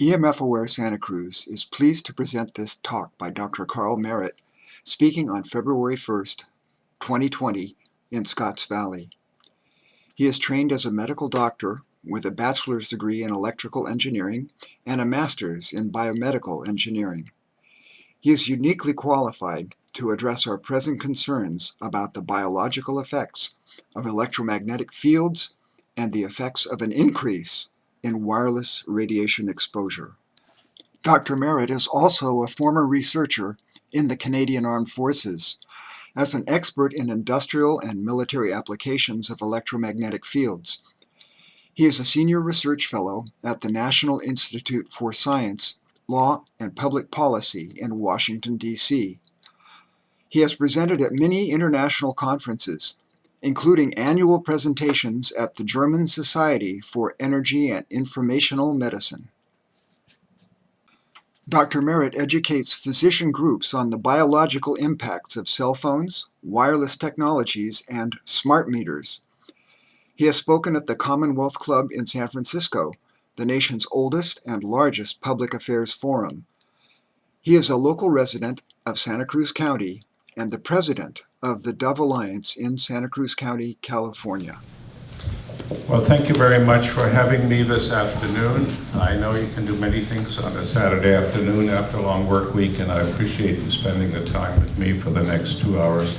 EMF-Aware Santa Cruz is pleased to present this talk by Dr. Karl Maret, speaking on February 1st, 2020 in Scotts Valley. He is trained as a medical doctor with a bachelor's degree in electrical engineering and a master's in biomedical engineering. He is uniquely qualified to address our present concerns about the biological effects of electromagnetic fields and the effects of an increase in wireless radiation exposure. Dr. Maret is also a former researcher in the Canadian Armed Forces. As an expert in industrial and military applications of electromagnetic fields, he is a senior research fellow at the National Institute for Science, Law, and Public Policy in Washington, D.C. He has presented at many international conferences, including annual presentations at the German Society for Energy and Informational Medicine. Dr. Maret educates physician groups on the biological impacts of cell phones, wireless technologies, and smart meters. He has spoken at the Commonwealth Club in San Francisco, the nation's oldest and largest public affairs forum. He is a local resident of Santa Cruz County and the president of the Dove Alliance in Santa Cruz County, California. Well, thank you very much for having me this afternoon. I know you can do many things on a Saturday afternoon after a long work week, and I appreciate you spending the time with me for the next 2 hours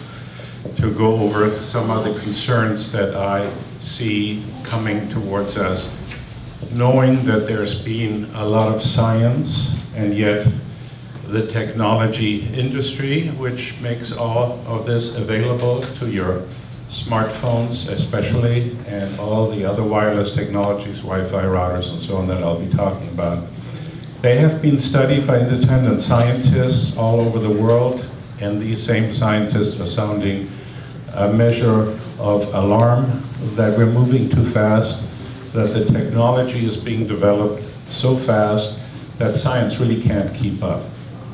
to go over some of the concerns that I see coming towards us, knowing that there's been a lot of science, and yet the technology industry, which makes all of this available to your smartphones especially, and all the other wireless technologies, Wi-Fi routers and so on that I'll be talking about. They have been studied by independent scientists all over the world, and these same scientists are sounding a measure of alarm that we're moving too fast, that the technology is being developed so fast that science really can't keep up.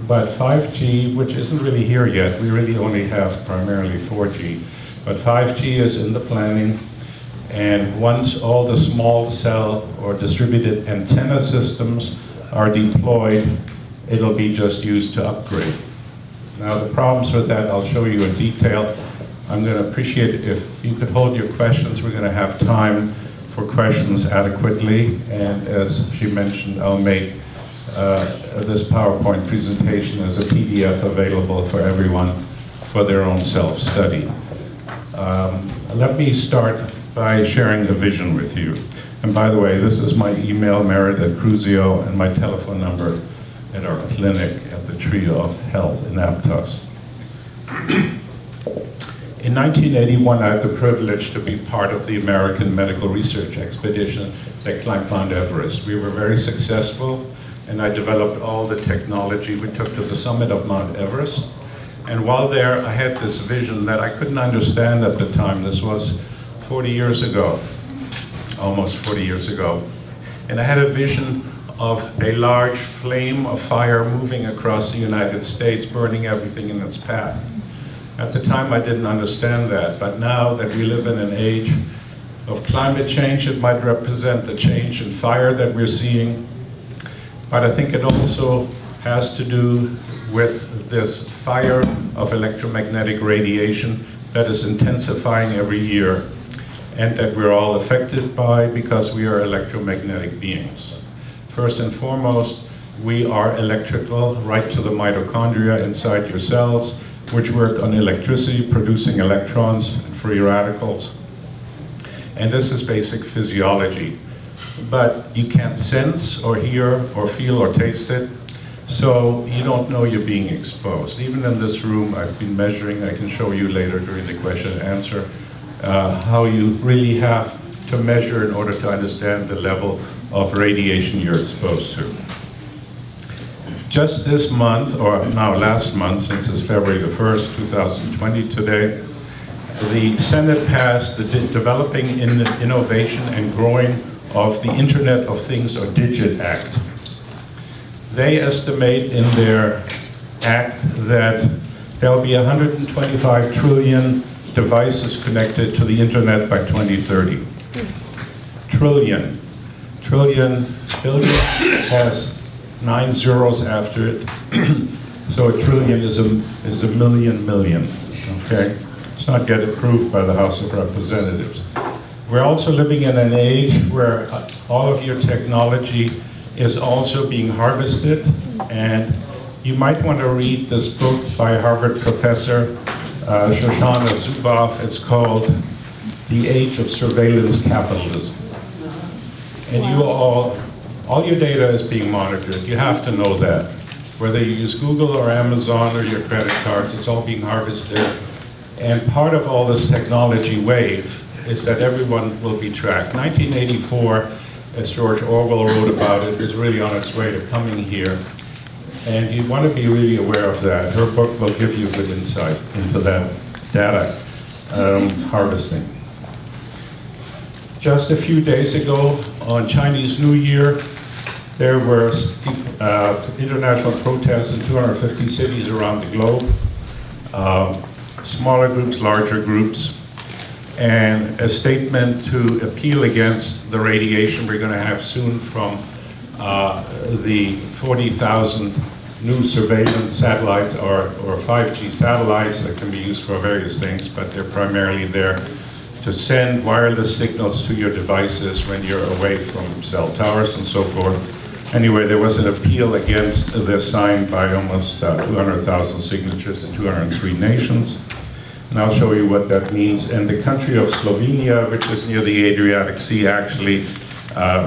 But 5G, which isn't really here yet, we really only have primarily 4G, but 5G is in the planning, and once all the small cell or distributed antenna systems are deployed, it'll be just used to upgrade. Now the problems with that I'll show you in detail. I'm going to appreciate it if you could hold your questions. We're going to have time for questions adequately, and as she mentioned, I'll make this PowerPoint presentation as a PDF available for everyone for their own self-study. Let me start by sharing a vision with you. And by the way, this is my email, Maret@Cruzio, and my telephone number at our clinic at the Trio of Health in Aptos. In 1981, I had the privilege to be part of the American medical research expedition that climbed Mount Everest. We were very successful, and I developed all the technology we took to the summit of Mount Everest. And while there, I had this vision that I couldn't understand at the time. This was 40 years ago, almost 40 years ago. And I had a vision of a large flame of fire moving across the United States, burning everything in its path. At the time, I didn't understand that, but now that we live in an age of climate change, it might represent the change in fire that we're seeing. But I think it also has to do with this fire of electromagnetic radiation that is intensifying every year, and that we're all affected by because we are electromagnetic beings. First and foremost, we are electrical right to the mitochondria inside your cells, which work on electricity, producing electrons and free radicals. And this is basic physiology. But you can't sense or hear or feel or taste it, so you don't know you're being exposed. Even in this room, I've been measuring, I can show you later during the question and answer, how you really have to measure in order to understand the level of radiation you're exposed to. Just this month, or now last month, since it's February the 1st, 2020 today, the Senate passed the Developing Innovation and Growing of the Internet of Things, or DIGIT Act. They estimate in their act that there'll be 125 trillion devices connected to the internet by 2030. Trillion. Billion has 9 zeros after it. So a trillion is a million, okay? It's not yet approved by the House of Representatives. We're also living in an age where all of your technology is also being harvested, and you might want to read this book by Harvard professor Shoshana Zuboff. It's called The Age of Surveillance Capitalism. And you all your data is being monitored. You have to know that. Whether you use Google or Amazon or your credit cards, it's all being harvested. And part of all this technology wave is that everyone will be tracked. 1984, as George Orwell wrote about it, is really on its way to coming here. And you want to be really aware of that. Her book will give you good insight into that data harvesting. Just a few days ago, on Chinese New Year, there were international protests in 250 cities around the globe. Smaller groups, larger groups, and a statement to appeal against the radiation we're going to have soon from the 40,000 new surveillance satellites or 5G satellites that can be used for various things, but they're primarily there to send wireless signals to your devices when you're away from cell towers and so forth. Anyway, there was an appeal against this signed by almost 200,000 signatures in 203 nations. And I'll show you what that means. And the country of Slovenia, which is near the Adriatic Sea, actually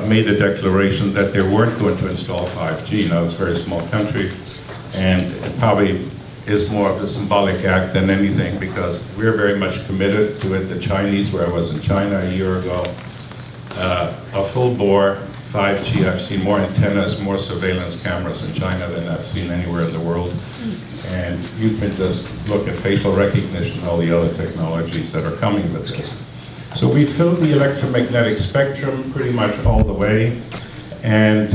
made a declaration that they weren't going to install 5G. Now, it's a very small country, and it probably is more of a symbolic act than anything, because we're very much committed to it. The Chinese, where I was in China a year ago, a full-bore 5G. I've seen more antennas, more surveillance cameras in China than I've seen anywhere in the world. And you can just look at facial recognition and all the other technologies that are coming with this. So we filled the electromagnetic spectrum pretty much all the way. And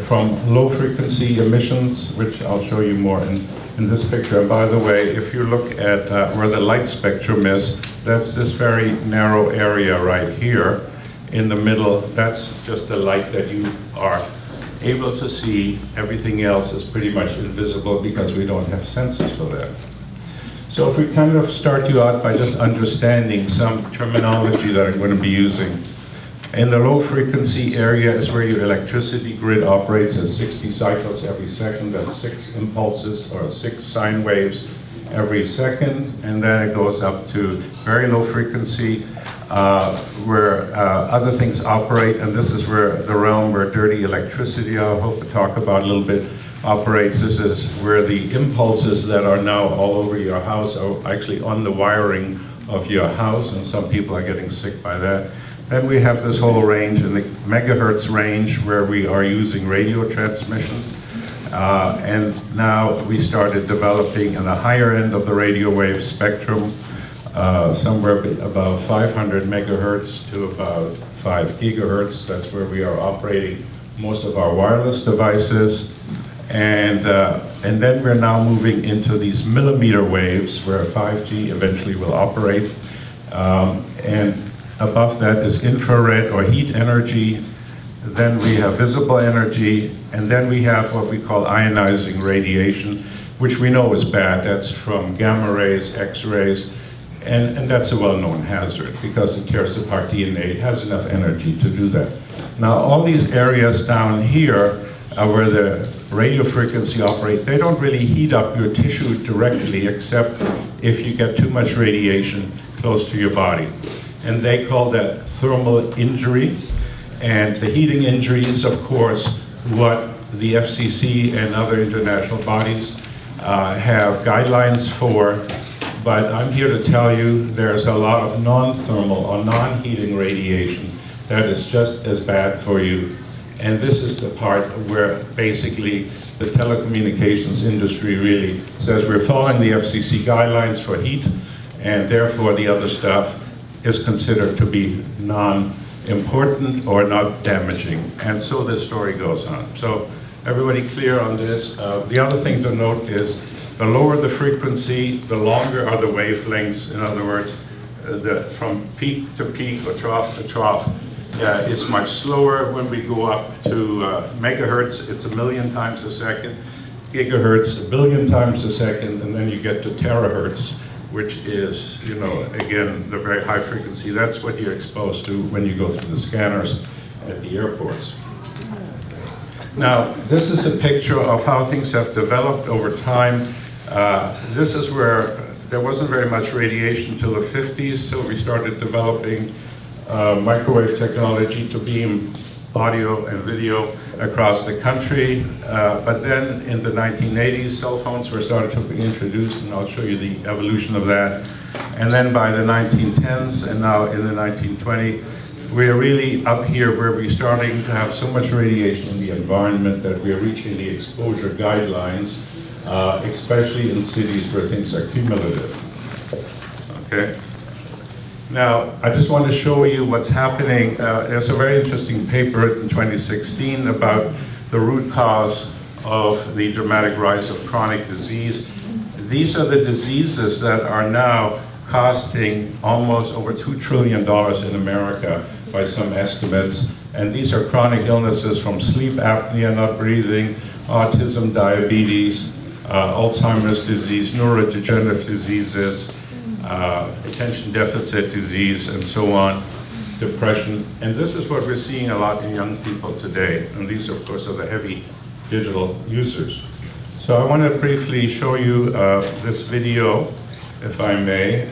from low frequency emissions, which I'll show you more in this picture. And by the way, if you look at where the light spectrum is, that's this very narrow area right here. In the middle, that's just the light that you are able to see. Everything else is pretty much invisible because we don't have sensors for that. So if we kind of start you out by just understanding some terminology that I'm going to be using. In the low frequency area is where your electricity grid operates at 60 cycles every second. That's 6 impulses or 6 sine waves every second. And then it goes up to very low frequency where other things operate, and this is where the realm where dirty electricity, I hope to talk about a little bit, operates. This is where the impulses that are now all over your house are actually on the wiring of your house, and some people are getting sick by that. Then we have this whole range in the megahertz range where we are using radio transmissions. And now we started developing in the higher end of the radio wave spectrum, somewhere above 500 megahertz to about 5 gigahertz. That's where we are operating most of our wireless devices. And then we're now moving into these millimeter waves where 5G eventually will operate. And above that is infrared or heat energy. Then we have visible energy, and then we have what we call ionizing radiation, which we know is bad. That's from gamma rays, X-rays, and that's a well-known hazard because it tears apart DNA. It has enough energy to do that. Now, all these areas down here where the radio frequency operate, they don't really heat up your tissue directly, except if you get too much radiation close to your body. And they call that thermal injury. And the heating injury is, of course, what the FCC and other international bodies have guidelines for. But I'm here to tell you there's a lot of non-thermal or non-heating radiation that is just as bad for you. And this is the part where basically the telecommunications industry really says we're following the FCC guidelines for heat, and therefore the other stuff is considered to be non-important or not damaging. And so this story goes on. So everybody clear on this? The other thing to note is the lower the frequency, the longer are the wavelengths. In other words, from peak to peak or trough to trough, is much slower. When we go up to megahertz, it's 1,000,000 times a second. Gigahertz, 1,000,000,000 times a second, and then you get to terahertz, which is, again, the very high frequency. That's what you're exposed to when you go through the scanners at the airports. Now, this is a picture of how things have developed over time. This is where there wasn't very much radiation until the 50s, so we started developing microwave technology to beam audio and video across the country. But then in the 1980s, cell phones were started to be introduced, and I'll show you the evolution of that. And then by the 1910s, and now in the 1920s, we're really up here where we're starting to have so much radiation in the environment that we're reaching the exposure guidelines, especially in cities where things are cumulative. Okay? Now, I just want to show you what's happening. There's a very interesting paper in 2016 about the root cause of the dramatic rise of chronic disease. These are the diseases that are now costing almost over $2 trillion in America by some estimates. And these are chronic illnesses from sleep apnea, not breathing, autism, diabetes, Alzheimer's disease, neurodegenerative diseases, attention deficit disease, and so on, depression. And this is what we're seeing a lot in young people today. And these, of course, are the heavy digital users. So I want to briefly show you this video, if I may,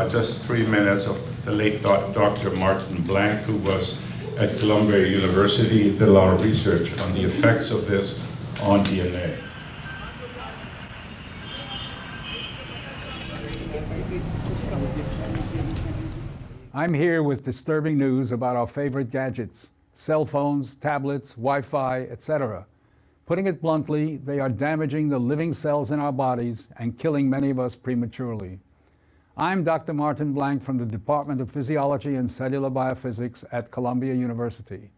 just 3 minutes of the late Dr. Martin Blank, who was at Columbia University, did a lot of research on the effects of this on DNA. I'm here with disturbing news about our favorite gadgets, cell phones, tablets, Wi-Fi, etc. Putting it bluntly, they are damaging the living cells in our bodies and killing many of us prematurely. I'm Dr. Martin Blank from the Department of Physiology and Cellular Biophysics at Columbia University.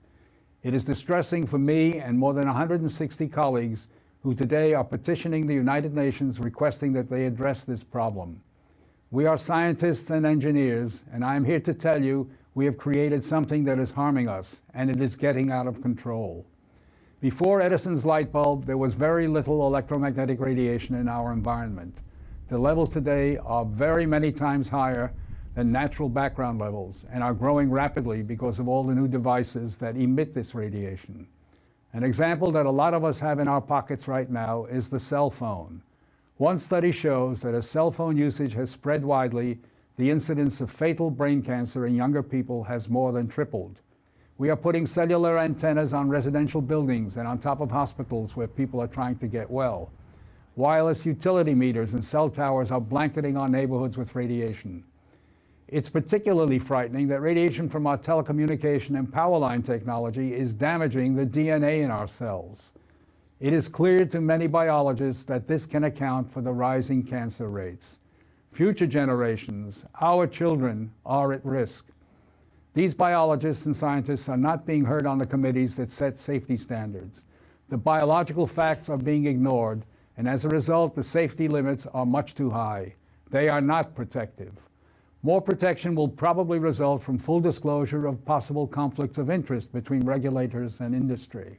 It is distressing for me and more than 160 colleagues who today are petitioning the United Nations requesting that they address this problem. We are scientists and engineers, and I am here to tell you we have created something that is harming us, and it is getting out of control. Before Edison's light bulb, there was very little electromagnetic radiation in our environment. The levels today are very many times higher than natural background levels and are growing rapidly because of all the new devices that emit this radiation. An example that a lot of us have in our pockets right now is the cell phone. One study shows that as cell phone usage has spread widely, the incidence of fatal brain cancer in younger people has more than tripled. We are putting cellular antennas on residential buildings and on top of hospitals where people are trying to get well. Wireless utility meters and cell towers are blanketing our neighborhoods with radiation. It's particularly frightening that radiation from our telecommunication and power line technology is damaging the DNA in our cells. It is clear to many biologists that this can account for the rising cancer rates. Future generations, our children, are at risk. These biologists and scientists are not being heard on the committees that set safety standards. The biological facts are being ignored, and as a result, the safety limits are much too high. They are not protective. More protection will probably result from full disclosure of possible conflicts of interest between regulators and industry.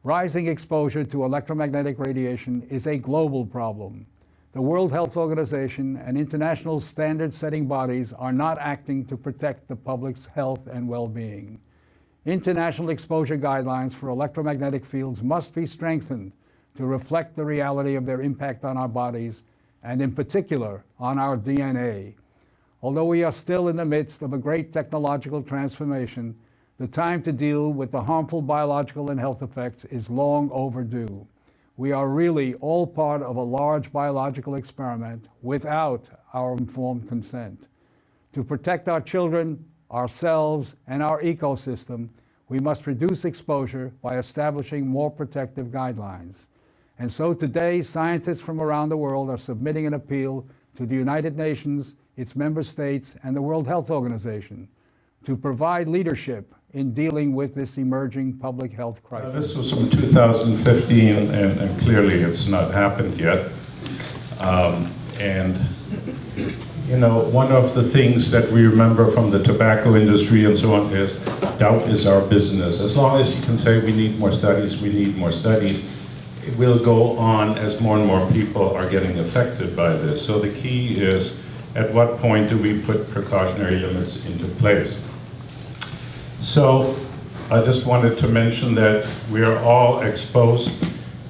Rising exposure to electromagnetic radiation is a global problem. The World Health Organization and international standard-setting bodies are not acting to protect the public's health and well-being. International exposure guidelines for electromagnetic fields must be strengthened to reflect the reality of their impact on our bodies, and in particular, on our DNA. Although we are still in the midst of a great technological transformation, the time to deal with the harmful biological and health effects is long overdue. We are really all part of a large biological experiment without our informed consent. To protect our children, ourselves, and our ecosystem, we must reduce exposure by establishing more protective guidelines. And so today, scientists from around the world are submitting an appeal to the United Nations, its member states, and the World Health Organization to provide leadership in dealing with this emerging public health crisis. This was from 2015, and clearly it's not happened yet. And you know, one of the things that we remember from the tobacco industry and so on is doubt is our business. As long as you can say we need more studies, it will go on as more and more people are getting affected by this. So the key is, at what point do we put precautionary limits into place? So I just wanted to mention that we are all exposed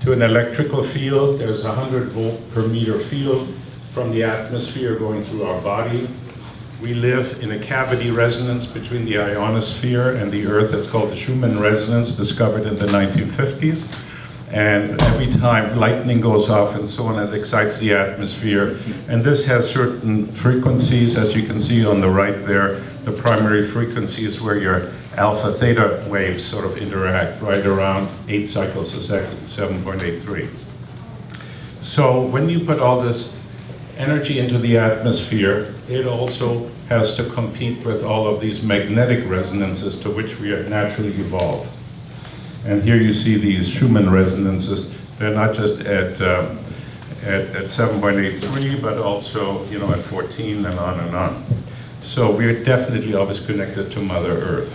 to an electrical field. There's a 100 volt per meter field from the atmosphere going through our body. We live in a cavity resonance between the ionosphere and the Earth. It's called the Schumann resonance, discovered in the 1950s. And every time lightning goes off and so on, it excites the atmosphere. And this has certain frequencies, as you can see on the right there. The primary frequency is where your alpha theta waves sort of interact, right around 8 cycles a second, 7.83. So when you put all this energy into the atmosphere, it also has to compete with all of these magnetic resonances to which we are naturally evolved. And here you see these Schumann resonances. They're not just at 7.83, but also, you know, at 14 and on and on. So we're definitely always connected to Mother Earth.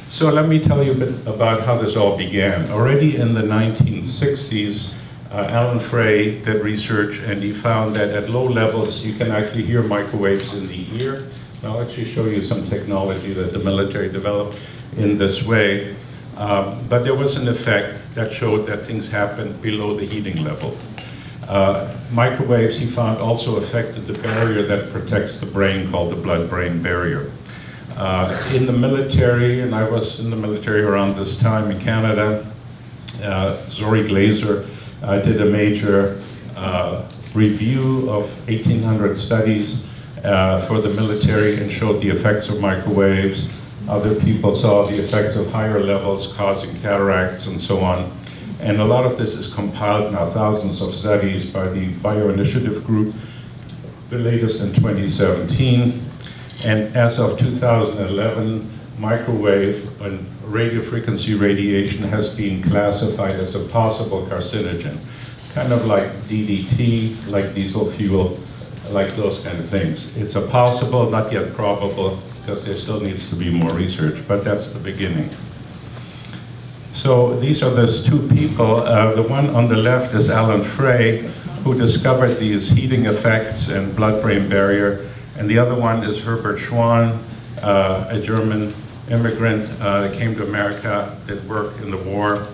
So let me tell you a bit about how this all began. Already in the 1960s, Alan Frey did research, and he found that at low levels you can actually hear microwaves in the ear. I'll actually show you some technology that the military developed in this way. But there was an effect that showed that things happened below the heating level. Microwaves, he found, also affected the barrier that protects the brain, called the blood-brain barrier. In the military, and I was in the military around this time in Canada, Zori Glaser did a major review of 1,800 studies for the military and showed the effects of microwaves. Other people saw the effects of higher levels causing cataracts and so on. And a lot of this is compiled now, thousands of studies by the Bioinitiative Group, the latest in 2017. And as of 2011, microwave and radio frequency radiation has been classified as a possible carcinogen, kind of like DDT, like diesel fuel, like those kind of things. It's a possible, not yet probable, because there still needs to be more research, but that's the beginning. So these are those two people. The one on the left is Alan Frey, who discovered these heating effects and blood-brain barrier, and the other one is Herbert Schwann, a German immigrant that came to America, did work in the war,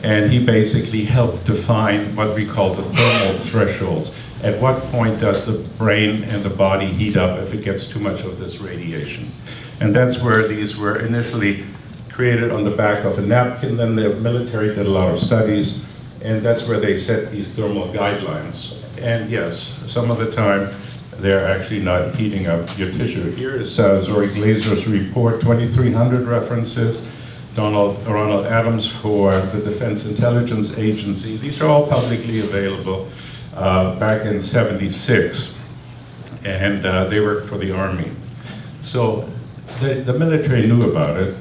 and he basically helped define what we call the thermal thresholds. At what point does the brain and the body heat up if it gets too much of this radiation? And that's where these were initially created on the back of a napkin. Then the military did a lot of studies, and that's where they set these thermal guidelines. And yes, some of the time, they're actually not heating up your tissue. Here is Zori Glaser's report, 2,300 references. Ronald Adams for the Defense Intelligence Agency. These are all publicly available back in '76, and they worked for the Army. So the military knew about it,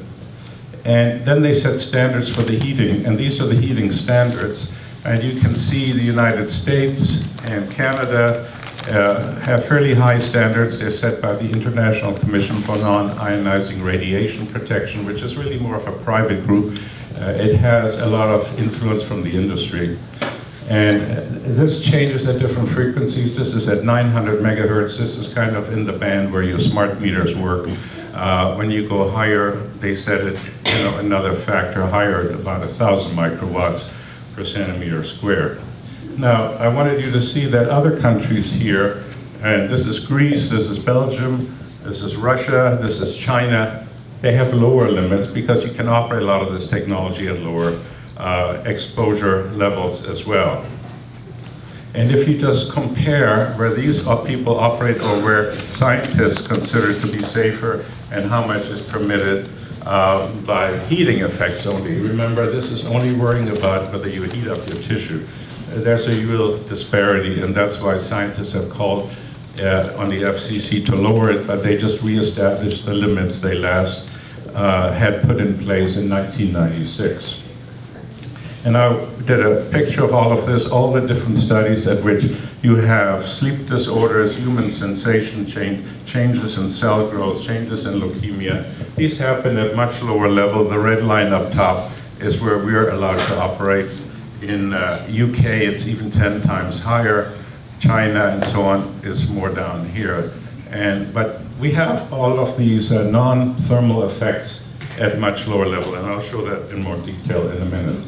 and then they set standards for the heating, and these are the heating standards. And you can see the United States and Canada have fairly high standards. They're set by the International Commission for Non-Ionizing Radiation Protection, which is really more of a private group. It has a lot of influence from the industry. And this changes at different frequencies. This is at 900 megahertz. This is kind of in the band where your smart meters work. When you go higher, they set it, you know, another factor higher, at about 1,000 microwatts per centimeter squared. Now, I wanted you to see that other countries here, and this is Greece, this is Belgium, this is Russia, this is China, they have lower limits because you can operate a lot of this technology at lower exposure levels as well. And if you just compare where these people operate or where scientists consider to be safer and how much is permitted by heating effects only. Remember, this is only worrying about whether you heat up your tissue. There's a real disparity, and that's why scientists have called on the FCC to lower it, but they just reestablished the limits they last had put in place in 1996. And I did a picture of all of this, all the different studies at which you have sleep disorders, human sensation changes in cell growth, changes in leukemia. These happen at much lower level. The red line up top is where we're allowed to operate. In UK, it's even 10 times higher. China and so on is more down here. But we have all of these non-thermal effects at much lower level, and I'll show that in more detail in a minute.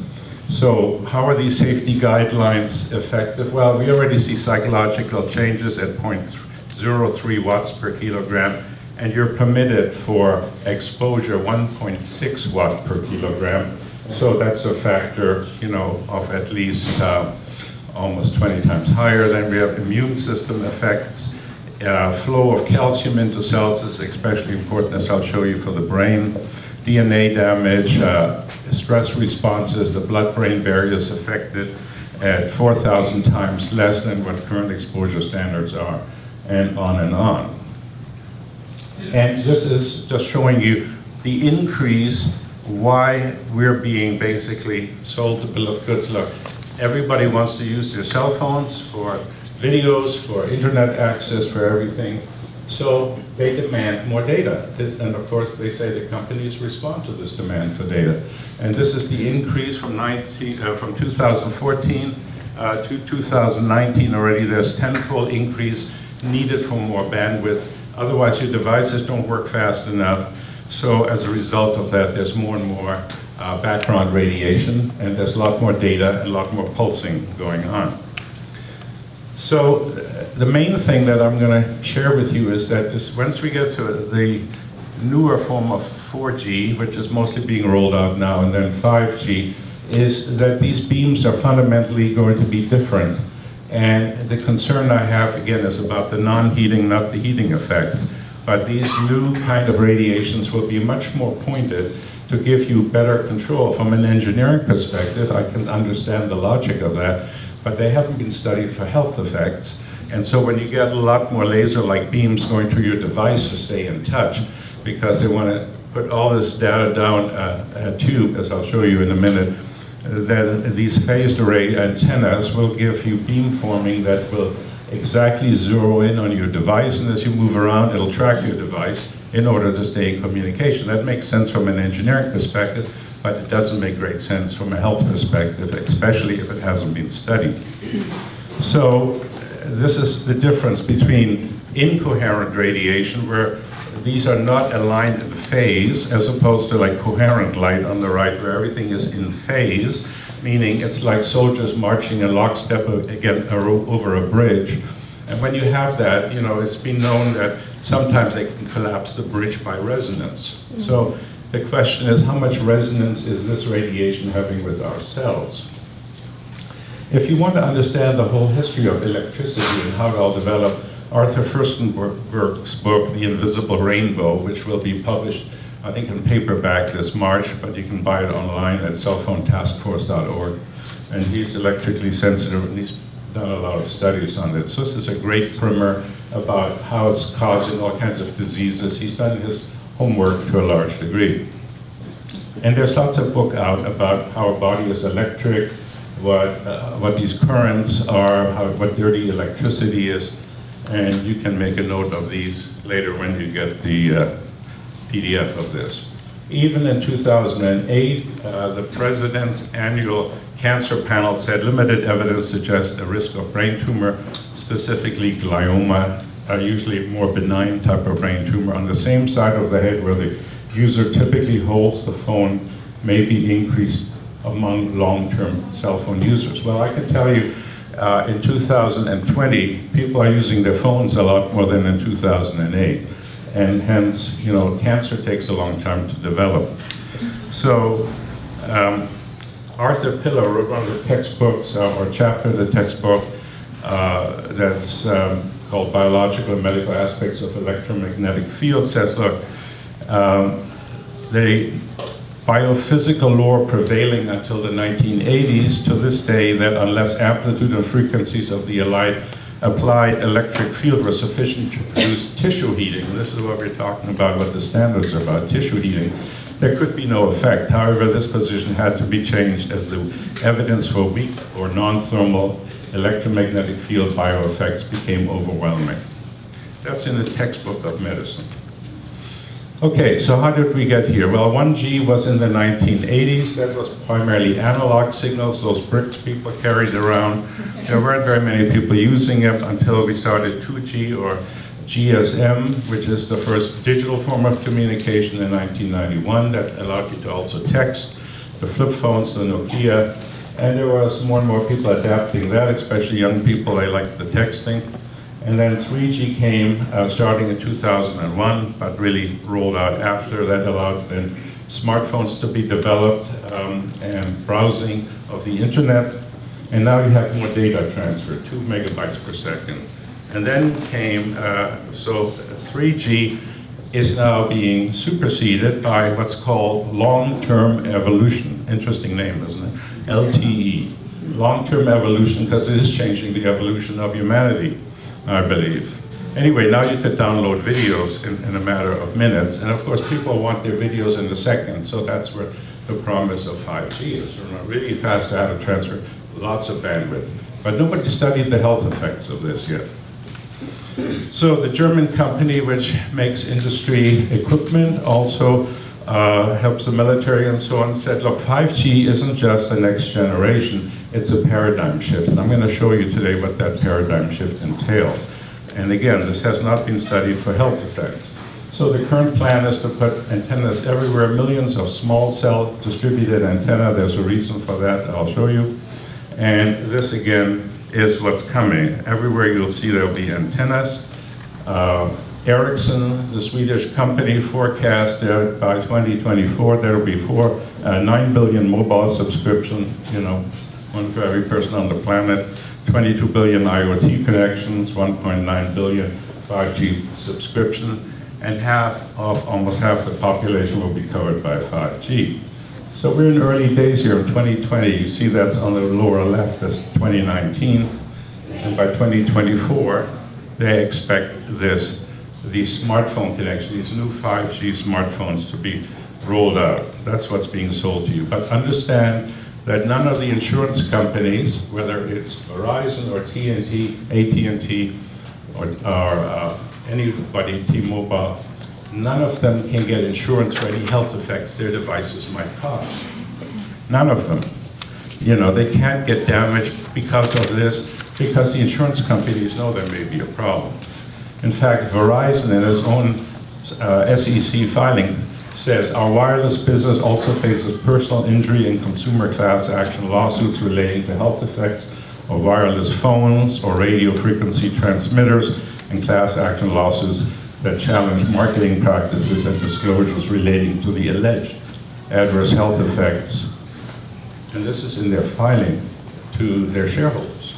So how are these safety guidelines effective? Well, we already see psychological changes at 0.03 watts per kilogram, and you're permitted for exposure 1.6 watt per kilogram. So that's a factor, of at least almost 20 times higher. Then we have immune system effects. Flow of calcium into cells is especially important, as I'll show you, for the brain. DNA damage, stress responses, the blood-brain barrier is affected at 4,000 times less than what current exposure standards are, and on and on. And this is just showing you the increase, why we're being basically sold the bill of goods. Look, everybody wants to use their cell phones for videos, for internet access, for everything. So they demand more data. And of course, they say the companies respond to this demand for data. And this is the increase from 2014 to 2019 already. There's tenfold increase needed for more bandwidth. Otherwise, your devices don't work fast enough. So as a result of that, there's more and more background radiation, and there's a lot more data and a lot more pulsing going on. So the main thing that I'm going to share with you is that once we get to the newer form of 4G, which is mostly being rolled out now, and then 5G, is that these beams are fundamentally going to be different. And the concern I have, again, is about the non-heating, not the heating effects. But these new kind of radiations will be much more pointed to give you better control. From an engineering perspective, I can understand the logic of that, but they haven't been studied for health effects. And so when you get a lot more laser-like beams going to your device to stay in touch, because they want to put all this data down a tube, as I'll show you in a minute, then these phased array antennas will give you beam forming that will exactly zero in on your device, and as you move around, it'll track your device in order to stay in communication. That makes sense from an engineering perspective, but it doesn't make great sense from a health perspective, especially if it hasn't been studied. So this is the difference between incoherent radiation, where these are not aligned in phase, as opposed to like coherent light on the right, where everything is in phase, meaning it's like soldiers marching in lockstep again over a bridge. And when you have that, it's been known that sometimes they can collapse the bridge by resonance. So the question is, how much resonance is this radiation having with our cells? If you want to understand the whole history of electricity and how it all developed, Arthur Furstenberg's book, The Invisible Rainbow, which will be published, I think, in paperback this March, but you can buy it online at cellphonetaskforce.org. And he's electrically sensitive, and he's done a lot of studies on it. So this is a great primer about how it's causing all kinds of diseases. He's done his homework to a large degree. And there's lots of book out about how our body is electric, what these currents are, what dirty electricity is, and you can make a note of these later when you get the PDF of this. Even in 2008, the President's annual cancer panel said limited evidence suggests a risk of brain tumor, specifically glioma, usually more benign type of brain tumor on the same side of the head where the user typically holds the phone, may be increased among long-term cell phone users. Well, I can tell you, in 2020, people are using their phones a lot more than in 2008. And hence, cancer takes a long time to develop. So, Arthur Pillow wrote one of the textbooks, or chapter of the textbook, that's called Biological and Medical Aspects of Electromagnetic Fields, says, look, the biophysical law prevailing until the 1980s to this day that unless amplitude and frequencies of the applied electric field were sufficient to produce tissue heating, and this is what we're talking about, what the standards are about, tissue heating, there could be no effect. However, this position had to be changed as the evidence for weak or non-thermal electromagnetic field bioeffects became overwhelming. That's in the textbook of medicine. Okay, so how did we get here? Well, 1G was in the 1980s. That was primarily analog signals, those bricks people carried around. There weren't very many people using it until we started 2G or GSM, which is the first digital form of communication in 1991 that allowed you to also text, the flip phones, the Nokia, and there was more and more people adapting that, especially young people, they liked the texting. And then 3G came starting in 2001, but really rolled out after. That allowed then smartphones to be developed and browsing of the internet. And now you have more data transfer, 2 megabytes per second. And then came, so 3G is now being superseded by what's called long-term evolution. Interesting name, isn't it? LTE, long-term evolution, because it is changing the evolution of humanity, I believe. Anyway, now you could download videos in a matter of minutes, and of course people want their videos in a second, so that's where the promise of 5G is. Really fast data transfer, lots of bandwidth. But nobody studied the health effects of this yet. So the German company which makes industry equipment also helps the military and so on said, look, 5G isn't just the next generation, it's a paradigm shift. And I'm going to show you today what that paradigm shift entails. And again, this has not been studied for health effects. So the current plan is to put antennas everywhere, millions of small cell distributed antenna. There's a reason for that, I'll show you. And this again is what's coming. Everywhere you'll see there'll be antennas. Ericsson, the Swedish company, forecast that by 2024 there will be 9 billion mobile subscription, one for every person on the planet, 22 billion IoT connections, 1.9 billion 5G subscription, and almost half the population will be covered by 5G. So we're in early days here in 2020. You see that's on the lower left, that's 2019. And by 2024, they expect these smartphone connections, these new 5G smartphones to be rolled out. That's what's being sold to you. But understand that none of the insurance companies, whether it's Verizon or AT&T, or anybody, T-Mobile, none of them can get insurance for any health effects their devices might cause. None of them. They can't get damaged because of this, because the insurance companies know there may be a problem. In fact, Verizon in its own SEC filing says, our wireless business also faces personal injury and consumer class action lawsuits relating to health effects of wireless phones or radio frequency transmitters, and class action lawsuits that challenge marketing practices and disclosures relating to the alleged adverse health effects. And this is in their filing to their shareholders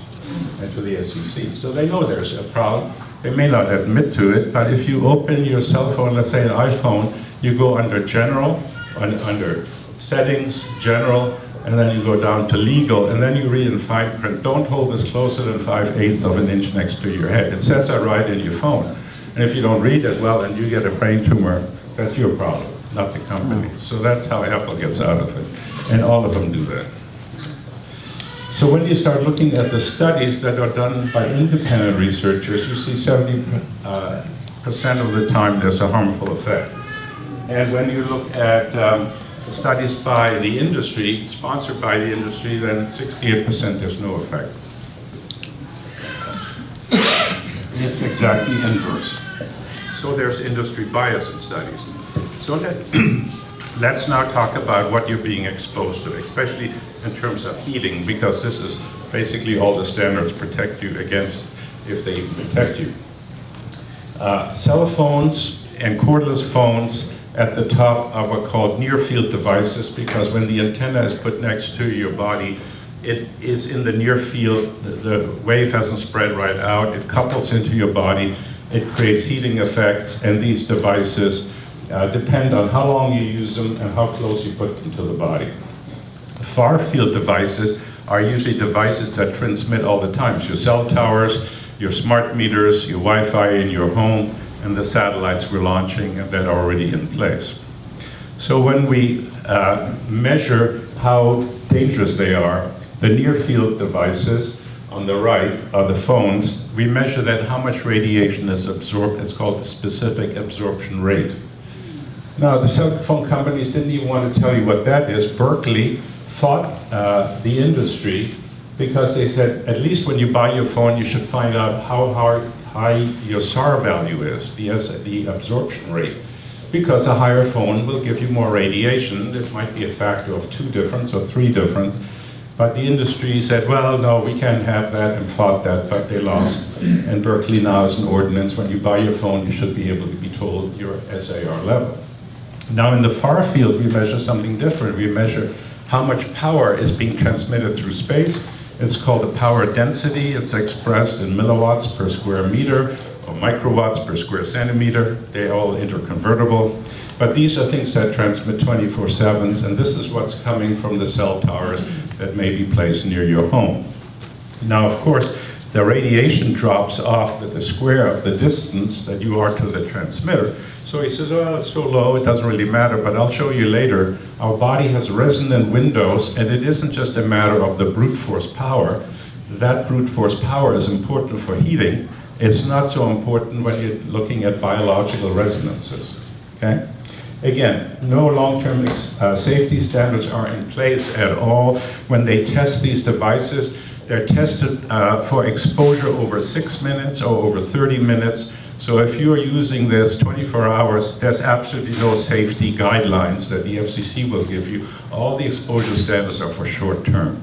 and to the SEC. So they know there's a problem. They may not admit to it, but if you open your cell phone, let's say an iPhone, you go under general, under settings, general, and then you go down to legal, and then you read in fine print, don't hold this closer than 5/8 of an inch next to your head. It says that right in your phone. And if you don't read it well and you get a brain tumor, that's your problem, not the company. So that's how Apple gets out of it. And all of them do that. So when you start looking at the studies that are done by independent researchers, you see 70% of the time there's a harmful effect. And when you look at studies by the industry, sponsored by the industry, then 68% there's no effect. It's exactly inverse. So there's industry bias in studies. So let's now talk about what you're being exposed to, especially in terms of heating, because this is basically all the standards protect you against, if they protect you. Cell phones and cordless phones at the top are what are called near-field devices, because when the antenna is put next to your body, it is in the near field, the wave hasn't spread right out, it couples into your body, it creates heating effects, and these devices depend on how long you use them and how close you put them to the body. Far field devices are usually devices that transmit all the time. So your cell towers, your smart meters, your Wi-Fi in your home, and the satellites we're launching that are already in place. So when we measure how dangerous they are, the near field devices on the right are the phones. We measure that how much radiation is absorbed. It's called the specific absorption rate. Now, the cell phone companies didn't even want to tell you what that is. Berkeley fought the industry because they said, at least when you buy your phone, you should find out how high your SAR value is, the absorption rate. Because a higher phone will give you more radiation. It might be a factor of 2 difference or 3 difference. But the industry said, well, no, we can't have that, and fought that, but they lost. And Berkeley now has an ordinance. When you buy your phone, you should be able to be told your SAR level. Now in the far field, we measure something different. We measure how much power is being transmitted through space. It's called the power density. It's expressed in milliwatts per square meter or microwatts per square centimeter. They're all interconvertible. But these are things that transmit 24/7, and this is what's coming from the cell towers that may be placed near your home. Now, of course, the radiation drops off with the square of the distance that you are to the transmitter. So he says, well, it's so low, it doesn't really matter, but I'll show you later. Our body has resonant windows, and it isn't just a matter of the brute force power. That brute force power is important for heating. It's not so important when you're looking at biological resonances, okay? Again, no long-term safety standards are in place at all. When they test these devices, they're tested for exposure over 6 minutes or over 30 minutes. So if you're using this 24 hours, there's absolutely no safety guidelines that the FCC will give you. All the exposure standards are for short term.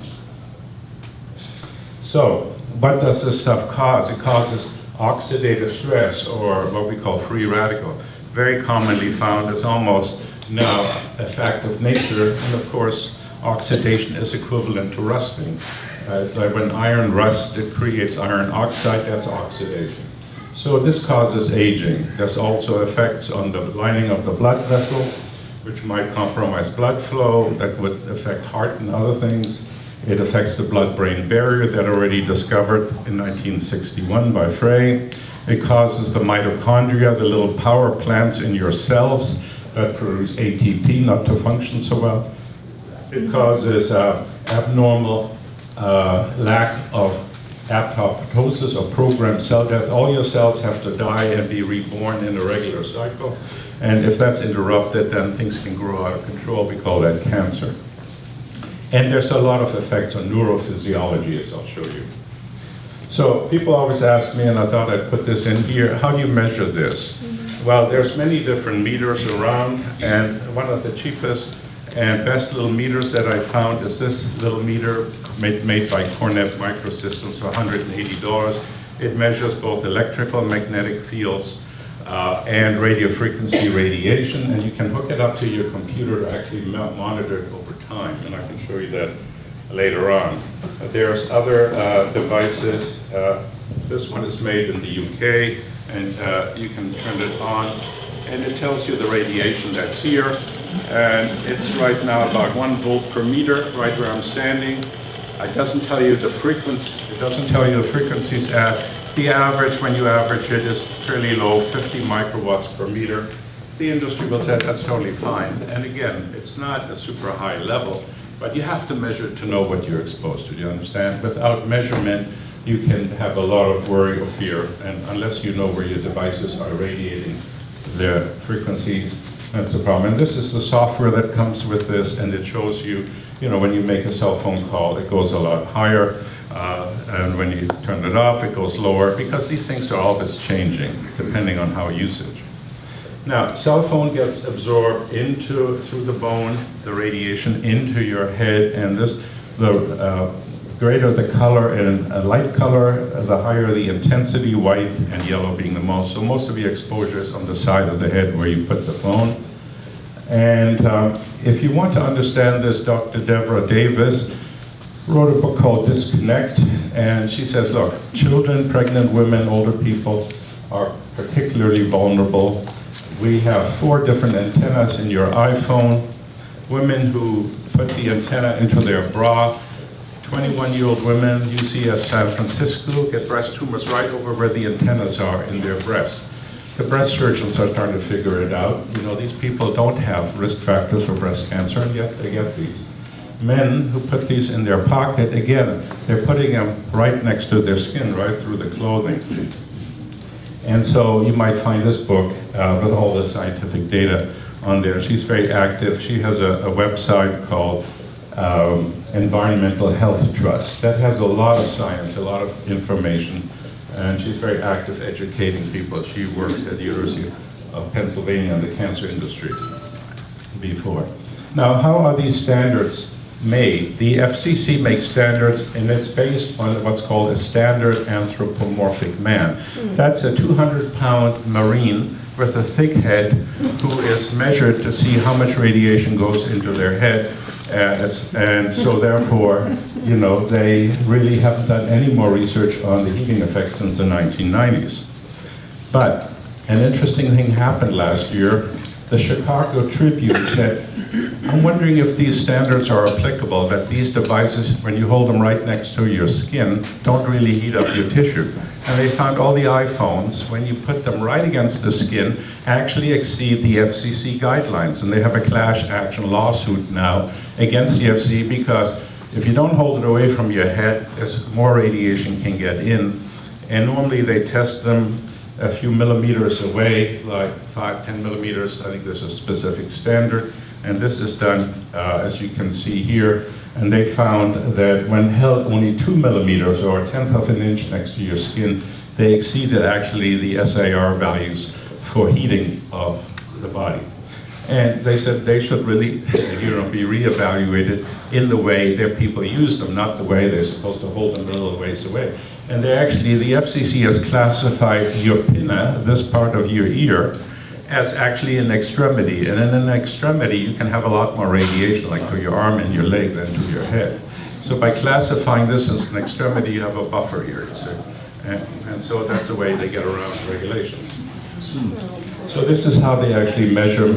So what does this stuff cause? It causes oxidative stress, or what we call free radical. Very commonly found. It's almost now a fact of nature. And of course, oxidation is equivalent to rusting. It's like when iron rusts, it creates iron oxide. That's oxidation. So this causes aging. There's also effects on the lining of the blood vessels, which might compromise blood flow. That would affect heart and other things. It affects the blood-brain barrier that already discovered in 1961 by Frey. It causes the mitochondria, the little power plants in your cells that produce ATP, not to function so well. It causes abnormal lack of apoptosis or programmed cell death. All your cells have to die and be reborn in a regular cycle. And if that's interrupted, then things can grow out of control. We call that cancer. And there's a lot of effects on neurophysiology, as I'll show you. So people always ask me, and I thought I'd put this in here, how do you measure this? Well, there's many different meters around, and one of the cheapest and best little meters that I found is this little meter made by Cornet Microsystems for $180. It measures both electrical and magnetic fields and radio frequency radiation, and you can hook it up to your computer to actually monitor it over time, and I can show you that later on. There's other devices. This one is made in the UK, and you can turn it on, and it tells you the radiation that's here. And it's right now about 1 volt per meter, right where I'm standing. It doesn't tell you the frequency. It doesn't tell you the frequencies at the average. When you average it, is fairly low, 50 microwatts per meter. The industry will say that's totally fine. And again, it's not a super high level, but you have to measure to know what you're exposed to. Do you understand? Without measurement, you can have a lot of worry or fear, and unless you know where your devices are radiating their frequencies, that's the problem. And this is the software that comes with this, and it shows you, when you make a cell phone call, it goes a lot higher, and when you turn it off, it goes lower, because these things are always changing, depending on how usage. Now, cell phone gets absorbed through the bone, the radiation into your head, and the greater the color in a light color, the higher the intensity, white and yellow being the most. So most of your exposure is on the side of the head where you put the phone. And if you want to understand this, Dr. Deborah Davis wrote a book called Disconnect, and she says, look, children, pregnant women, older people are particularly vulnerable. We have 4 different antennas in your iPhone. Women who put the antenna into their bra, 21-year-old women, UCS San Francisco, get breast tumors right over where the antennas are in their breast. The breast surgeons are starting to figure it out. You know, these people don't have risk factors for breast cancer, and yet they get these. Men who put these in their pocket, again, they're putting them right next to their skin, right through the clothing. And so you might find this book with all the scientific data on there. She's very active. She has a website called Environmental Health Trust. That has a lot of science, a lot of information, and she's very active educating people. She works at the University of Pennsylvania in the cancer industry before. Now, how are these standards made? The FCC makes standards, and it's based on what's called a standard anthropomorphic man. That's a 200-pound Marine with a thick head who is measured to see how much radiation goes into their head. And so therefore, you know, they really haven't done any more research on the heating effects since the 1990s. But an interesting thing happened last year. The Chicago Tribune said, I'm wondering if these standards are applicable, that these devices, when you hold them right next to your skin, don't really heat up your tissue. And they found all the iPhones, when you put them right against the skin, actually exceed the FCC guidelines. And they have a class action lawsuit now against the FCC because if you don't hold it away from your head, more radiation can get in. And normally they test them a few millimeters away, like 5-10 millimeters. I think there's a specific standard. And this is done, as you can see here. And they found that when held only 2 millimeters or 1/10 of an inch next to your skin, they exceeded actually the SAR values for heating of the body. And they said they should really, be reevaluated in the way their people use them, not the way they're supposed to hold them a little ways away. And they actually, the FCC has classified your pinna, this part of your ear, as actually an extremity. And in an extremity, you can have a lot more radiation, like to your arm and your leg than to your head. So by classifying this as an extremity, you have a buffer here. And so that's the way they get around regulations. So this is how they actually measure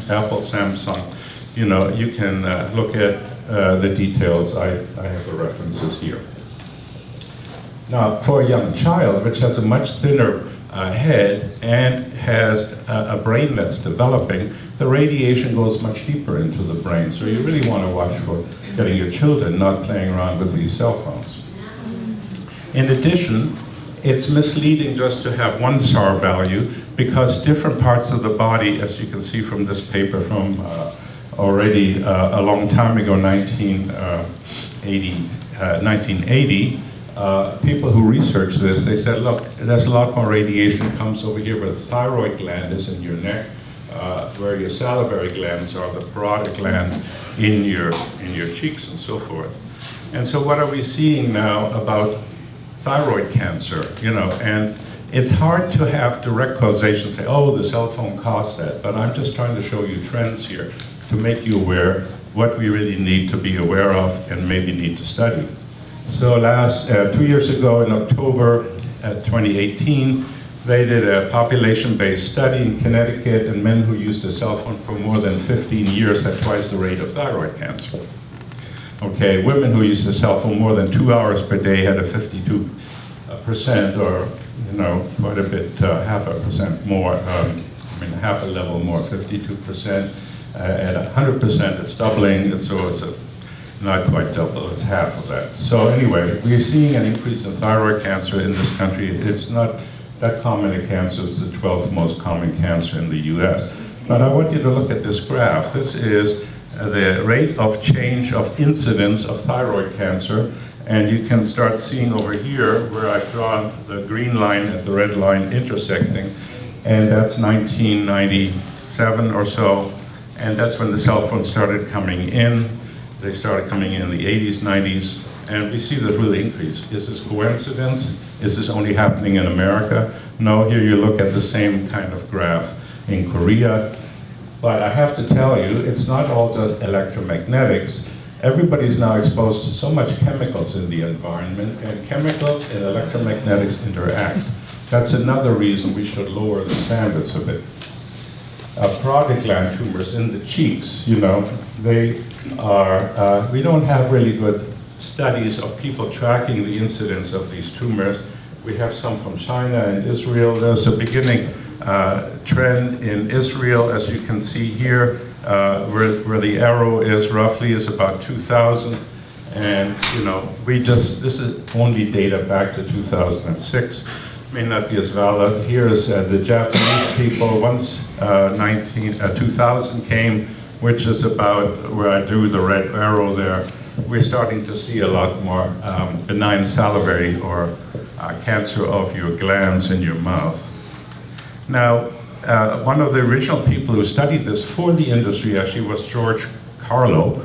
Apple, Samsung. You know, you can look at the details. I have the references here. Now, for a young child, which has a much thinner head and has a brain that's developing, the radiation goes much deeper into the brain. So you really want to watch for getting your children not playing around with these cell phones. In addition, it's misleading just to have one SAR value because different parts of the body, as you can see from this paper from already a long time ago, 1980, people who researched this, they said, look, there's a lot more radiation comes over here where the thyroid gland is in your neck, where your salivary glands are, the parotid gland in your cheeks and so forth. And so what are we seeing now about thyroid cancer, you know, and it's hard to have direct causation, say, oh, the cell phone caused that, but I'm just trying to show you trends here to make you aware what we really need to be aware of and maybe need to study. So 2 years ago in October 2018, they did a population-based study in Connecticut, and men who used a cell phone for more than 15 years had twice the rate of thyroid cancer. Okay, women who used a cell phone more than 2 hours per day had a 52%, or, you know, quite a bit, half a percent more, half a level more, 52%. At 100%, it's doubling, so it's not quite double, it's half of that. So anyway, we're seeing an increase in thyroid cancer in this country. It's not that common a cancer, it's the 12th most common cancer in the US. But I want you to look at this graph. This is the rate of change of incidence of thyroid cancer, and you can start seeing over here where I've drawn the green line and the red line intersecting, and that's 1997 or so, and that's when the cell phones started coming in. They started coming in the 80s, 90s, and we see this really increase. Is this coincidence? Is this only happening in America? No, here you look at the same kind of graph in Korea. But I have to tell you, it's not all just electromagnetics. Everybody's now exposed to so much chemicals in the environment, and chemicals and electromagnetics interact. That's another reason we should lower the standards a bit. Parotid gland tumors in the cheeks, you know, they are, we don't have really good studies of people tracking the incidence of these tumors. We have some from China and Israel. There's a beginning trend in Israel, as you can see here, where the arrow is roughly is about 2000. And this is only data back to 2006. May not be as valid. Here's the Japanese people. Once 2000 came, which is about where I drew the red arrow there, we're starting to see a lot more benign salivary or cancer of your glands in your mouth. Now, one of the original people who studied this for the industry actually was George Carlo.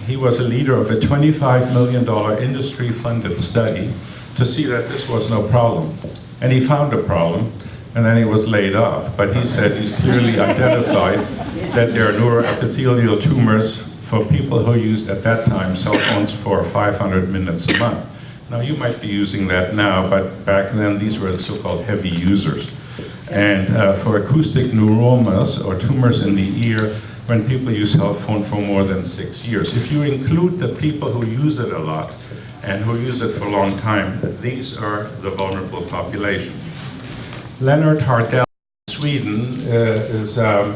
He was a leader of a $25 million industry-funded study to see that this was no problem. And he found a problem, and then he was laid off. But he said he's clearly identified that there are neuroepithelial tumors for people who used, at that time, cell phones for 500 minutes a month. Now, you might be using that now, but back then, these were the so-called heavy users. And for acoustic neuromas, or tumors in the ear, when people use cell phone for more than 6 years. If you include the people who use it a lot and who use it for a long time, these are the vulnerable population. Leonard Hardell in Sweden is a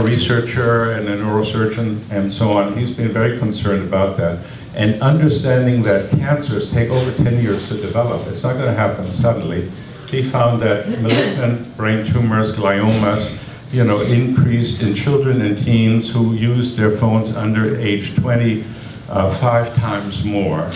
researcher and a neurosurgeon and so on. He's been very concerned about that. And understanding that cancers take over 10 years to develop. It's not going to happen suddenly. He found that malignant brain tumors, gliomas, increased in children and teens who use their phones under age 20 5 times more.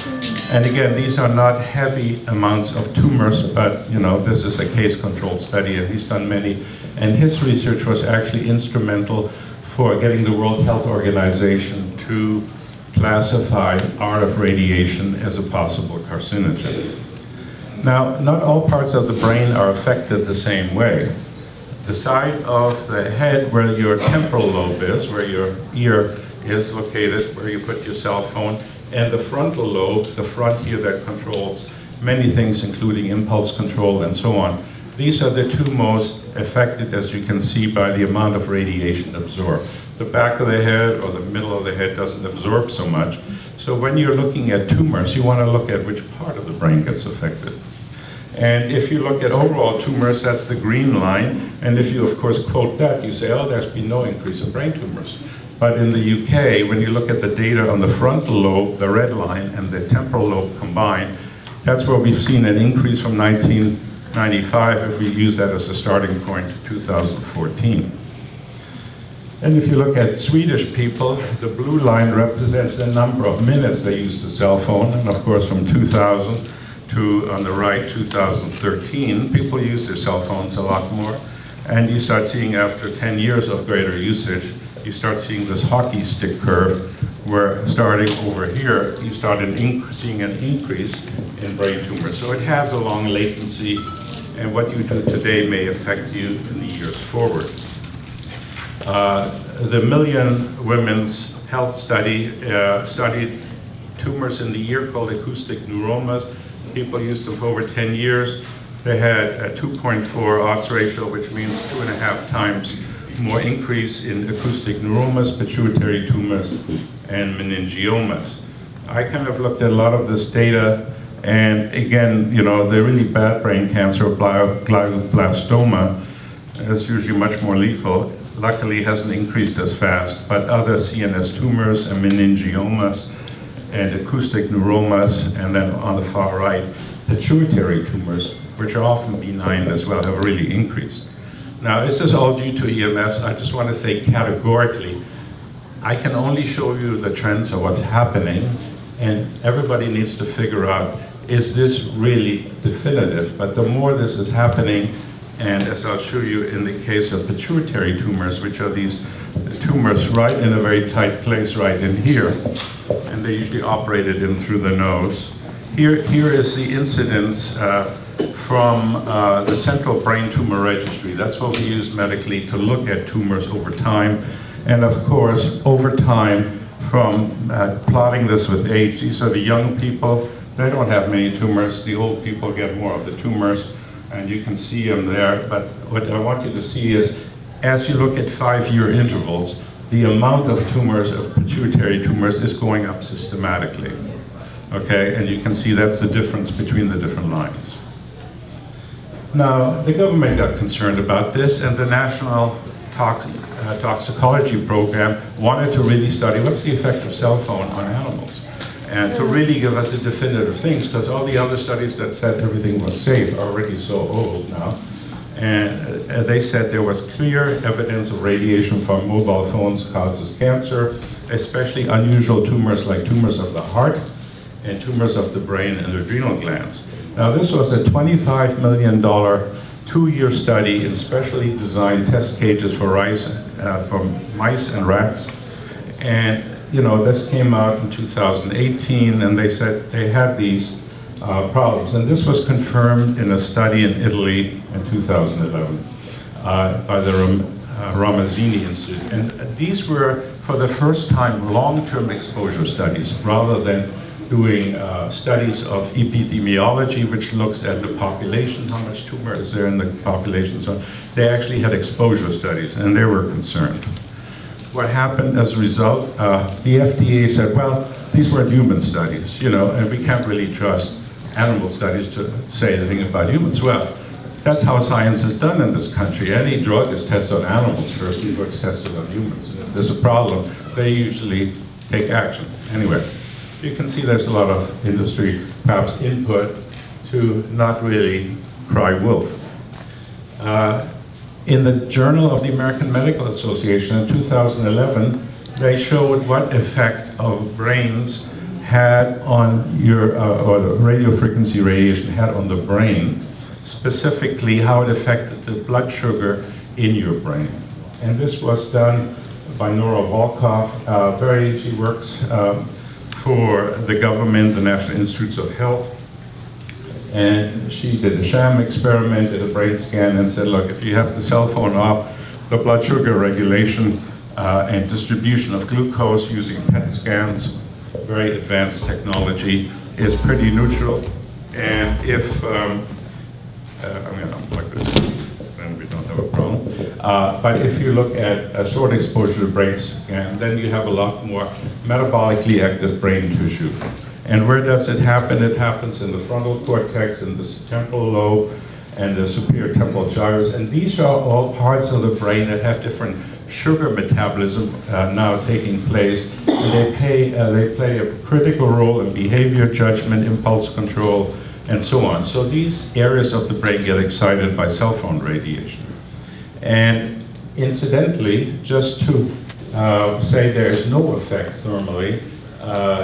And again, these are not heavy amounts of tumors, but this is a case-controlled study, and he's done many. And his research was actually instrumental for getting the World Health Organization to classify RF radiation as a possible carcinogen. Now, not all parts of the brain are affected the same way. The side of the head where your temporal lobe is, where your ear is located, where you put your cell phone, and the frontal lobe, the front here that controls many things, including impulse control and so on. These are the two most affected, as you can see, by the amount of radiation absorbed. The back of the head or the middle of the head doesn't absorb so much. So when you're looking at tumors, you want to look at which part of the brain gets affected. And if you look at overall tumors, that's the green line. And if you, of course, quote that, you say, oh, there's been no increase in brain tumors. But in the UK, when you look at the data on the frontal lobe, the red line, and the temporal lobe combined, that's where we've seen an increase from 1995, if we use that as a starting point, to 2014. And if you look at Swedish people, the blue line represents the number of minutes they use the cell phone. And of course, from 2000 to, on the right, 2013, people use their cell phones a lot more. And you start seeing, after 10 years of greater usage, you start seeing this hockey stick curve, where starting over here, you start seeing an increase in brain tumors. So it has a long latency, and what you do today may affect you in the years forward. The Million Women's Health Study studied tumors in the ear called acoustic neuromas. People used them for over 10 years. They had a 2.4 odds ratio, which means 2.5 times more increase in acoustic neuromas, pituitary tumors, and meningiomas. I kind of looked at a lot of this data, and again, the really bad brain cancer, glioblastoma, is usually much more lethal. Luckily, it hasn't increased as fast, but other CNS tumors and meningiomas and acoustic neuromas, and then on the far right, pituitary tumors, which are often benign as well, have really increased. Now, this is all due to EMFs. I just want to say categorically, I can only show you the trends of what's happening, and everybody needs to figure out, is this really definitive? But the more this is happening, and as I'll show you in the case of pituitary tumors, which are these tumors right in a very tight place right in here, and they usually operated in through the nose. Here is the incidence from the Central Brain Tumor Registry. That's what we use medically to look at tumors over time. And of course, over time, from plotting this with age, these are the young people. They don't have many tumors. The old people get more of the tumors, and you can see them there. But what I want you to see is, as you look at 5-year intervals, the amount of tumors, of pituitary tumors, is going up systematically. Okay, and you can see that's the difference between the different lines. Now, the government got concerned about this, and the National Toxicology Program wanted to really study what's the effect of cell phone on animals, and to really give us the definitive things, because all the other studies that said everything was safe are already so old now. And they said there was clear evidence of radiation from mobile phones causes cancer, especially unusual tumors like tumors of the heart and tumors of the brain and adrenal glands. Now, this was a $25 million two-year study in specially designed test cages for mice and rats. And you know, this came out in 2018, and they said they had these problems. And this was confirmed in a study in Italy in 2011 by the Ramazzini Institute. And these were, for the first time, long-term exposure studies, rather than doing studies of epidemiology, which looks at the population, how much tumor is there in the population. So they actually had exposure studies, and they were concerned. What happened as a result, the FDA said, well, these weren't human studies, you know, and we can't really trust animal studies to say anything about humans. Well, that's how science is done in this country. Any drug is tested on animals first before it's tested on humans. And if there's a problem, they usually take action. Anyway, you can see there's a lot of industry, perhaps input, to not really cry wolf. In the Journal of the American Medical Association in 2011, they showed what effect of brains had on your, or the radio frequency radiation had on the brain, specifically how it affected the blood sugar in your brain. And this was done by Nora Volkoff. She works for the government, the National Institutes of Health. And she did a sham experiment, did a brain scan, and said, look, if you have the cell phone off, the blood sugar regulation and distribution of glucose using PET scans, very advanced technology, is pretty neutral. And if, I'm going to unplug this, then we don't have a problem. But if you look at a short exposure to brain scan, then you have a lot more metabolically active brain tissue. And where does it happen? It happens in the frontal cortex, in the temporal lobe, and the superior temporal gyrus. And these are all parts of the brain that have different sugar metabolism now taking place. And they play a critical role in behavior, judgment, impulse control, and so on. So these areas of the brain get excited by cell phone radiation. And incidentally, just to say there is no effect thermally,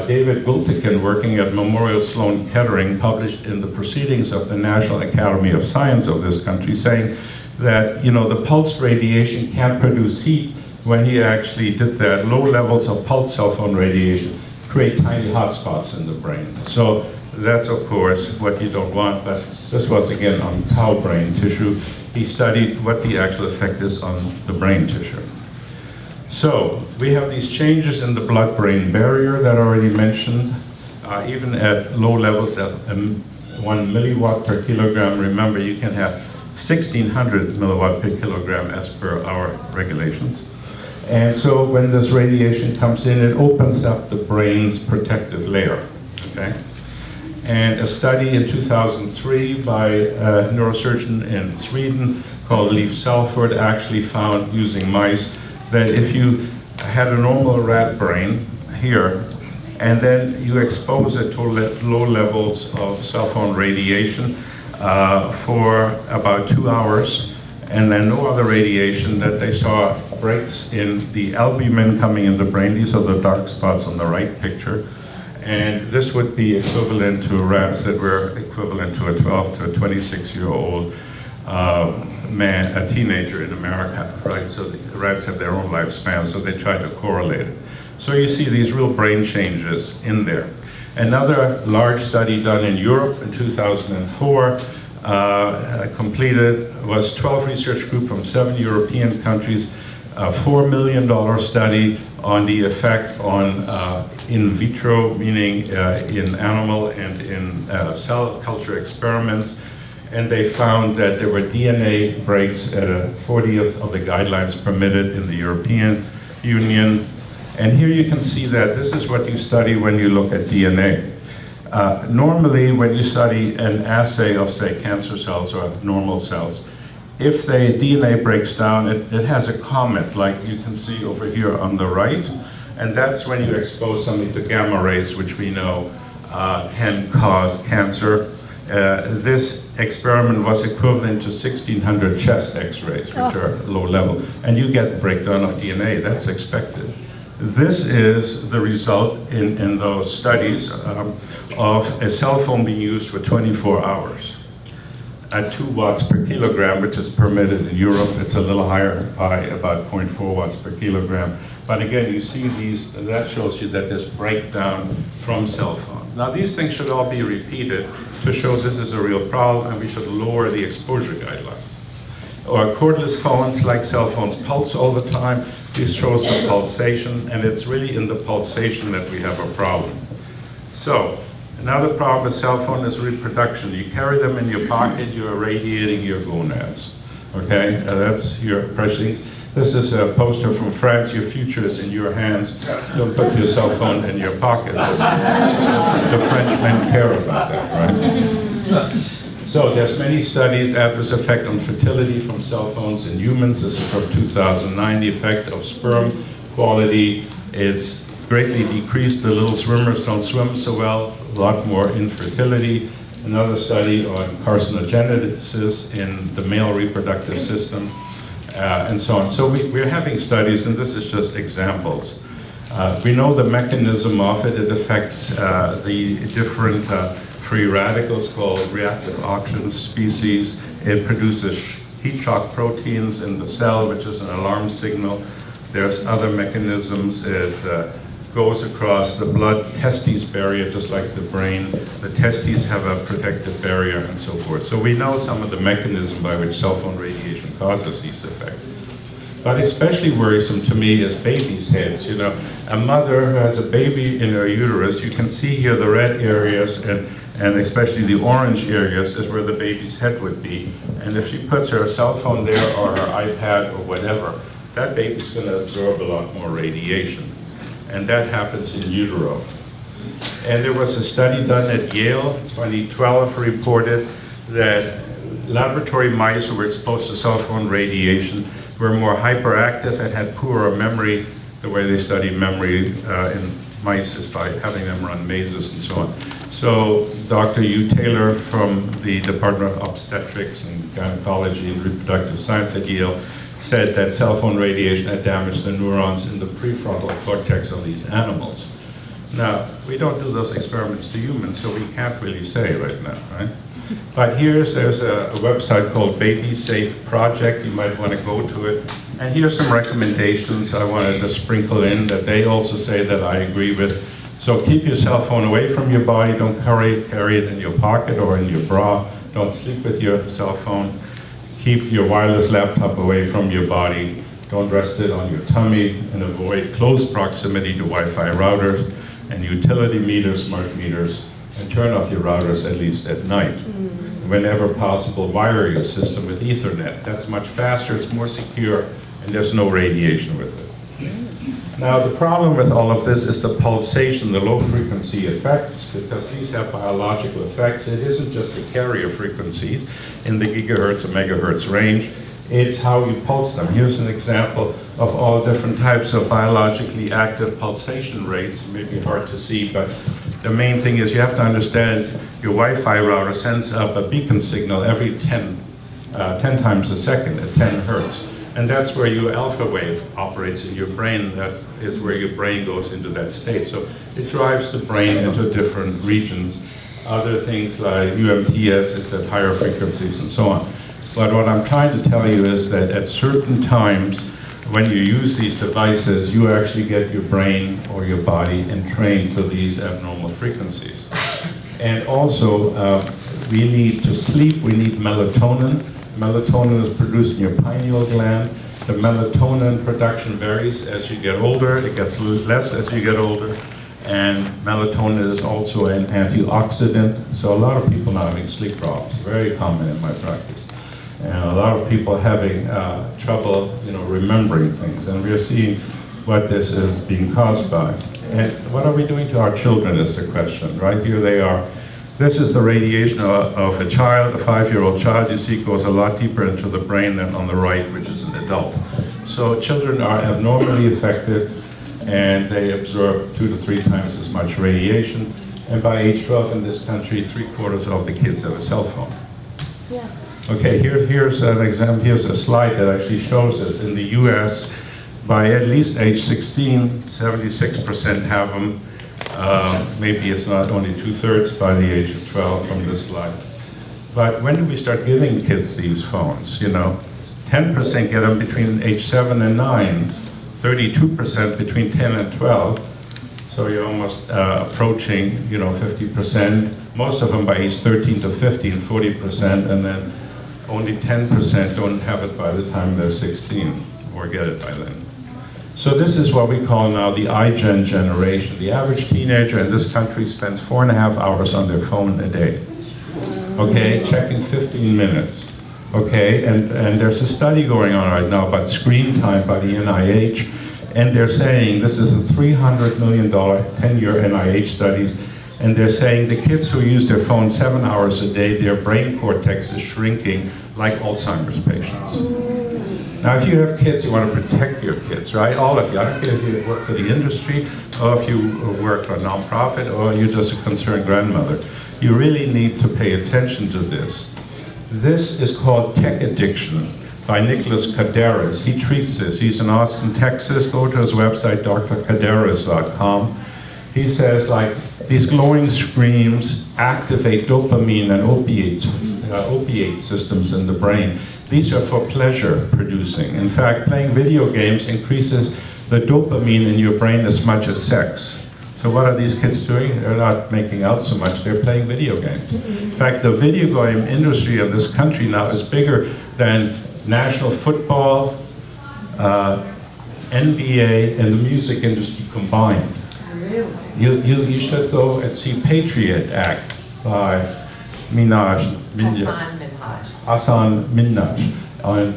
David Gultikin, working at Memorial Sloan Kettering, published in the Proceedings of the National Academy of Science of this country, saying that, you know, the pulse radiation can't produce heat. When he actually did that, low levels of pulse cell phone radiation create tiny hotspots in the brain. So that's, of course, what you don't want, but this was, again, on cow brain tissue. He studied what the actual effect is on the brain tissue. So we have these changes in the blood-brain barrier that I already mentioned, even at low levels of 1 milliwatt per kilogram. Remember, you can have 1,600 milliwatt per kilogram as per our regulations. And so when this radiation comes in, it opens up the brain's protective layer, okay? And a study in 2003 by a neurosurgeon in Sweden called Leif Salford actually found, using mice, that if you had a normal rat brain here, and then you expose it to low levels of cell phone radiation for about 2 hours, and then no other radiation, that they saw breaks in the albumin coming in the brain. These are the dark spots on the right picture. And this would be equivalent to rats that were equivalent to a 12 to a 26-year-old man, a teenager in America, right? So the rats have their own lifespan, so they try to correlate it. So you see these real brain changes in there. Another large study done in Europe in 2004, completed, was 12 research group from 7 European countries, a $4 million study on the effect on in vitro, meaning in animal and in cell culture experiments. And they found that there were DNA breaks at a 40th of the guidelines permitted in the European Union. And here you can see that this is what you study when you look at DNA. Normally, when you study an assay of, say, cancer cells or normal cells, if the DNA breaks down, it has a comment, like you can see over here on the right, and that's when you expose something to gamma rays, which we know can cause cancer. This experiment was equivalent to 1,600 chest x-rays, which are low level, and you get breakdown of DNA, that's expected. This is the result in those studies of a cell phone being used for 24 hours at 2 watts per kilogram, which is permitted in Europe. It's a little higher by about 0.4 watts per kilogram. But again, you see these, that shows you that there's breakdown from cell phone. Now these things should all be repeated to show this is a real problem and we should lower the exposure guidelines. Or cordless phones, like cell phones, pulse all the time. This shows the pulsation, and it's really in the pulsation that we have a problem. So, another problem with cell phone is reproduction. You carry them in your pocket, you're irradiating your gonads. Okay, that's your precious. This is a poster from France. Your future is in your hands. Don't put your cell phone in your pocket. The Frenchmen care about that, right? So there's many studies, adverse effect on fertility from cell phones in humans. This is from 2009. The effect of sperm quality is greatly decreased. The little swimmers don't swim so well, a lot more infertility. Another study on carcinogenesis in the male reproductive system, and so on. So we're having studies, and this is just examples. We know the mechanism of it. It affects the different free radicals called reactive oxygen species. It produces heat shock proteins in the cell, which is an alarm signal. There's other mechanisms. It goes across the blood-testes barrier, just like the brain. The testes have a protective barrier and so forth. So we know some of the mechanism by which cell phone radiation causes these effects. But especially worrisome to me is babies' heads. You know, a mother who has a baby in her uterus, you can see here the red areas and especially the orange areas is where the baby's head would be. And if she puts her cell phone there or her iPad or whatever, that baby's going to absorb a lot more radiation. And that happens in utero. And there was a study done at Yale, 2012, reported that laboratory mice who were exposed to cell phone radiation were more hyperactive and had poorer memory. The way they study memory in mice is by having them run mazes and so on. So Dr. Hugh Taylor from the Department of Obstetrics and Gynecology and Reproductive Science at Yale said that cell phone radiation had damaged the neurons in the prefrontal cortex of these animals. Now, we don't do those experiments to humans, so we can't really say right now, right? But there's a website called Baby Safe Project. You might want to go to it. And here's some recommendations I wanted to sprinkle in that they also say that I agree with. So keep your cell phone away from your body. Don't carry it in your pocket or in your bra. Don't sleep with your cell phone. Keep your wireless laptop away from your body. Don't rest it on your tummy, and avoid close proximity to Wi-Fi routers and utility meters, smart meters, and turn off your routers at least at night. Whenever possible, wire your system with Ethernet. That's much faster, it's more secure, and there's no radiation with it. Now, the problem with all of this is the pulsation, the low frequency effects, because these have biological effects. It isn't just the carrier frequencies in the gigahertz or megahertz range, it's how you pulse them. Here's an example of all different types of biologically active pulsation rates. It may be hard to see, but the main thing is you have to understand your Wi-Fi router sends up a beacon signal every 10 times a second at 10 hertz. And that's where your alpha wave operates in your brain. That is where your brain goes into that state. So it drives the brain into different regions. Other things like UMTS, it's at higher frequencies and so on. But what I'm trying to tell you is that at certain times, when you use these devices, you actually get your brain or your body entrained to these abnormal frequencies. And also, we need to sleep, we need melatonin. Melatonin is produced in your pineal gland. The melatonin production varies as you get older. It gets less as you get older. And melatonin is also an antioxidant. So a lot of people now having sleep problems, very common in my practice. And a lot of people having trouble, remembering things. And we're seeing what this is being caused by. And what are we doing to our children is the question, right? Here they are. This is the radiation of a child, a 5-year-old child. You see it goes a lot deeper into the brain than on the right, which is an adult. So children are abnormally affected, and they absorb 2 to 3 times as much radiation. And by age 12 in this country, 3/4 of the kids have a cell phone. Yeah. Okay, here's an example. Here's a slide that actually shows this. In the US, by at least age 16, 76% have them. Maybe it's not only 2/3 by the age of 12 from this slide. But when do we start giving kids these phones? 10% get them between age 7 and 9, 32% between 10 and 12. So you're almost approaching, 50%. Most of them by age 13 to 15, 40%, and then only 10% don't have it by the time they're 16 or get it by then. So this is what we call now the iGen generation. The average teenager in this country spends 4.5 hours on their phone a day. Okay, checking 15 minutes. Okay, and there's a study going on right now about screen time by the NIH, and they're saying, this is a $300 million 10-year NIH studies, and they're saying the kids who use their phone 7 hours a day, their brain cortex is shrinking like Alzheimer's patients. Now, if you have kids, you want to protect your kids, right? All of you. I don't care if you work for the industry, or if you work for a nonprofit, or you're just a concerned grandmother. You really need to pay attention to this. This is called tech addiction by Nicholas Kaderis. He treats this. He's in Austin, Texas. Go to his website, drkaderis.com. He says, these glowing screens activate dopamine and opiate systems in the brain. These are for pleasure producing. In fact, playing video games increases the dopamine in your brain as much as sex. So what are these kids doing? They're not making out so much, they're playing video games. In fact, the video game industry in this country now is bigger than national football, NBA, and the music industry combined. You should go and see Patriot Act by Hassan Minhaj on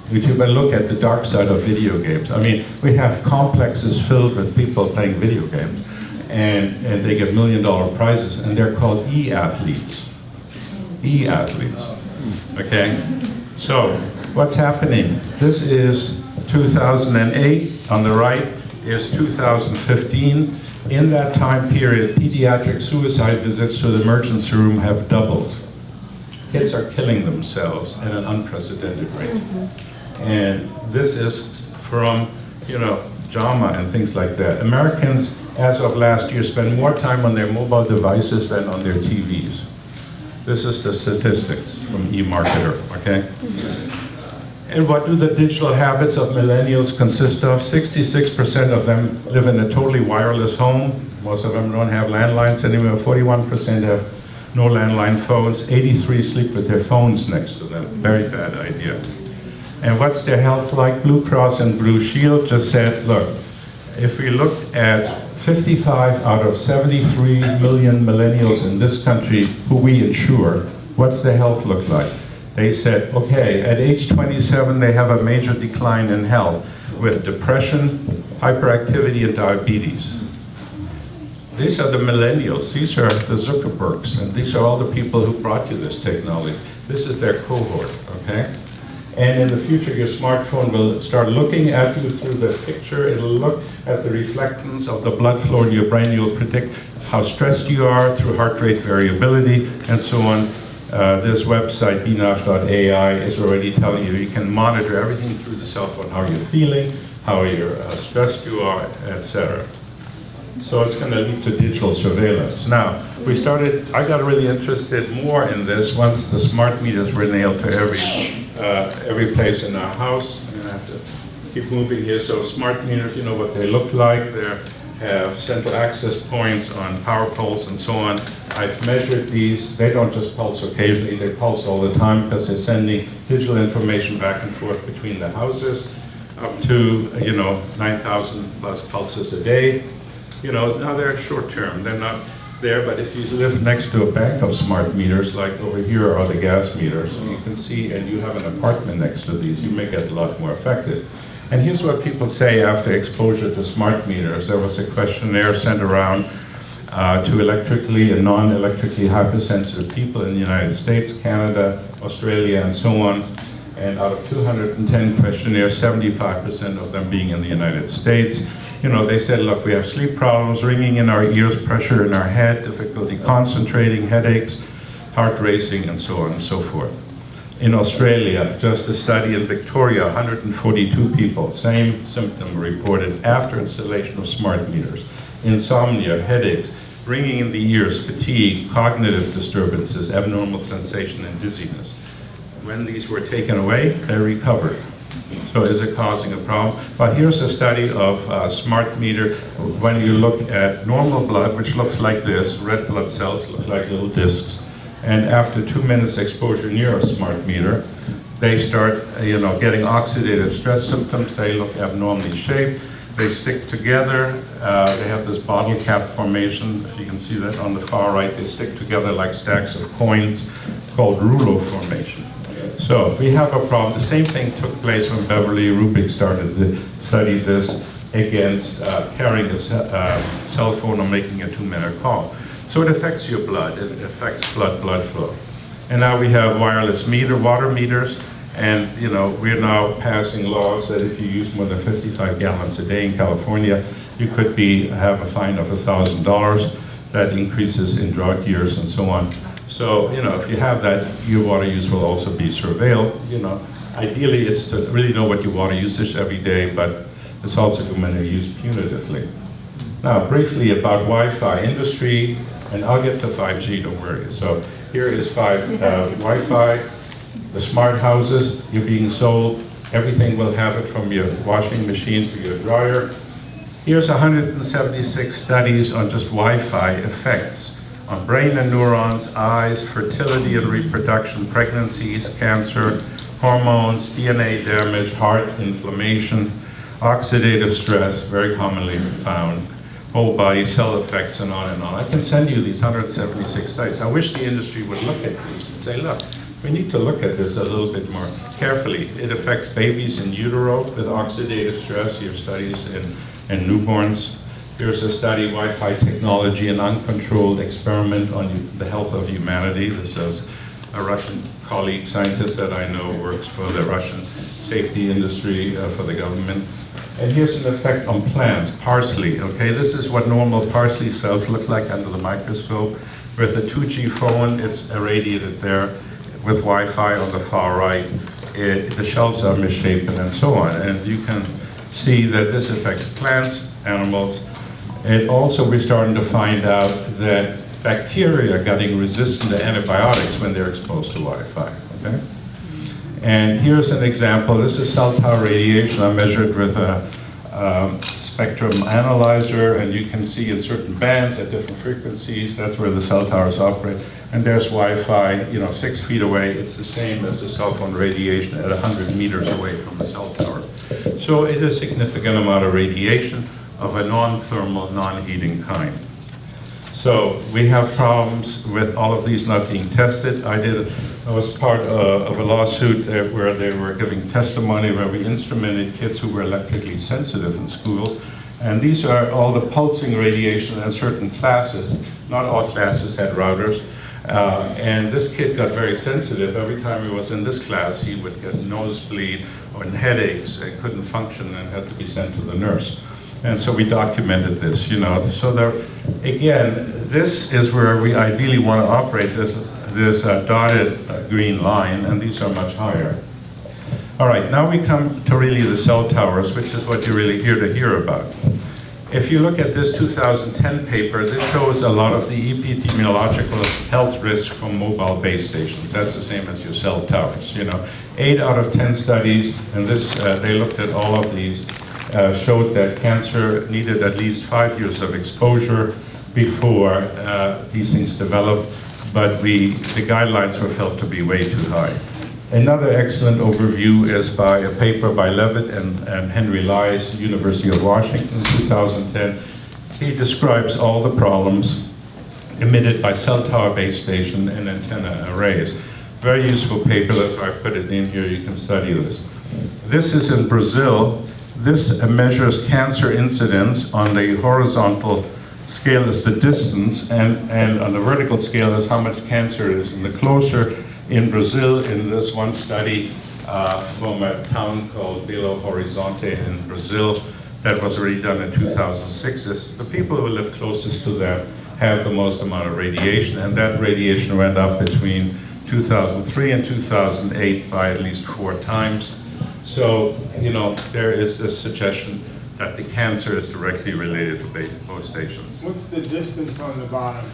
YouTube, and look at the dark side of video games. I mean, we have complexes filled with people playing video games, and they get $1 million prizes, and they're called e-athletes. E-athletes, okay? So, what's happening? This is 2008, on the right is 2015. In that time period, pediatric suicide visits to the emergency room have doubled. Kids are killing themselves at an unprecedented rate. And this is from, JAMA and things like that. Americans, as of last year, spend more time on their mobile devices than on their TVs. This is the statistics from eMarketer, okay? And what do the digital habits of millennials consist of? 66% of them live in a totally wireless home. Most of them don't have landlines anymore. 41% have no landline phones. 83% sleep with their phones next to them. Very bad idea. And what's their health like? Blue Cross and Blue Shield just said, look, if we look at 55 out of 73 million millennials in this country who we insure, what's their health look like? They said, okay, at age 27, they have a major decline in health with depression, hyperactivity, and diabetes. These are the millennials. These are the Zuckerbergs, and these are all the people who brought you this technology. This is their cohort, okay? And in the future, your smartphone will start looking at you through the picture. It'll look at the reflectance of the blood flow in your brain. You'll predict how stressed you are through heart rate variability, and so on. This website, binash.ai, is already telling you you can monitor everything through the cell phone, how you're feeling, how stressed you are, etc. So it's going to lead to digital surveillance. Now, I got really interested more in this once the smart meters were nailed to every place in our house. I'm going to have to keep moving here. So smart meters, you know what they look like. They have central access points on power poles and so on. I've measured these. They don't just pulse occasionally, they pulse all the time because they're sending digital information back and forth between the houses, up to 9,000 plus pulses a day. Now they're short term, they're not there, but if you live next to a bank of smart meters, like over here are the gas meters, you can see, and you have an apartment next to these, you may get a lot more affected. And here's what people say after exposure to smart meters. There was a questionnaire sent around to electrically and non-electrically hypersensitive people in the United States, Canada, Australia, and so on. And out of 210 questionnaires, 75% of them being in the United States, you know, they said, look, we have sleep problems, ringing in our ears, pressure in our head, difficulty concentrating, headaches, heart racing, and so on and so forth. In Australia, just a study in Victoria, 142 people, same symptom reported after installation of smart meters. Insomnia, headaches, ringing in the ears, fatigue, cognitive disturbances, abnormal sensation, and dizziness. When these were taken away, they recovered. So is it causing a problem? But here's a study of smart meter. When you look at normal blood, which looks like this, red blood cells look like little discs. And after 2 minutes exposure near a smart meter, they start getting oxidative stress symptoms. They look abnormally shaped. They stick together. They have this bottle cap formation. If you can see that on the far right, they stick together like stacks of coins called rouleau formation. So we have a problem. The same thing took place when Beverly Rubik started to study this against carrying a cell phone or making a 2-minute call. So it affects your blood. It affects blood flow. And now we have wireless water meters, and we're now passing laws that if you use more than 55 gallons a day in California, you could have a fine of $1,000. That increases in drought years and so on. So, if you have that, your water use will also be surveilled. Ideally, it's to really know what your water usage every day, but it's also going to be used punitively. Now, briefly about Wi-Fi industry, and I'll get to 5G, don't worry. So here is Wi-Fi, the smart houses, you're being sold. Everything will have it from your washing machine to your dryer. Here's 176 studies on just Wi-Fi effects on brain and neurons, eyes, fertility and reproduction, pregnancies, cancer, hormones, DNA damage, heart inflammation, oxidative stress, very commonly found, whole body cell effects, and on and on. I can send you these 176 studies. I wish the industry would look at these and say, look, we need to look at this a little bit more carefully. It affects babies in utero with oxidative stress. You have studies in newborns. Here's a study, Wi-Fi technology, an uncontrolled experiment on the health of humanity. This is a Russian colleague scientist that I know works for the Russian safety industry for the government. And here's an effect on plants, parsley, okay? This is what normal parsley cells look like under the microscope. With a 2G phone, it's irradiated there. With Wi-Fi on the far right, the shells are misshapen and so on. And you can see that this affects plants, animals. And also we're starting to find out that bacteria are getting resistant to antibiotics when they're exposed to Wi-Fi, okay? And here's an example. This is cell tower radiation. I measured with a spectrum analyzer, and you can see in certain bands at different frequencies, that's where the cell towers operate. And there's Wi-Fi, 6 feet away. It's the same as the cell phone radiation at 100 meters away from the cell tower. So it is a significant amount of radiation of a non-thermal, non-heating kind. So we have problems with all of these not being tested. I was part of a lawsuit where they were giving testimony where we instrumented kids who were electrically sensitive in schools. And these are all the pulsing radiation in certain classes. Not all classes had routers. And this kid got very sensitive. Every time he was in this class, he would get nosebleed or headaches and couldn't function and had to be sent to the nurse. And so we documented this, So there, again, this is where we ideally want to operate this dotted green line, and these are much higher. All right, now we come to really the cell towers, which is what you're really here to hear about. If you look at this 2010 paper, this shows a lot of the epidemiological health risks from mobile base stations. That's the same as your cell towers. 8 out of 10 studies, and they looked at all of these, showed that cancer needed at least 5 years of exposure before these things developed, but the guidelines were felt to be way too high. Another excellent overview is by a paper by Levitt and Henry Lies, University of Washington, 2010. He describes all the problems emitted by cell tower base station and antenna arrays. Very useful paper, that's why I put it in here, you can study this. This is in Brazil, This measures cancer incidence. On the horizontal scale is the distance, and on the vertical scale is how much cancer is. And the closer in Brazil, in this one study from a town called Belo Horizonte in Brazil, that was already done in 2006, is the people who live closest to them have the most amount of radiation, and that radiation went up between 2003 and 2008 by at least 4 times. So, you know, there is this suggestion that the cancer is directly related to both stations. What's the distance on the bottom?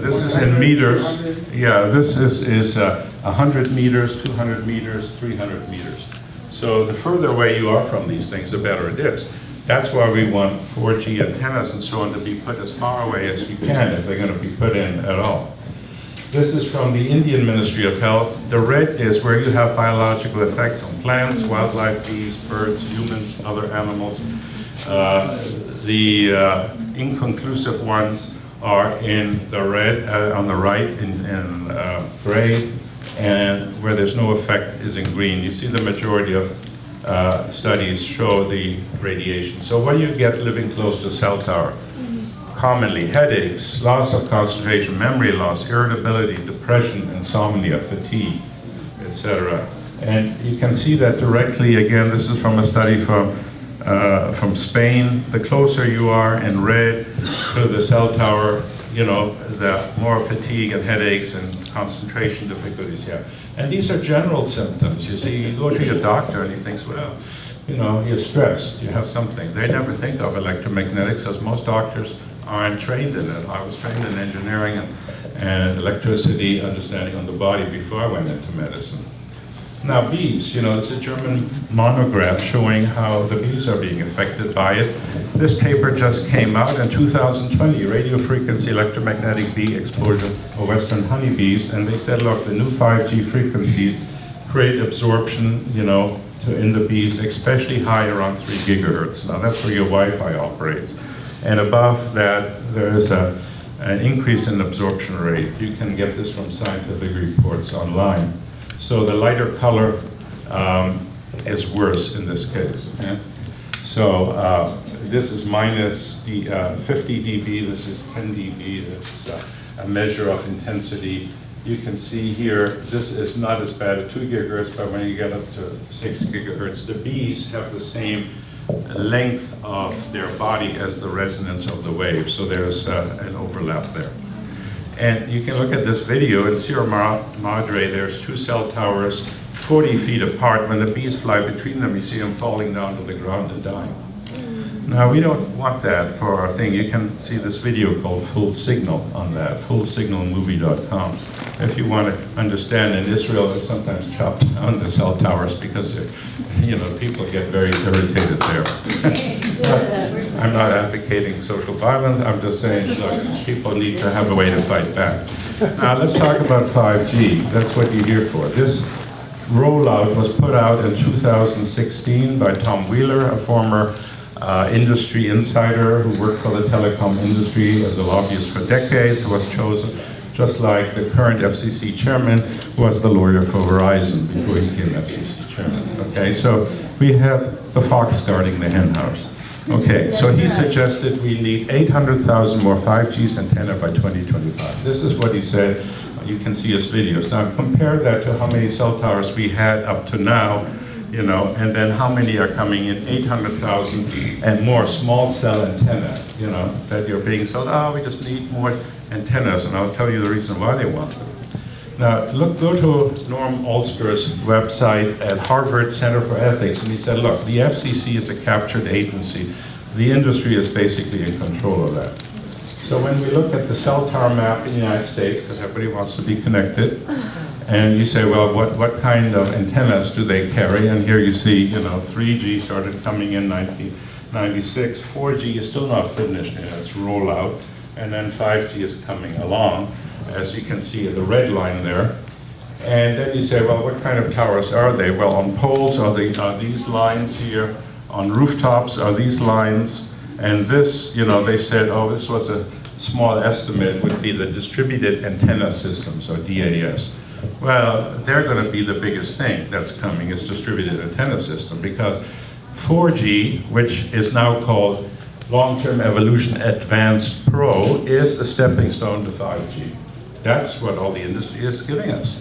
This is in meters. 200? Yeah, this is 100 meters, 200 meters, 300 meters. So the further away you are from these things, the better it is. That's why we want 4G antennas and so on to be put as far away as you can, if they're going to be put in at all. This is from the Indian Ministry of Health. The red is where you have biological effects on plants, wildlife, bees, birds, humans, other animals. The inconclusive ones are in the red, on the right in gray, and where there's no effect is in green. You see the majority of studies show the radiation. So what do you get living close to a cell tower? Commonly headaches, loss of concentration, memory loss, irritability, depression, insomnia, fatigue, etc. And you can see that directly. Again, this is from a study from Spain. The closer you are in red to the cell tower, you know, the more fatigue and headaches and concentration difficulties you have. And these are general symptoms. You see, you go to your doctor and he thinks, well, you know, you're stressed, you have something. They never think of electromagnetics, as most doctors aren't trained in it. I was trained in engineering and electricity understanding on the body before I went into medicine. Now bees, you know, it's a German monograph showing how the bees are being affected by it. This paper just came out in 2020, radio frequency electromagnetic bee exposure of Western honeybees, and they said, look, the new 5G frequencies create absorption, you know, in the bees, especially high around 3 gigahertz. Now that's where your Wi-Fi operates. And above that, there is an increase in absorption rate. You can get this from scientific reports online. So the lighter color is worse in this case. Okay? So this is minus 50 dB, this is 10 dB, it's a measure of intensity. You can see here, this is not as bad at 2 gigahertz, but when you get up to 6 gigahertz, the bees have the same length of their body as the resonance of the wave, so there's an overlap there. And you can look at this video in Sierra Madre. There's 2 cell towers 40 feet apart. When the bees fly between them, you see them falling down to the ground and dying. Now, we don't want that for our thing. You can see this video called Full Signal on that, fullsignalmovie.com. If you want to understand, in Israel, they sometimes chop down the cell towers because, you know, people get very irritated there. I'm not advocating social violence. I'm just saying, look, people need to have a way to fight back. Now, let's talk about 5G. That's what you're here for. This rollout was put out in 2016 by Tom Wheeler, a former industry insider who worked for the telecom industry as a lobbyist for decades, who was chosen just like the current FCC chairman, who was the lawyer for Verizon before he became FCC chairman. Okay, so we have the fox guarding the hen house. Okay, so he suggested we need 800,000 more 5G antenna by 2025. This is what he said. You can see his videos. Now compare that to how many cell towers we had up to now, you know, and then how many are coming in, 800,000 and more small cell antenna, you know, that you're being sold, oh, we just need more antennas, and I'll tell you the reason why they want them. Now, go to Norm Alster's website at Harvard Center for Ethics, and he said, look, the FCC is a captured agency. The industry is basically in control of that. So when we look at the cell tower map in the United States, because everybody wants to be connected, and you say, well, what kind of antennas do they carry? And here you see, you know, 3G started coming in 1996. 4G is still not finished in its rollout. And then 5G is coming along, as you can see in the red line there. And then you say, well, what kind of towers are they? Well, on poles are these lines here. On rooftops are these lines. And this, you know, they said, oh, this was a small estimate, would be the distributed antenna systems, or DAS. Well, they're going to be the biggest thing that's coming, is distributed antenna system, because 4G, which is now called Long-Term Evolution Advanced Pro, is the stepping stone to 5G. That's what all the industry is giving us.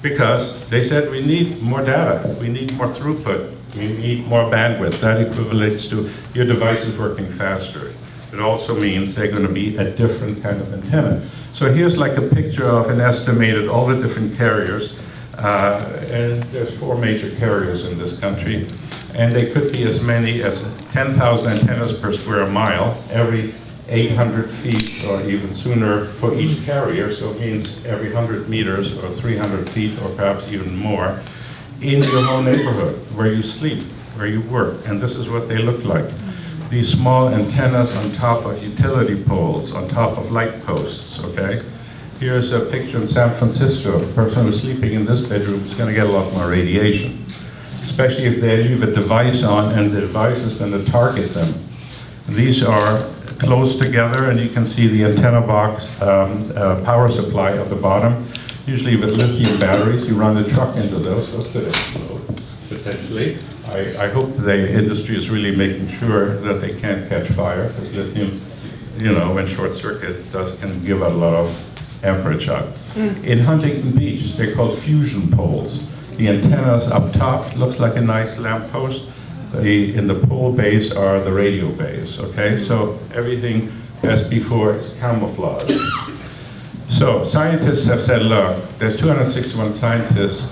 Because they said we need more data, we need more throughput, we need more bandwidth. That equates to your device is working faster. It also means they're going to be a different kind of antenna. So here's like a picture of an estimated all the different carriers. And there's 4 major carriers in this country. And they could be as many as 10,000 antennas per square mile, every 800 feet or even sooner for each carrier. So it means every 100 meters or 300 feet or perhaps even more in your own neighborhood where you sleep, where you work. And this is what they look like. These small antennas on top of utility poles, on top of light posts, okay? Here's a picture in San Francisco. A person who's sleeping in this bedroom is going to get a lot more radiation, especially if they leave a device on and the device is going to target them. These are close together, and you can see the antenna box power supply at the bottom. Usually with lithium batteries, you run a truck into those could explode, potentially. I hope the industry is really making sure that they can't catch fire, because lithium, you know, when short circuit can give out a lot of amperage shock. In Huntington Beach, they're called fusion poles. The antennas up top looks like a nice lamppost. In the pole base are the radio bays, okay? So everything as before is camouflage. So scientists have said, look, there's 261 scientists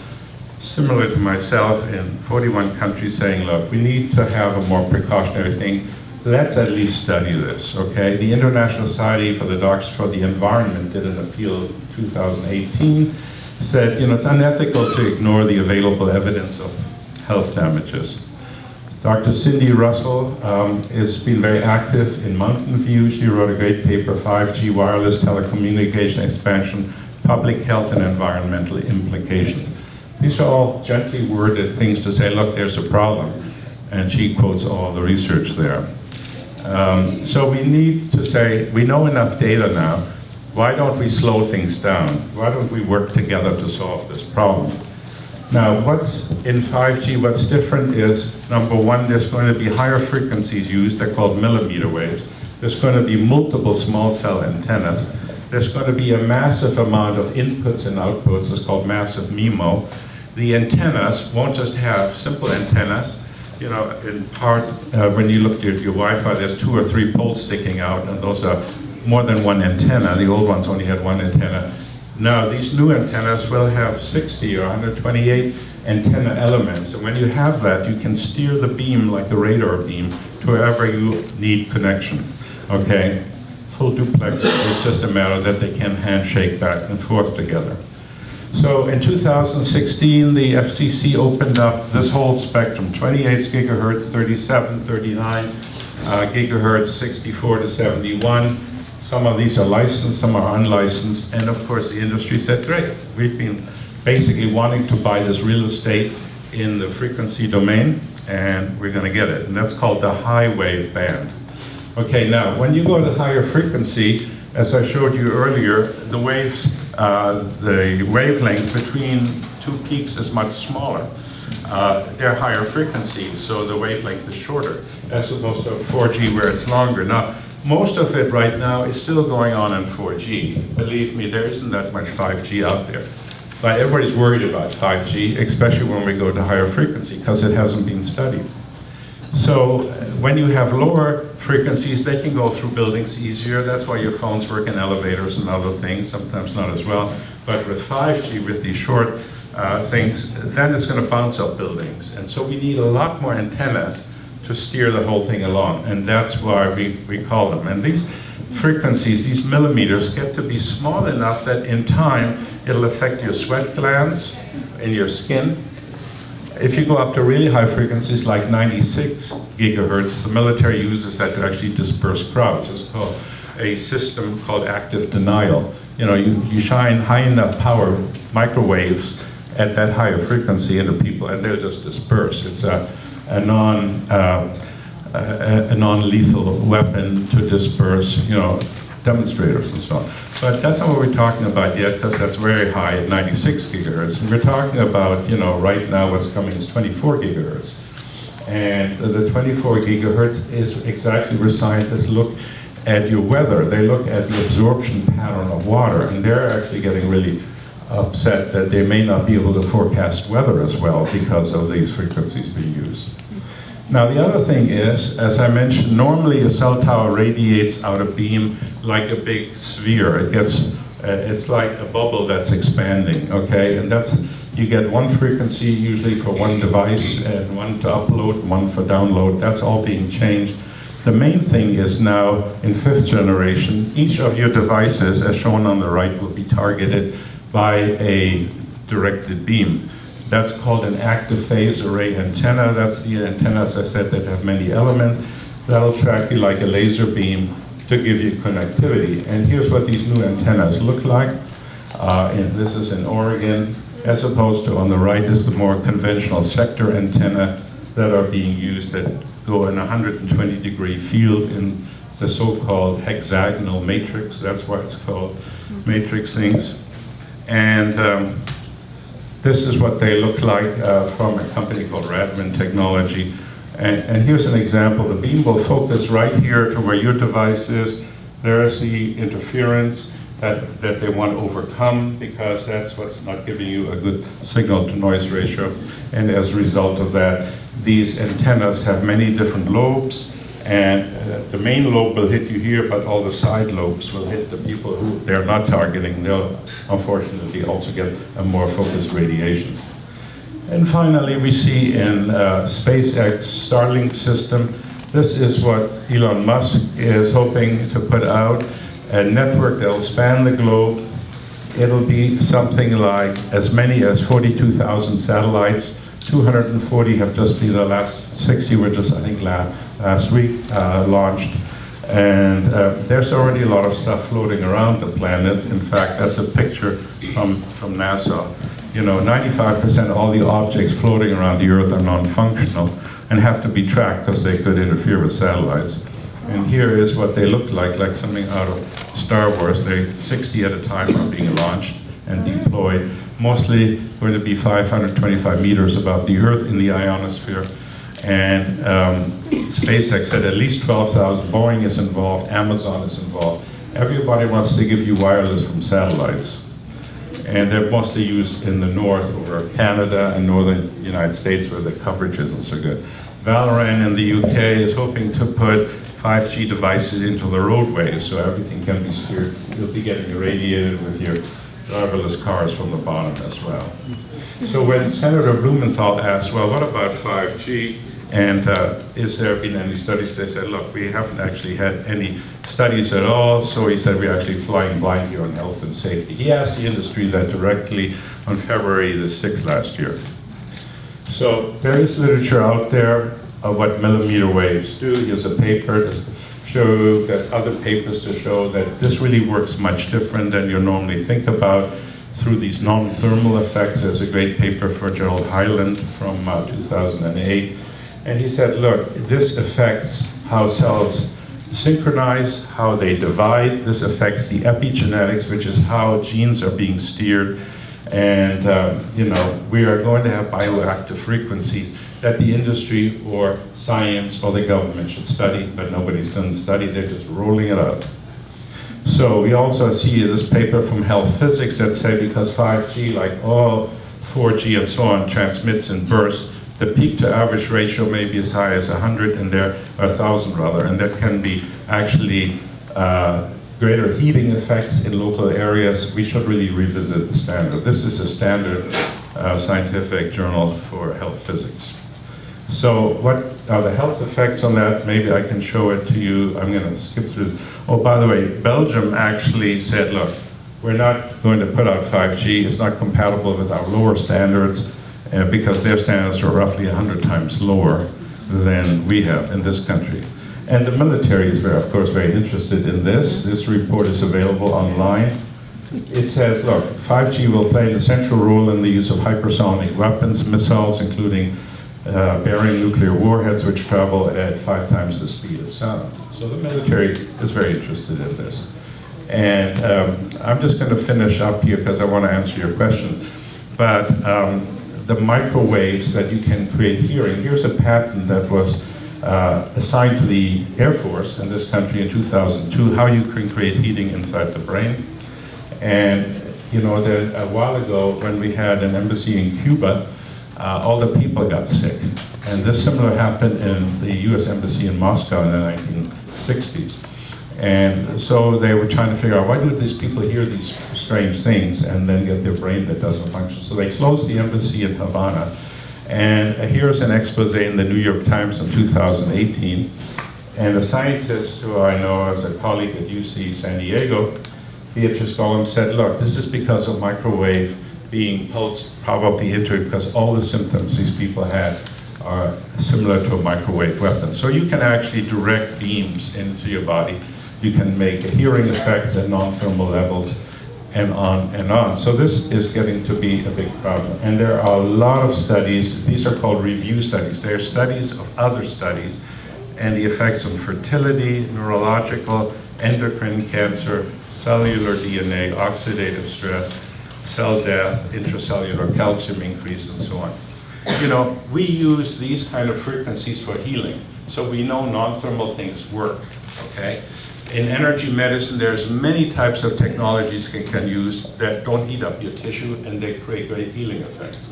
similar to myself in 41 countries saying, look, we need to have a more precautionary thing. Let's at least study this, okay? The International Society for the Doctors for the Environment did an appeal in 2018, said, you know, it's unethical to ignore the available evidence of health damages. Dr. Cindy Russell has been very active in Mountain View. She wrote a great paper, 5G wireless telecommunication expansion, public health and environmental implications. These are all gently worded things to say, look, there's a problem. And she quotes all the research there. So we need to say, we know enough data now. Why don't we slow things down? Why don't we work together to solve this problem? Now, what's in 5G, what's different is, number one, there's going to be higher frequencies used. They're called millimeter waves. There's going to be multiple small cell antennas. There's going to be a massive amount of inputs and outputs. It's called massive MIMO. The antennas won't just have simple antennas. You know, in part, when you look at your Wi-Fi, there's 2 or 3 poles sticking out, and those are more than one antenna. The old ones only had one antenna. Now, these new antennas will have 60 or 128 antenna elements, and when you have that, you can steer the beam like a radar beam to wherever you need connection, okay? Full duplex is just a matter that they can handshake back and forth together. So in 2016, the FCC opened up this whole spectrum, 28 gigahertz, 37, 39 gigahertz, 64 to 71. Some of these are licensed, some are unlicensed, and of course the industry said, great, we've been basically wanting to buy this real estate in the frequency domain, and we're going to get it, and that's called the high wave band. Okay, now, when you go to higher frequency, as I showed you earlier, the waves, the wavelength between 2 peaks is much smaller. They're higher frequency, so the wavelength is shorter, as opposed to 4G where it's longer. Now, most of it right now is still going on in 4G. Believe me, there isn't that much 5G out there. But everybody's worried about 5G, especially when we go to higher frequency, because it hasn't been studied. So when you have lower frequencies, they can go through buildings easier. That's why your phones work in elevators and other things, sometimes not as well. But with 5G, with these short things, then it's going to bounce up buildings. And so we need a lot more antennas to steer the whole thing along, and that's why we call them. And these frequencies, these millimeters, get to be small enough that in time it'll affect your sweat glands and your skin. If you go up to really high frequencies like 96 gigahertz, the military uses that to actually disperse crowds. It's called a system called active denial. You know, you shine high enough power microwaves at that higher frequency into people, and they'll just disperse. It's a non-lethal weapon to disperse, you know, demonstrators and so on. But that's not what we're talking about yet, because that's very high at 96 gigahertz. And we're talking about, you know, right now what's coming is 24 gigahertz. And the 24 gigahertz is exactly where scientists look at your weather. They look at the absorption pattern of water, and they're actually getting really upset that they may not be able to forecast weather as well because of these frequencies being used. Now the other thing is, as I mentioned, normally a cell tower radiates out a beam like a big sphere. It gets, it's like a bubble that's expanding, okay? And that's, you get one frequency usually for one device, and one to upload, one for download. That's all being changed. The main thing is now, in 5th generation, each of your devices, as shown on the right, will be targeted by a directed beam. That's called an active phase array antenna. That's the antenna, as I said, that have many elements. That'll track you like a laser beam to give you connectivity. And here's what these new antennas look like. And this is in Oregon, as opposed to on the right is the more conventional sector antenna that are being used that go in a 120-degree field in the so-called hexagonal matrix. That's why it's called matrix things. And this is what they look like from a company called Radman Technology. And here's an example. The beam will focus right here to where your device is. There's the interference that they want to overcome, because that's what's not giving you a good signal-to-noise ratio. And as a result of that, these antennas have many different lobes. And the main lobe will hit you here, but all the side lobes will hit the people who they're not targeting. They'll unfortunately also get a more focused radiation. And finally, we see in SpaceX Starlink system, this is what Elon Musk is hoping to put out, a network that'll span the globe. It'll be something like as many as 42,000 satellites. 240 have just been, the last 60 were just, I think, last week launched. And there's already a lot of stuff floating around the planet. In fact, that's a picture from NASA. You know, 95% of all the objects floating around the Earth are non-functional and have to be tracked because they could interfere with satellites. And here is what they look like something out of Star Wars. 60 at a time are being launched and deployed, mostly going to be 525 meters above the Earth in the ionosphere. And SpaceX said at least 12,000, Boeing is involved, Amazon is involved. Everybody wants to give you wireless from satellites. And they're mostly used in the north over Canada and northern United States where the coverage isn't so good. Valoran in the UK is hoping to put 5G devices into the roadways so everything can be steered. You'll be getting irradiated with your driverless cars from the bottom as well. So when Senator Blumenthal asked, well, what about 5G? And is there been any studies? They said, look, we haven't actually had any studies at all. So he said, we're actually flying blind here on health and safety. He asked the industry that directly on February the 6th last year. So there is literature out there of what millimeter waves do. Here's a paper to show, there's other papers to show that this really works much different than you normally think about through these non-thermal effects. There's a great paper for Gerald Hyland from 2008. And he said, look, this affects how cells synchronize, how they divide. This affects the epigenetics, which is how genes are being steered. And you know, we are going to have bioactive frequencies that the industry or science or the government should study, but nobody's done the study, they're just rolling it out. So we also see this paper from Health Physics that say because 5G, like all 4G and so on, transmits in bursts, the peak to average ratio may be as high as 100 and there, or 1,000 rather, and that can be actually greater heating effects in local areas. We should really revisit the standard. This is a standard scientific journal for health physics. So what are the health effects on that? Maybe I can show it to you. I'm going to skip through this. Oh, by the way, Belgium actually said, look, we're not going to put out 5G. It's not compatible with our lower standards because their standards are roughly 100 times lower than we have in this country. And the military is, of course, very interested in this. This report is available online. It says, look, 5G will play an essential role in the use of hypersonic weapons, missiles, including bearing nuclear warheads, which travel at 5 times the speed of sound. So the military is very interested in this. And I'm just going to finish up here because I want to answer your question. But the microwaves that you can create hearing. Here's a patent that was assigned to the Air Force in this country in 2002, how you can create heating inside the brain. And you know, that a while ago when we had an embassy in Cuba, all the people got sick. And this similar happened in the US Embassy in Moscow in the 1960s. And so they were trying to figure out, why do these people hear these strange things and then get their brain that doesn't function? So they closed the embassy in Havana. And here's an expose in the New York Times in 2018. And a scientist who I know as a colleague at UC San Diego, Beatrice Gollum, said, look, this is because of microwave being pulsed probably into it, because all the symptoms these people had are similar to a microwave weapon. So you can actually direct beams into your body. You can make hearing effects at non-thermal levels, and on and on. So this is getting to be a big problem. And there are a lot of studies. These are called review studies. They're studies of other studies and the effects on fertility, neurological, endocrine cancer, cellular DNA, oxidative stress, cell death, intracellular calcium increase, and so on. You know, we use these kind of frequencies for healing. So we know non-thermal things work, okay? In energy medicine, there's many types of technologies you can use that don't eat up your tissue, and they create great healing effects.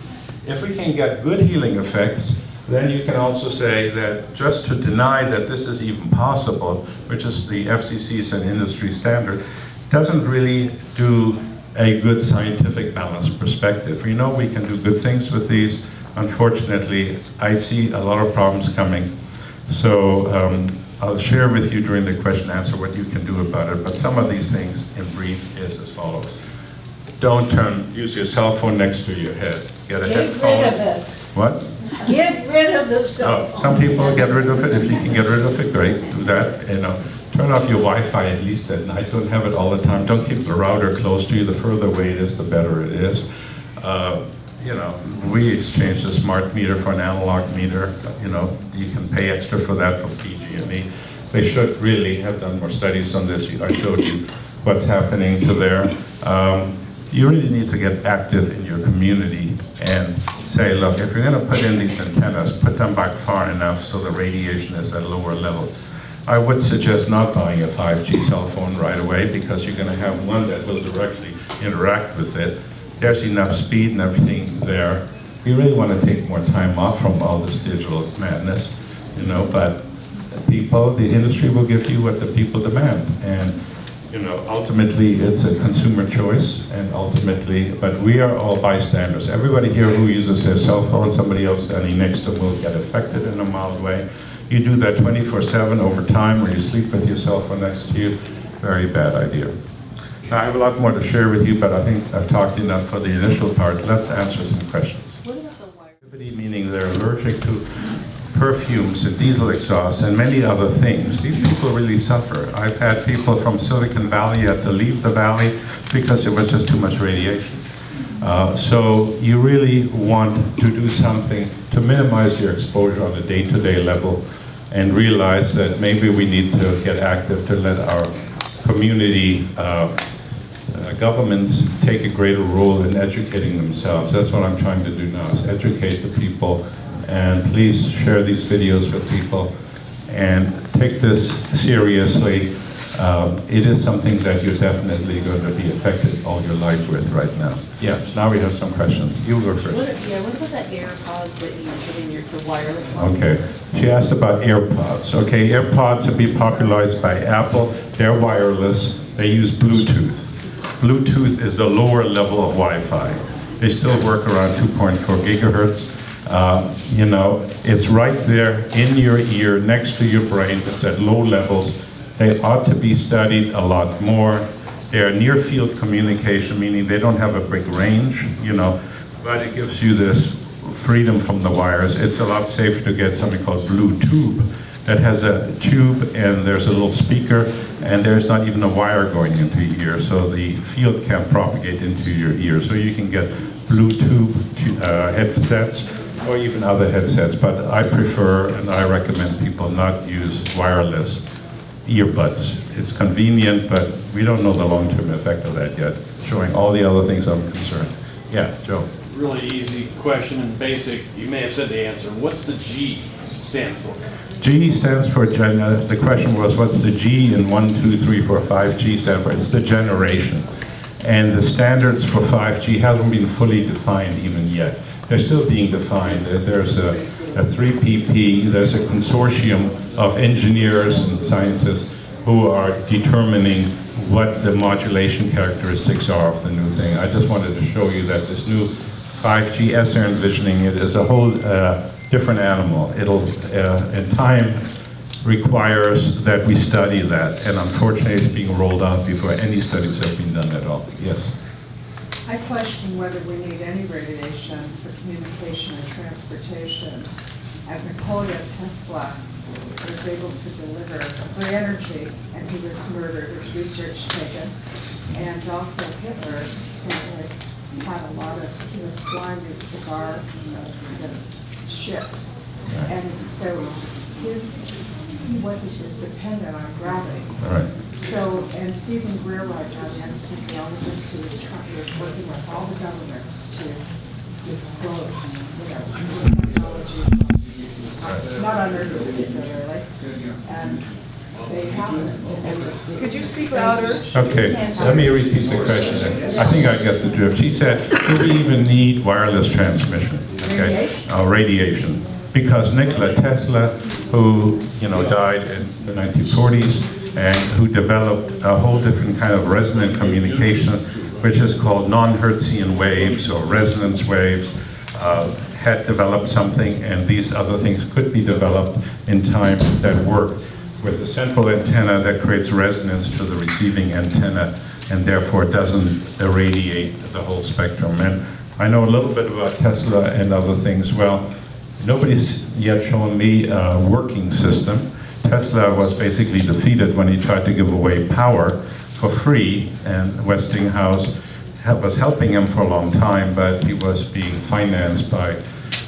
If we can get good healing effects, then you can also say that just to deny that this is even possible, which is the FCC's and industry standard, doesn't really do a good scientific balanced perspective. We know we can do good things with these. Unfortunately, I see a lot of problems coming. So I'll share with you during the question and answer what you can do about it, but some of these things in brief is as follows. Don't use your cell phone next to your head. Get a headphone. Get rid of it. What? Get rid of the cell phone. Some people get rid of it. If you can get rid of it, great, do that. You know, turn off your Wi-Fi at least at night. Don't have it all the time. Don't keep the router close to you. The further away it is, the better it is. You know, we exchanged a smart meter for an analog meter. You know, you can pay extra for that from PG&E. They should really have done more studies on this. I showed you what's happening to there. You really need to get active in your community and say, look, if you're going to put in these antennas, put them back far enough so the radiation is at a lower level. I would suggest not buying a 5G cell phone right away, because you're going to have one that will directly interact with it. There's enough speed and everything there. You really want to take more time off from all this digital madness, you know, but people, the industry will give you what the people demand. And, you know, ultimately it's a consumer choice, and ultimately, but we are all bystanders. Everybody here who uses their cell phone, somebody else standing next to them will get affected in a mild way. You do that 24/7 over time, where you sleep with your cell phone next to you, very bad idea. Now, I have a lot more to share with you, but I think I've talked enough for the initial part. Let's answer some questions. What about the wire? Meaning they're allergic to perfumes and diesel exhaust and many other things. These people really suffer. I've had people from Silicon Valley had to leave the valley because there was just too much radiation. So you really want to do something to minimize your exposure on a day-to-day level, and realize that maybe we need to get active to let our community governments take a greater role in educating themselves. That's what I'm trying to do now, is educate the people. And please share these videos with people and take this seriously. It is something that you're definitely going to be affected all your life with right now. Yes, now we have some questions. You go first. What about the AirPods that you put in the wireless ones? Okay, she asked about AirPods. Okay, AirPods have been popularized by Apple. They're wireless. They use Bluetooth. Bluetooth is a lower level of Wi-Fi. They still work around 2.4 gigahertz. You know, it's right there in your ear, next to your brain. It's at low levels. They ought to be studied a lot more. They're near field communication, meaning they don't have a big range, you know, but it gives you this freedom from the wires. It's a lot safer to get something called Bluetooth that has a tube, and there's a little speaker, and there's not even a wire going into your ear, so the field can't propagate into your ear. So you can get Bluetooth headsets, or even other headsets, but I prefer and I recommend people not use wireless earbuds. It's convenient, but we don't know the long-term effect of that yet, showing all the other things I'm concerned. Yeah, Joe. really easy question and basic. You may have said the answer. What's the G stand for? G stands for, the question was, what's the G in 1, 2, 3, 4, 5G stand for? It's the generation. And the standards for 5G haven't been fully defined even yet. They're still being defined. There's a 3PP, there's a consortium of engineers and scientists who are determining what the modulation characteristics are of the new thing. I just wanted to show you that this new 5G, as they're envisioning it, is a whole different animal. It'll, in time, requires that we study that, and unfortunately it's being rolled out before any studies have been done at all. Yes? I question whether we need any radiation for communication and transportation, as Nikola Tesla was able to deliver free energy, and he was murdered, his research taken, and also Hitler apparently had a lot of, he was flying his cigar in the ships, and so he wasn't as dependent on gravity. All right. So, and Stephen Greer right now, the anesthesiologist who is working with all the governments to disclose, technology, not on Earth particularly, and they haven't. Could you speak louder? Okay, let me repeat the question. I think I get the drift. She said, do we even need wireless transmission? Okay, radiation. Because Nikola Tesla, who died in the 1940s, and who developed a whole different kind of resonant communication, which is called non-Hertzian waves or resonance waves, had developed something, and these other things could be developed in time that work with the central antenna that creates resonance to the receiving antenna, and therefore doesn't irradiate the whole spectrum. And I know a little bit about Tesla and other things. Well, nobody's yet shown me a working system. Tesla was basically defeated when he tried to give away power for free, and Westinghouse was helping him for a long time, but he was being financed by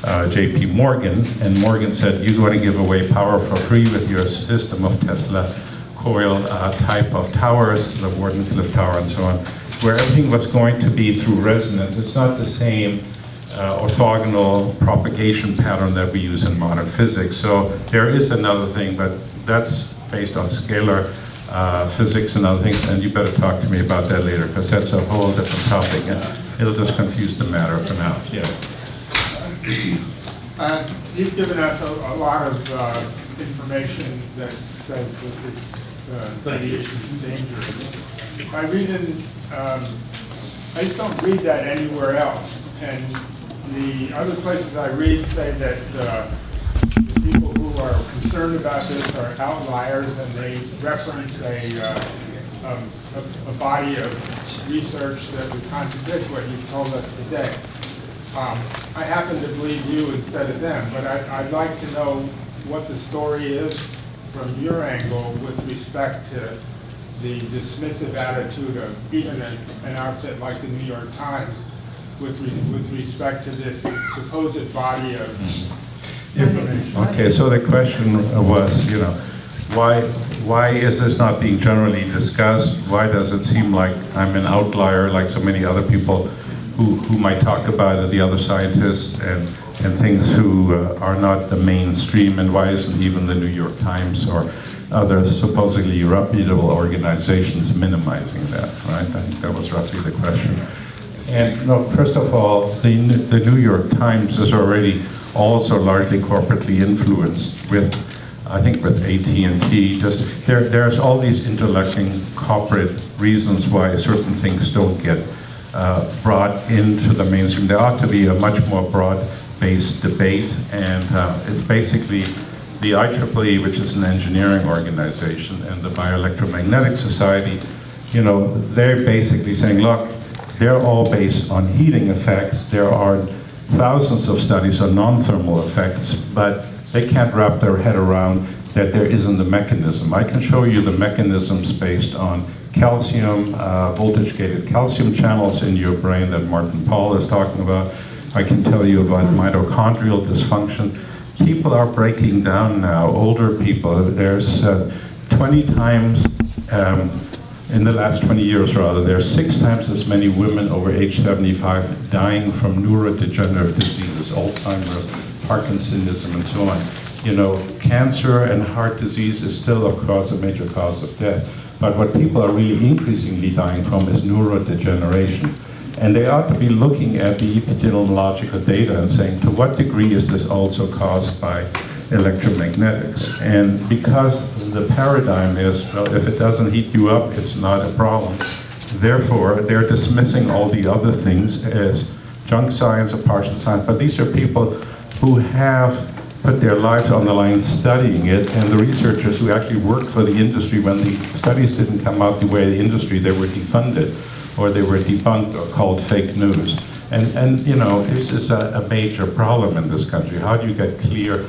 JP Morgan, and Morgan said, you're going to give away power for free with your system of Tesla coil type of towers, the Wardenclyffe Tower and so on, where everything was going to be through resonance. It's not the same orthogonal propagation pattern that we use in modern physics. So there is another thing, but that's based on scalar physics and other things, and you better talk to me about that later, because that's a whole different topic, and it'll just confuse the matter for now. Yeah. You've given us a lot of information that says that this radiation is dangerous. I read I just don't read that anywhere else, and the other places I read say that the people who are concerned about this are outliers, and they reference a body of research that would contradict what you've told us today. I happen to believe you instead of them, but I'd like to know what the story is from your angle with respect to the dismissive attitude of even an outfit like the New York Times with respect to this supposed body of information. Okay, so the question was, why is this not being generally discussed? Why does it seem like I'm an outlier, like so many other people who might talk about it, the other scientists and things who are not the mainstream, and why isn't even the New York Times or other supposedly reputable organizations minimizing that, right? I think that was roughly the question. And no, first of all, the New York Times is already also largely corporately influenced with, I think with AT&T, just there's all these interlocking corporate reasons why certain things don't get brought into the mainstream. There ought to be a much more broad-based debate, and it's basically the IEEE, which is an engineering organization, and the Bioelectromagnetic Society, they're basically saying, look, they're all based on heating effects. There are thousands of studies on non-thermal effects, but they can't wrap their head around that there isn't a mechanism. I can show you the mechanisms based on calcium, voltage-gated calcium channels in your brain that Martin Paul is talking about. I can tell you about mitochondrial dysfunction. People are breaking down now, older people. There's 20 times in the last 20 years rather, there are 6 times as many women over age 75 dying from neurodegenerative diseases, Alzheimer's, Parkinsonism, and so on. You know, cancer and heart disease is still, of course, a major cause of death. But what people are really increasingly dying from is neurodegeneration. And they ought to be looking at the epidemiological data and saying, to what degree is this also caused by electromagnetics? And because the paradigm is, well, if it doesn't heat you up, it's not a problem. Therefore, they're dismissing all the other things as junk science or partial science. But these are people who have put their lives on the line studying it, and the researchers who actually worked for the industry when the studies didn't come out the way of the industry, they were defunded, or they were debunked or called fake news. And you know, this is a major problem in this country. How do you get clear,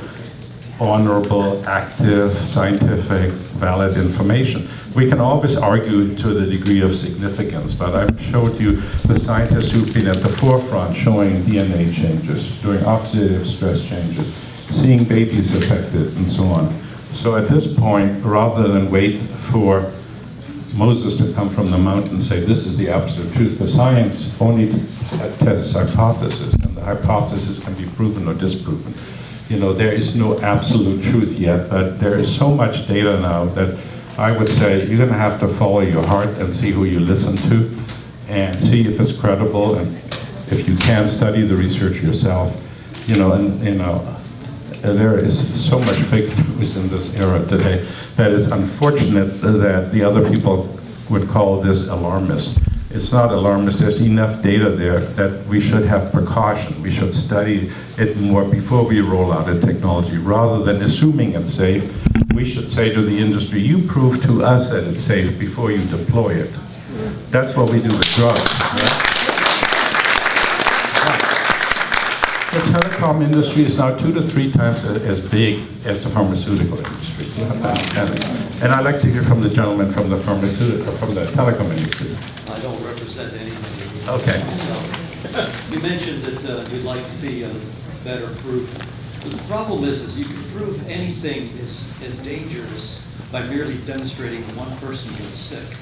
honorable, active, scientific, valid information? We can always argue to the degree of significance, but I've showed you the scientists who've been at the forefront showing DNA changes, doing oxidative stress changes, seeing babies affected, and so on. So at this point, rather than wait for Moses to come from the mountain and say, this is the absolute truth, because science only tests hypothesis, and the hypothesis can be proven or disproven. You know, there is no absolute truth yet, but there is so much data now that I would say you're going to have to follow your heart and see who you listen to, and see if it's credible, and if you can, study the research yourself. You know, and you know, there is so much fake news in this era today that it's unfortunate that the other people would call this alarmist. It's not alarmist. There's enough data there that we should have precaution. We should study it more before we roll out a technology. Rather than assuming it's safe, we should say to the industry, you prove to us that it's safe before you deploy it. That's what we do with drugs. Right? The telecom industry is now 2 to 3 times as big as the pharmaceutical industry. You have to understand it. And I'd like to hear from the gentleman from the telecom industry. I don't represent anybody. Okay. So, you mentioned that you'd like to see better proof. But the problem is you can prove anything is dangerous by merely demonstrating one person gets sick.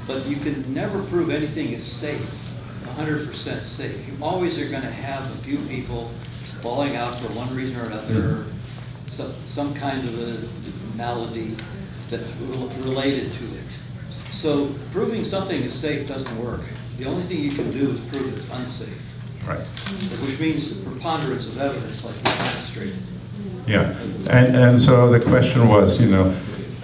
But you can never prove anything is safe, 100% safe. You always are going to have a few people falling out for one reason or another, some kind of a malady that's related to it. So proving something is safe doesn't work. The only thing you can do is prove it's unsafe. Right. Which means the preponderance of evidence, like you demonstrated. Yeah, and so the question was, you know,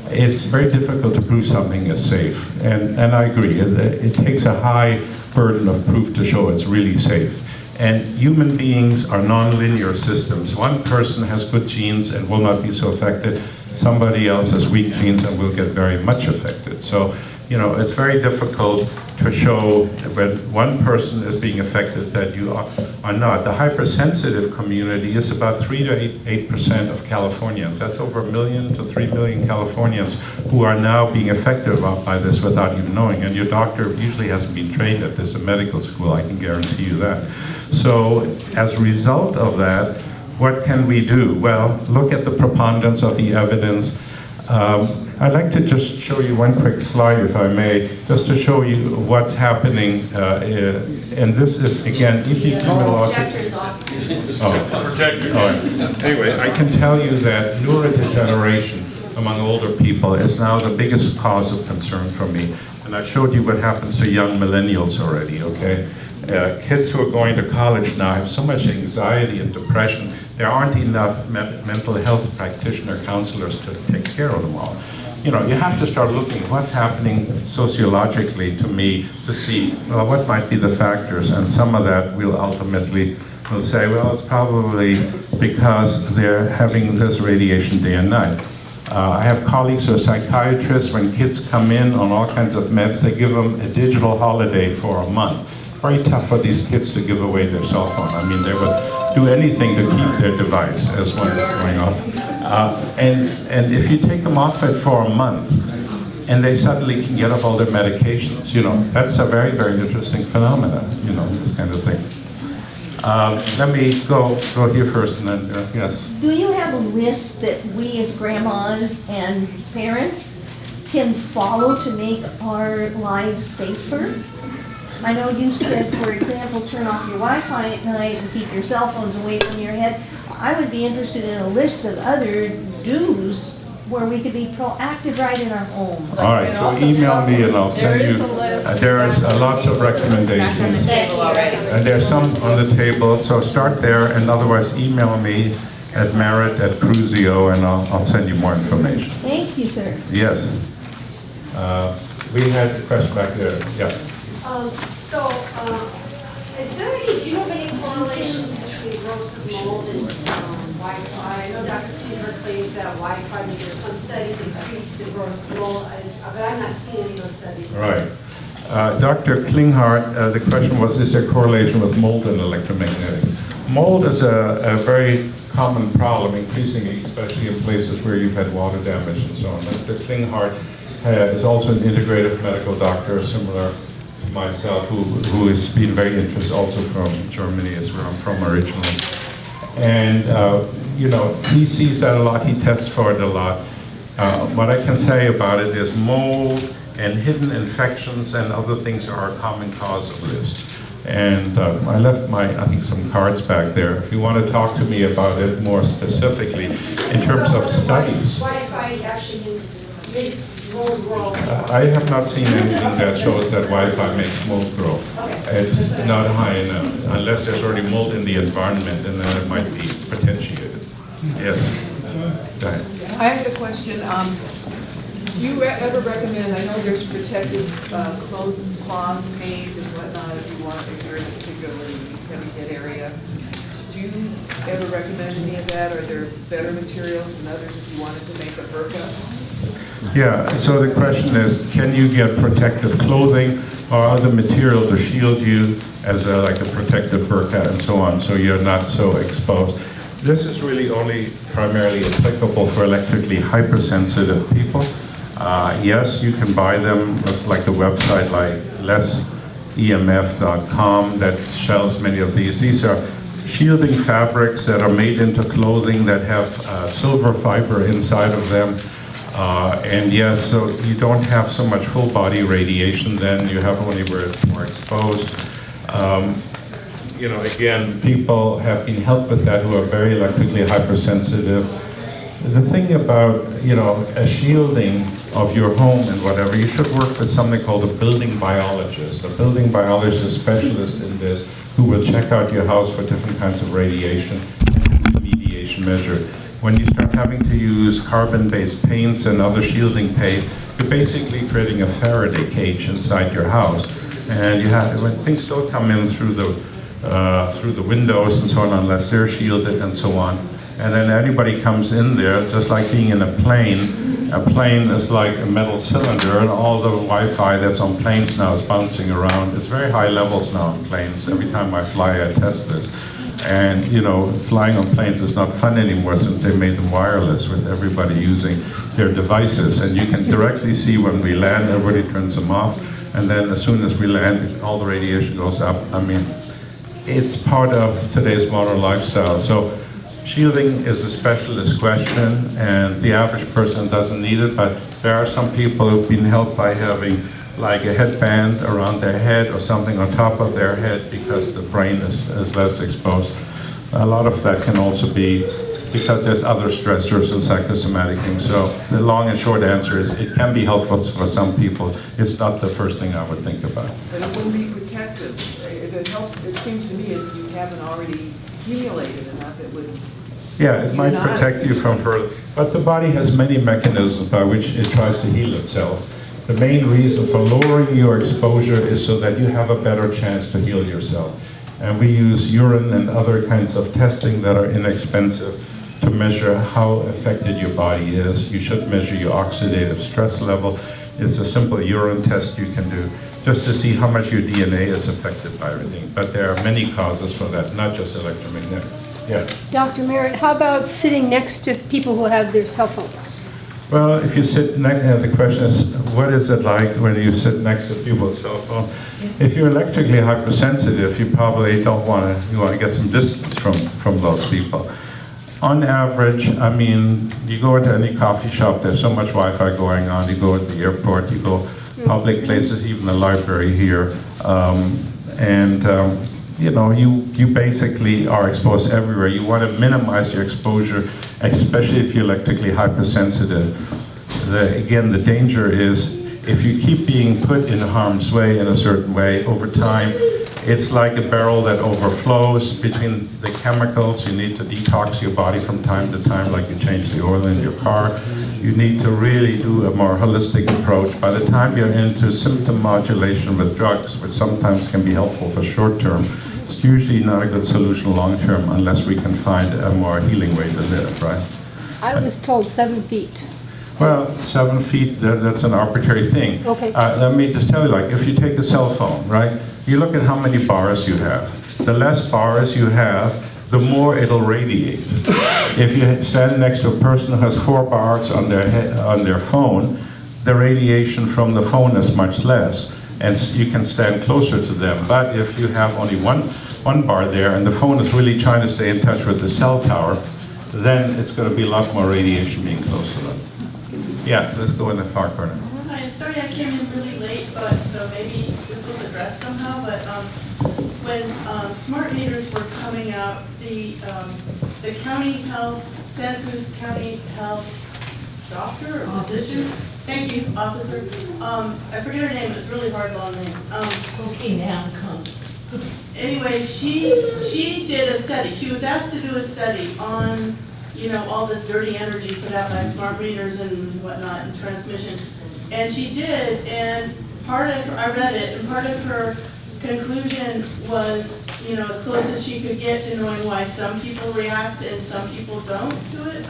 it's very difficult to prove something is safe, and I agree. It takes a high burden of proof to show it's really safe. And human beings are nonlinear systems. One person has good genes and will not be so affected. Somebody else has weak genes and will get very much affected. So, you know, it's very difficult to show when one person is being affected that you are not. The hypersensitive community is about 3 to 8% of Californians. That's over 1 million to 3 million Californians who are now being affected by this without even knowing. And your doctor usually hasn't been trained at this in medical school, I can guarantee you that. So as a result of that, what can we do? Well, look at the preponderance of the evidence. I'd like to just show you one quick slide, if I may, just to show you what's happening. And this is, again, epidemiological. Projectors. All right. Anyway, I can tell you that neurodegeneration among older people is now the biggest cause of concern for me. And I showed you what happens to young millennials already, okay? Kids who are going to college now have so much anxiety and depression. There aren't enough mental health practitioner counselors to take care of them all. You know, you have to start looking at what's happening sociologically to me to see, well, what might be the factors, and some of that will ultimately will say, well, it's probably because they're having this radiation day and night. I have colleagues who are psychiatrists. When kids come in on all kinds of meds, they give them a digital holiday for a month. Very tough for these kids to give away their cell phone. I mean, they would do anything to keep their device as one is going off. And if you take them off it for a month, and they suddenly can get off all their medications, you know, that's a very, very interesting phenomenon, you know, this kind of thing. Let me go here first, and then, yes. Do you have a list that we as grandmas and parents can follow to make our lives safer? I know you said, for example, turn off your Wi-Fi at night and keep your cell phones away from your head. I would be interested in a list of other do's where we could be proactive right in our home. All right, so email me and I'll send you. There is lots of recommendations. And there's some on the table, so start there, and otherwise email me at Maret@Cruzio, and I'll send you more information. Thank you, sir. Yes. We had a question back there. Yeah. Is there any, do you have any correlations between growth of mold and Wi-Fi? I know Dr. Peter claims that Wi-Fi, there's some studies increase the growth of mold, but I'm not seeing any of those studies. Right. Dr. Klinghardt, the question was, is there correlation with mold and electromagnetics? Mold is a very common problem, increasingly, especially in places where you've had water damage and so on. Dr. Klinghardt is also an integrative medical doctor, similar to myself, who has been very interested, also from Germany, is where I'm from originally. And, he sees that a lot, he tests for it a lot. What I can say about it is mold and hidden infections and other things are a common cause of this. And I left I think some cards back there. If you want to talk to me about it more specifically, in terms of studies. Wi-Fi actually makes mold grow. I have not seen anything that shows that Wi-Fi makes mold grow. It's not high enough, unless there's already mold in the environment, and then it might be potentiated. Yes. Go ahead. I have a question. Do you ever recommend, I know there's protective cloth made and whatnot if you're in a particularly heavy hit area. Do you ever recommend any of that? Are there better materials than others if you wanted to make a burqa? Yeah, so the question is, can you get protective clothing or other material to shield you as like a protective burqa and so on, so you're not so exposed? This is really only primarily applicable for electrically hypersensitive people. Yes, you can buy them. It's like a website like lessemf.com that sells many of these. These are shielding fabrics that are made into clothing that have silver fiber inside of them. And yes, so you don't have so much full body radiation then, you have only where it's more exposed. Again, people have been helped with that who are very electrically hypersensitive. The thing about, a shielding of your home and whatever, you should work with something called a building biologist. A building biologist is a specialist in this who will check out your house for different kinds of radiation and remediation measure. When you start having to use carbon-based paints and other shielding paint, you're basically creating a Faraday cage inside your house. And when things don't come in through the windows and so on, unless they're shielded and so on. And then anybody comes in there, just like being in a plane. A plane is like a metal cylinder, and all the Wi-Fi that's on planes now is bouncing around. It's very high levels now on planes. Every time I fly, I test this. And flying on planes is not fun anymore since they made them wireless with everybody using their devices. And you can directly see when we land, everybody turns them off. And then as soon as we land, all the radiation goes up. I mean, it's part of today's modern lifestyle. So shielding is a specialist question, and the average person doesn't need it, but there are some people who've been helped by having like a headband around their head or something on top of their head because the brain is less exposed. A lot of that can also be because there's other stressors and psychosomatic things. So the long and short answer is it can be helpful for some people. It's not the first thing I would think about. But it wouldn't be protective. It helps, it seems to me, if you haven't already accumulated enough, it would... Yeah, it might protect you from further. But the body has many mechanisms by which it tries to heal itself. The main reason for lowering your exposure is so that you have a better chance to heal yourself. And we use urine and other kinds of testing that are inexpensive to measure how affected your body is. You should measure your oxidative stress level. It's a simple urine test you can do just to see how much your DNA is affected by everything. But there are many causes for that, not just electromagnetics. Yeah. Dr. Maret, how about sitting next to people who have their cell phones? Well, if you sit next, the question is, what is it like when you sit next to people's cell phone? If you're electrically hypersensitive, you probably don't want to, you want to get some distance from those people. On average, I mean, you go into any coffee shop, there's so much Wi-Fi going on. You go to the airport, you go public places, even the library here. You know, you basically are exposed everywhere. You want to minimize your exposure, especially if you're electrically hypersensitive. Again, the danger is if you keep being put in harm's way in a certain way over time, it's like a barrel that overflows between the chemicals. You need to detox your body from time to time, like you change the oil in your car. You need to really do a more holistic approach. By the time you're into symptom modulation with drugs, which sometimes can be helpful for short term, it's usually not a good solution long term unless we can find a more healing way to live, right? I was told 7 feet. Well, 7 feet, that's an arbitrary thing. Okay. Let me just tell you, like, if you take a cell phone, right, you look at how many bars you have. The less bars you have, the more it'll radiate. If you stand next to a person who has 4 bars on their phone, the radiation from the phone is much less, and you can stand closer to them. But if you have only one bar there, and the phone is really trying to stay in touch with the cell tower, then it's going to be a lot more radiation being close to them. Yeah, let's go in the far corner. Hi, sorry I came in really late, but so maybe this was addressed somehow, but when smart meters were coming out, the county health, Santa Cruz County Health doctor or physician, thank you, officer, I forget her name, it's a really hard long name. Okay, now come. Anyway, she did a study. She was asked to do a study on, you know, all this dirty energy put out by smart meters and whatnot and transmission. And she did, and I read it, and part of her conclusion was, you know, as close as she could get to knowing why some people react and some people don't to it.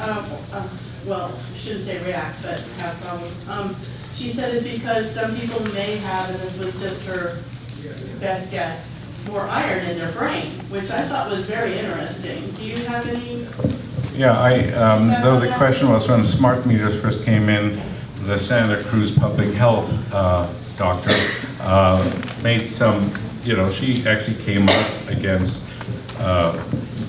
Well, I shouldn't say react, but have problems. She said it's because some people may have, and this was just her best guess, more iron in their brain, which I thought was very interesting. Do you have any? Yeah, though the question was when smart meters first came in, the Santa Cruz public health doctor made some, you know, she actually came up against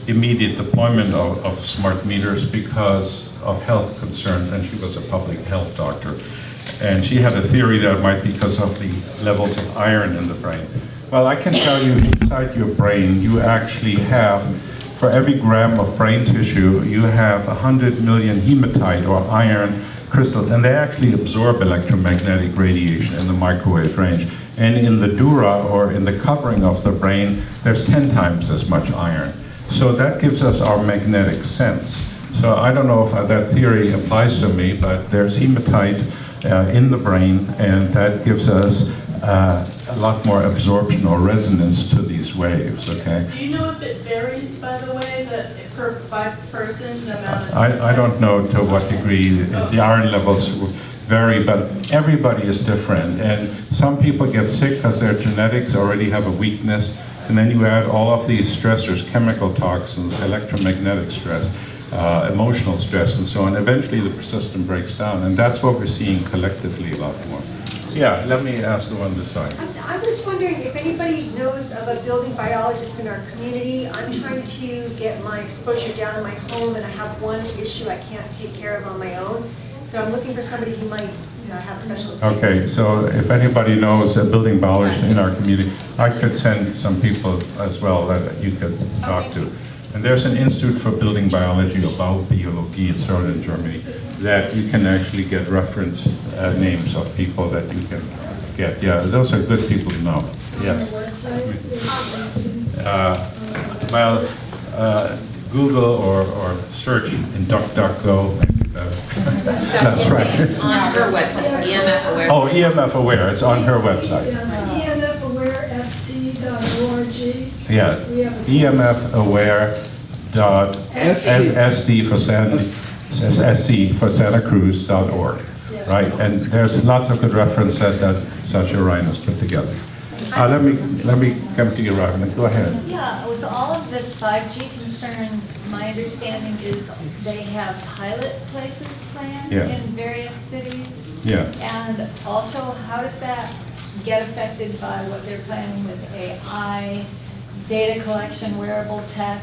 immediate deployment of smart meters because of health concerns, and she was a public health doctor. And she had a theory that it might be because of the levels of iron in the brain. Well, I can tell you inside your brain, you actually have, for every gram of brain tissue, you have 100 million hematite or iron crystals, and they actually absorb electromagnetic radiation in the microwave range. And in the dura, or in the covering of the brain, there's 10 times as much iron. So that gives us our magnetic sense. So I don't know if that theory applies to me, but there's hematite in the brain, and that gives us a lot more absorption or resonance to these waves, okay? Do you know if it varies, by the way, by person, the amount of... I don't know to what degree the iron levels vary, but everybody is different. And some people get sick because their genetics already have a weakness, and then you add all of these stressors, chemical toxins, electromagnetic stress, emotional stress, and so on. Eventually the system breaks down, and that's what we're seeing collectively a lot more. Yeah, let me ask the one this side. I was wondering if anybody knows of a building biologist in our community. I'm trying to get my exposure down in my home, and I have one issue I can't take care of on my own. So I'm looking for somebody who might, you know, have specialist. Okay, so if anybody knows a building biologist in our community, I could send some people as well that you could talk to. And there's an Institute for Building Biology, Baubiologie, it's started in Germany, that you can actually get reference names of people that you can get. Yeah, those are good people to know. Yes. Google or search in DuckDuckGo. That's right. On her website, EMF Aware. Oh, EMF Aware, it's on her website. EMFAwareSC.org. Yeah, EMFaware.SC for Santa Cruz.org, right? And there's lots of good reference that Sasha Ryan has put together. Let me come to you, Ryan. Go ahead. Yeah, with all of this 5G concern, my understanding is they have pilot places planned in various cities. Yeah. And also, how does that get affected by what they're planning with AI, data collection, wearable tech,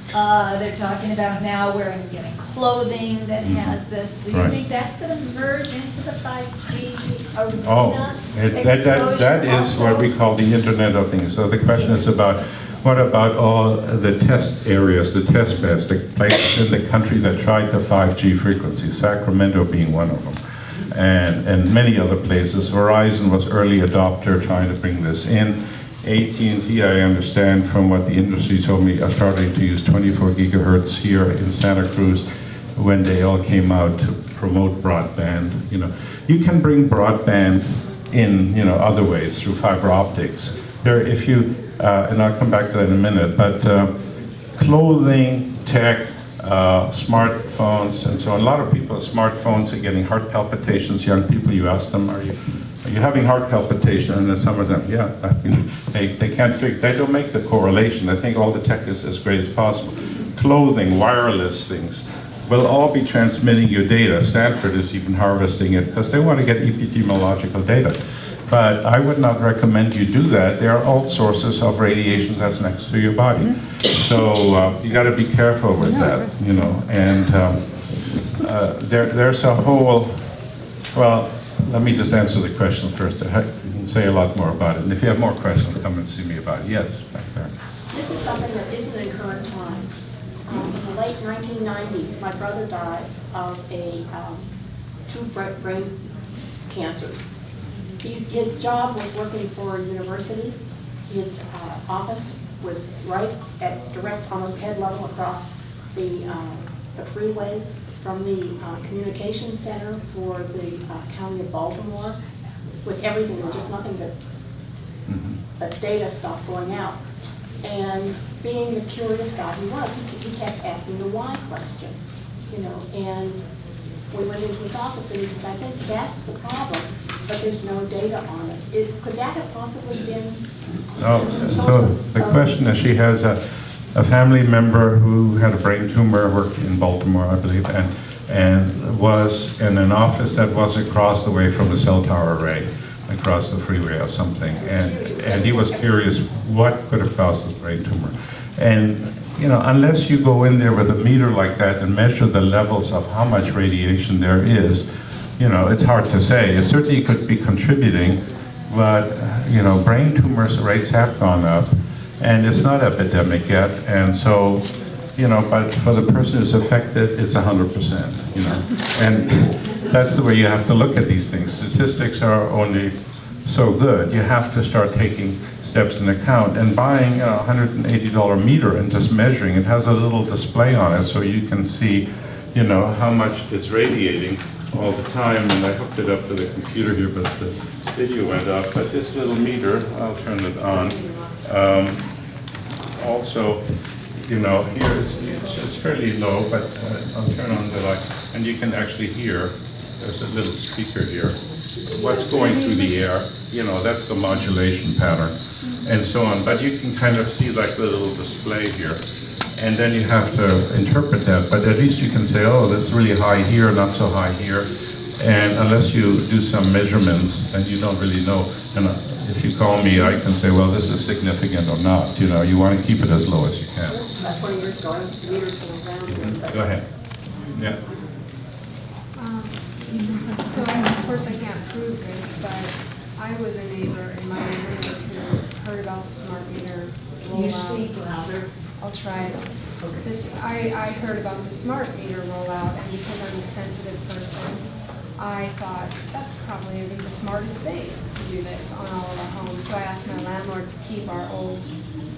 They're talking about now wearing, getting clothing that has this. Do you Right. think that's going to merge into the 5G arena? Oh, that is Exposure what we also? call the Internet of Things. So the question is about, what about all the test areas, the test beds, the places in the country that tried the 5G frequency, Sacramento being one of them, and many other places. Verizon was early adopter trying to bring this in. AT&T, I understand from what the industry told me, are starting to use 24 gigahertz here in Santa Cruz when they all came out to promote broadband. You know, you can bring broadband in, you know, other ways through fiber optics. There, if you, and I'll come back to that in a minute, but clothing, tech, smartphones, and so on. A lot of people with smartphones are getting heart palpitations. Young people, you ask them, are you having heart palpitation? And then some of them, yeah. I mean, they can't figure, they don't make the correlation. They think all the tech is as great as possible. Clothing, wireless things will all be transmitting your data. Stanford is even harvesting it because they want to get epidemiological data. But I would not recommend you do that. There are all sources of radiation that's next to your body. So you got to be careful with that, you know. And there's a whole, well, let me just answer the question first. You can say a lot more about it. And if you have more questions, come and see me about it. Yes, back there. This is something that isn't in current times. In the late 1990s, my brother died of two brain cancers. His job was working for a university. His office was right at direct, almost head level across the freeway from the communications center for the county of Baltimore, with everything, just nothing but data stuff going out. And being the curious guy he was, he kept asking the why question, you know, and we went into his office and he says, I think that's the problem, but there's no data on it. Could that have possibly been? Oh, so the question is, she has a family member who had a brain tumor, worked in Baltimore, I believe, and was in an office that was across the way from the cell tower array, across the freeway or something. And he was curious what could have caused this brain tumor. And you know, unless you go in there with a meter like that and measure the levels of how much radiation there is, you know, it's hard to say. It certainly could be contributing, but you know, brain tumors rates have gone up, and it's not epidemic yet. And so, you know, but for the person who's affected, it's 100%. You know, and that's the way you have to look at these things. Statistics are only so good. You have to start taking steps in account, and buying a $180 meter and just measuring it has a little display on it so you can see, you know, how much it's radiating all the time. And I hooked it up to the computer here, but the video went up. But this little meter, I'll turn it on. Also, you know, here it's fairly low, but I'll turn on the light, and you can actually hear. There's a little speaker here. What's going through the air? You know, that's the modulation pattern, and so on. But you can kind of see like the little display here, and then you have to interpret that. But at least you can say, oh, that's really high here, not so high here. And unless you do some measurements, then you don't really know. And if you call me, I can say, well, this is significant or not. You know, you want to keep it as low as you can. About 20 years ago, meters going around. Go ahead. Yeah. So of course I can't prove this, but I was a neighbor in my neighborhood who heard about the smart meter rollout. You speak louder. I'll try. I heard about the smart meter rollout, and because I'm a sensitive person, I thought that probably isn't the smartest thing to do this on all of our homes. So I asked my landlord to keep our old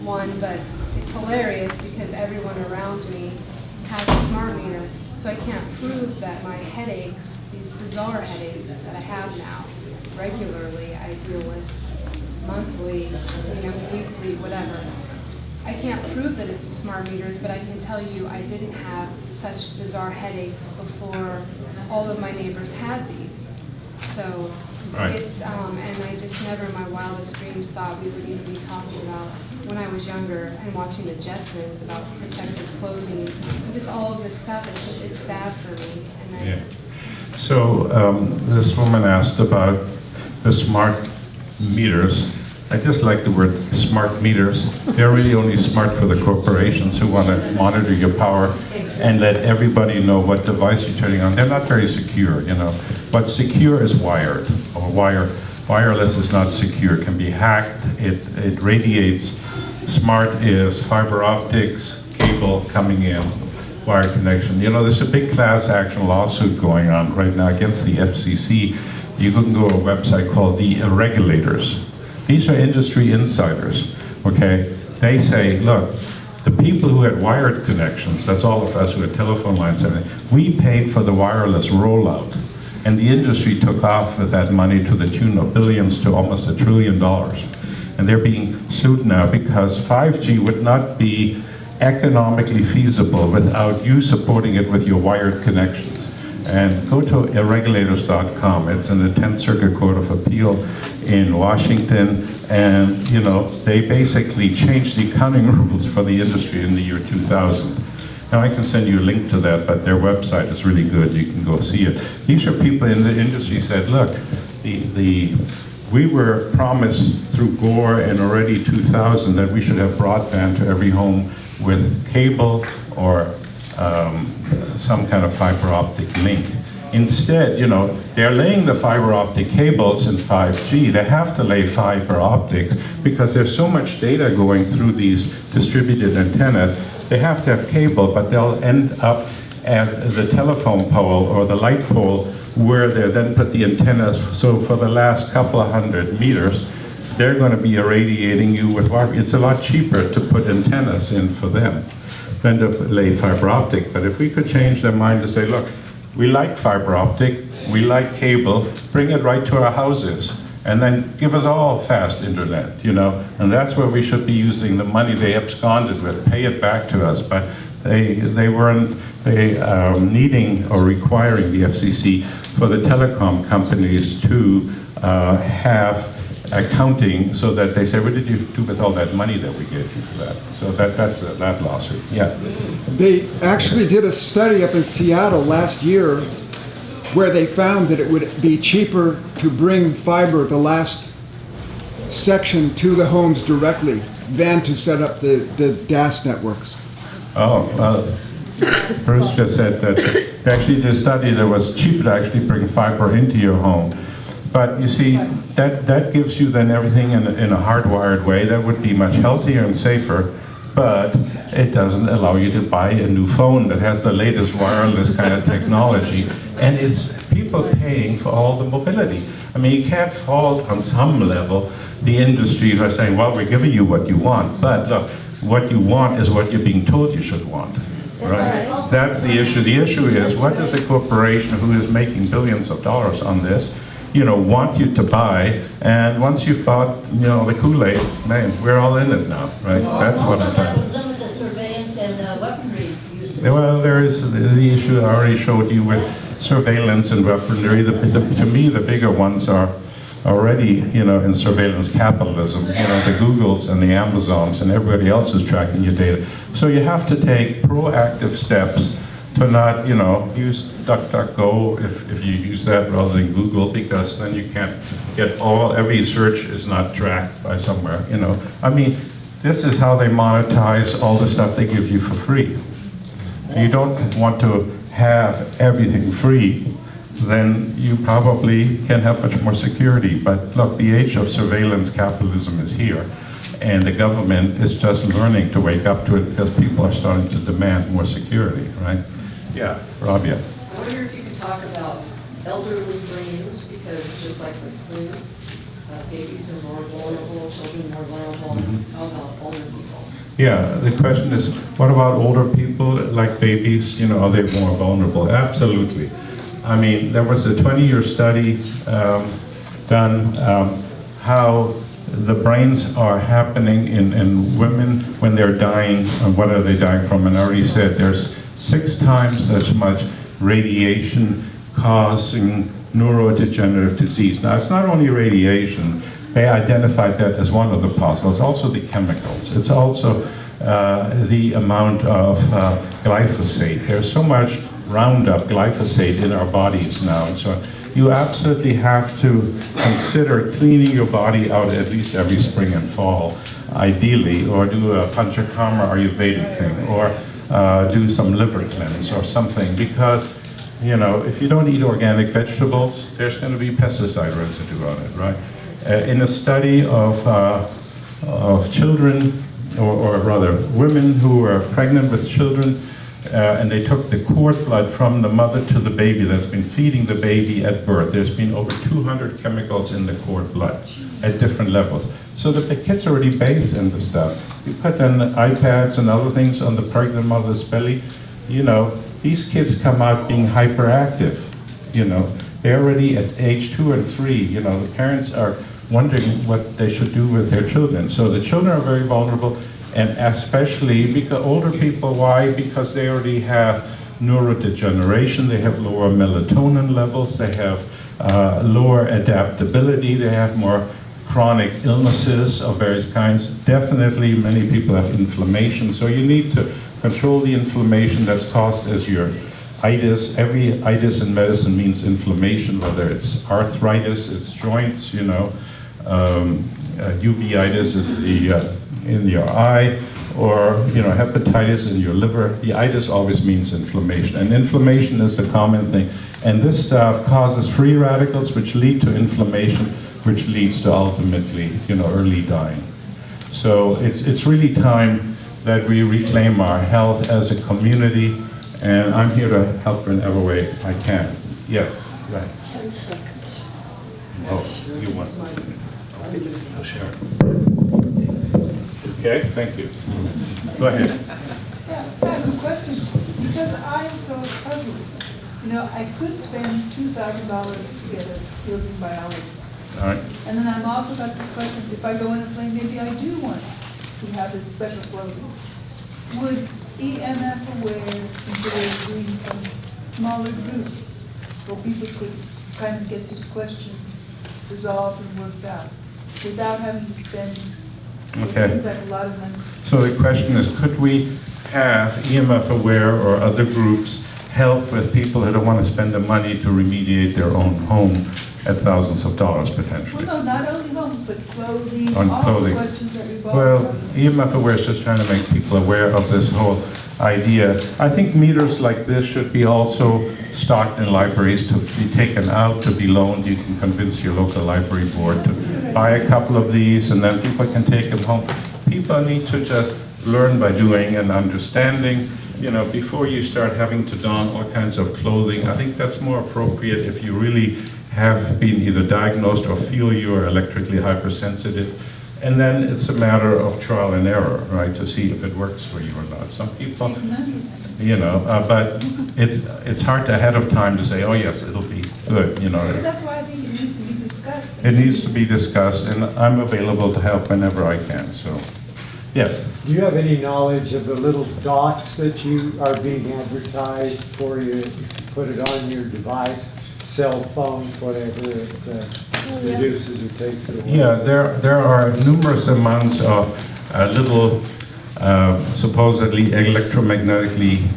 one, but it's hilarious because everyone around me has a smart meter. So I can't prove that my headaches, these bizarre headaches that I have now, regularly, I deal with monthly, you know, weekly, whatever. I can't prove that it's the smart meters, but I can tell you I didn't have such bizarre headaches before all of my neighbors had these. So it's, and I just never in my wildest dreams thought we would even be talking about, when I was younger and watching the Jetsons, about protective clothing, and just all of this stuff. It's sad for me. And So this woman asked about the smart meters, I just like the word smart meters. They're really only smart for the corporations who want to monitor your power and let everybody know what device you're turning on. They're not very secure, you know. What's secure is wired, or wireless is not secure. It can be hacked, it radiates. Smart is fiber optics, cable coming in, wired connection. You know, there's a big class action lawsuit going on right now against the FCC. You can go to a website called the Regulators. These are industry insiders, okay? They say, look, the people who had wired connections, that's all of us who had telephone lines and everything, we paid for the wireless rollout. And the industry took off with that money to the tune of billions to almost $1 trillion. And they're being sued now because 5G would not be economically feasible without you supporting it with your wired connections. And go to irregulators.com. It's in the 10th Circuit Court of Appeal in Washington, and you know, they basically changed the accounting rules for the industry in the year 2000. Now I can send you a link to that, but their website is really good. You can go see it. These are people in the industry said, look, we were promised through Gore and already 2000 that we should have broadband to every home with cable or some kind of fiber optic link. Instead, you know, they're laying the fiber optic cables in 5G. They have to lay fiber optics because there's so much data going through these distributed antennas. They have to have cable, but they'll end up at the telephone pole or the light pole where they then put the antennas. So for the last couple of 100 meters, they're going to be irradiating you with wire. It's a lot cheaper to put antennas in for them than to lay fiber optic. But if we could change their mind to say, look, we like fiber optic, we like cable, bring it right to our houses, and then give us all fast internet, you know, and that's where we should be using the money they absconded with, pay it back to us. But they weren't needing or requiring the FCC for the telecom companies to have accounting so that they say, what did you do with all that money that we gave you for that? So that's that lawsuit, yeah. They actually did a study up in Seattle last year where they found that it would be cheaper to bring fiber, the last section, to the homes directly than to set up the DAS networks. Oh, Bruce just said that they actually did a study that was cheaper to actually bring fiber into your home. But you see, that gives you then everything in a hardwired way. That would be much healthier and safer, but it doesn't allow you to buy a new phone that has the latest wireless kind of technology. And it's people paying for all the mobility. I mean, you can't fault on some level the industry by saying, well, we're giving you what you want. But look, what you want is what you're being told you should want. Right? That's the issue. The issue is, what does a corporation who is making billions of dollars on this, you know, want you to buy? And once you've bought, you know, the Kool-Aid, man, we're all in it now, right? That's what I'm talking about. Limit the surveillance and weaponry use. Well, there is the issue I already showed you with surveillance and weaponry. To me, the bigger ones are already, you know, in surveillance capitalism. You know, the Googles and the Amazons and everybody else is tracking your data. So you have to take proactive steps to not, you know, use DuckDuckGo if you use that rather than Google, because then you can't get every search is not tracked by somewhere, you know. I mean, this is how they monetize all the stuff they give you for free. If you don't want to have everything free, then you probably can have much more security. But look, the age of surveillance capitalism is here, and the government is just learning to wake up to it because people are starting to demand more security, right? Yeah, Rabia. I wonder if you could talk about elderly brains, because just like with flu, babies are more vulnerable, children more vulnerable. How about older people? Yeah, the question is, what about older people, like babies? You know, are they more vulnerable? Absolutely. I mean, there was a 20-year study done how the brains are happening in women when they're dying, and what are they dying from? And I already said there's 6 times as much radiation causing neurodegenerative disease. Now, it's not only radiation. They identified that as one of the causes. It's also the chemicals. It's also the amount of glyphosate. There's so much Roundup, glyphosate in our bodies now. And so, you absolutely have to consider cleaning your body out at least every spring and fall, ideally, or do a panchakarma Ayurvedic thing, or do some liver cleanse or something, because you know, if you don't eat organic vegetables, there's going to be pesticide residue on it, right? In a study of children, or rather women who were pregnant with children, and they took the cord blood from the mother to the baby that's been feeding the baby at birth. There's been over 200 chemicals in the cord blood at different levels. So that the kids are already bathed in the stuff. You put then iPads and other things on the pregnant mother's belly, you know, these kids come out being hyperactive, you know. They're already at age 2 and 3, you know, the parents are wondering what they should do with their children. So the children are very vulnerable, and especially because older people, why? Because they already have neurodegeneration, they have lower melatonin levels, they have lower adaptability, they have more chronic illnesses of various kinds. Definitely many people have inflammation, so you need to control the inflammation that's caused as your itis. Every itis in medicine means inflammation, whether it's arthritis, it's joints, you know, uveitis is the in your eye, or you know, hepatitis in your liver. The itis always means inflammation, and inflammation is the common thing. And this stuff causes free radicals, which lead to inflammation, which leads to ultimately, you know, early dying. So it's really time that we reclaim our health as a community, and I'm here to help in every way I can. Yes, right. 10 seconds. Oh, you want? I'll share. Okay, thank you. Go ahead. Yeah, I have a question, because I am so puzzled. You know, I could spend $2,000 to get a building biologist. All right. And then I'm also got this question, if I go in and say, maybe I do want to have this special clothing. Would EMF Aware consider doing some smaller groups where people could kind of get these questions resolved and worked out without having to spend, Okay. it seems like a lot of money. So the question is, could we have EMF Aware or other groups help with people who don't want to spend the money to remediate their own home at thousands of dollars potentially? Well, no, not only homes, but clothing, On all clothing. the questions that revolve Well, around it. EMF Aware is just trying to make people aware of this whole idea. I think meters like this should be also stocked in libraries to be taken out, to be loaned. You can convince your local library board to buy a couple of these, and then people can take them home. People need to just learn by doing and understanding. You know, before you start having to don all kinds of clothing, I think that's more appropriate if you really have been either diagnosed or feel you're electrically hypersensitive. And then it's a matter of trial and error, right, to see if it works for you or not. Some people, you know, but it's hard ahead of time to say, oh yes, it'll be good, you know. But that's why I think it needs to be discussed. It needs to be discussed, and I'm available to help whenever I can, so, yes. Do you have any knowledge of the little dots that you are being advertised for you to put it on your device, cell phone, whatever, it reduces or takes it away? Yeah, there are numerous amounts of little supposedly electromagnetically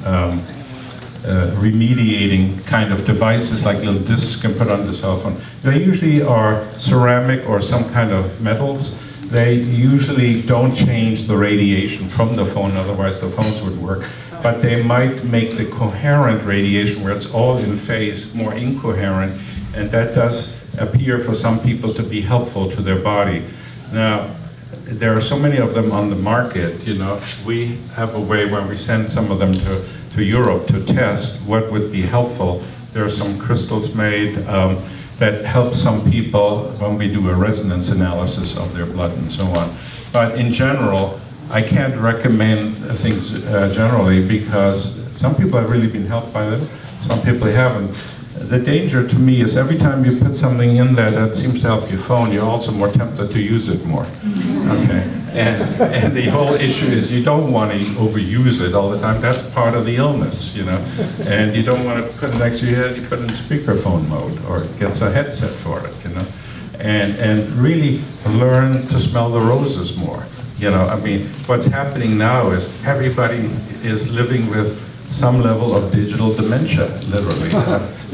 remediating kind of devices, like little discs you can put on the cell phone. They usually are ceramic or some kind of metals. They usually don't change the radiation from the phone, otherwise the phones would work. But they might make the coherent radiation, where it's all in phase, more incoherent, and that does appear for some people to be helpful to their body. Now, there are so many of them on the market, you know. We have a way where we send some of them to Europe to test what would be helpful. There are some crystals made that help some people when we do a resonance analysis of their blood and so on. But in general, I can't recommend things generally, because some people have really been helped by them, some people haven't. The danger to me is every time you put something in there that seems to help your phone, you're also more tempted to use it more. Okay, and the whole issue is you don't want to overuse it all the time. That's part of the illness, you know. And you don't want to put it next to your head. You put it in speakerphone mode, or it gets a headset for it, you know. And really learn to smell the roses more. You know, I mean, what's happening now is everybody is living with some level of digital dementia, literally.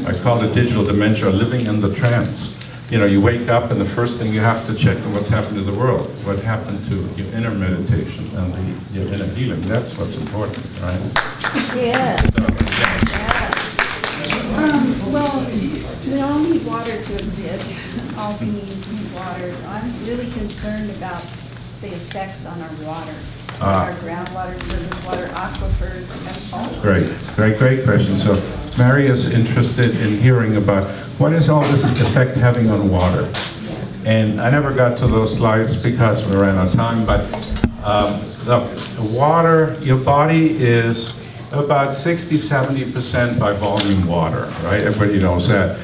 I call it digital dementia, living in the trance. You know, you wake up and the first thing you have to check on what's happened to the world, what happened to your inner meditation and your inner healing. That's what's important, right? Yes. Well, we all need water to exist. All beings need waters. I'm really concerned about the effects on our water, our groundwater, surface water, aquifers, and all. Great question. So Mary is interested in hearing about what is all this effect having on water. And I never got to those slides because we ran out of time, but look, water, your body is about 60–70% by volume water, right? Everybody knows that.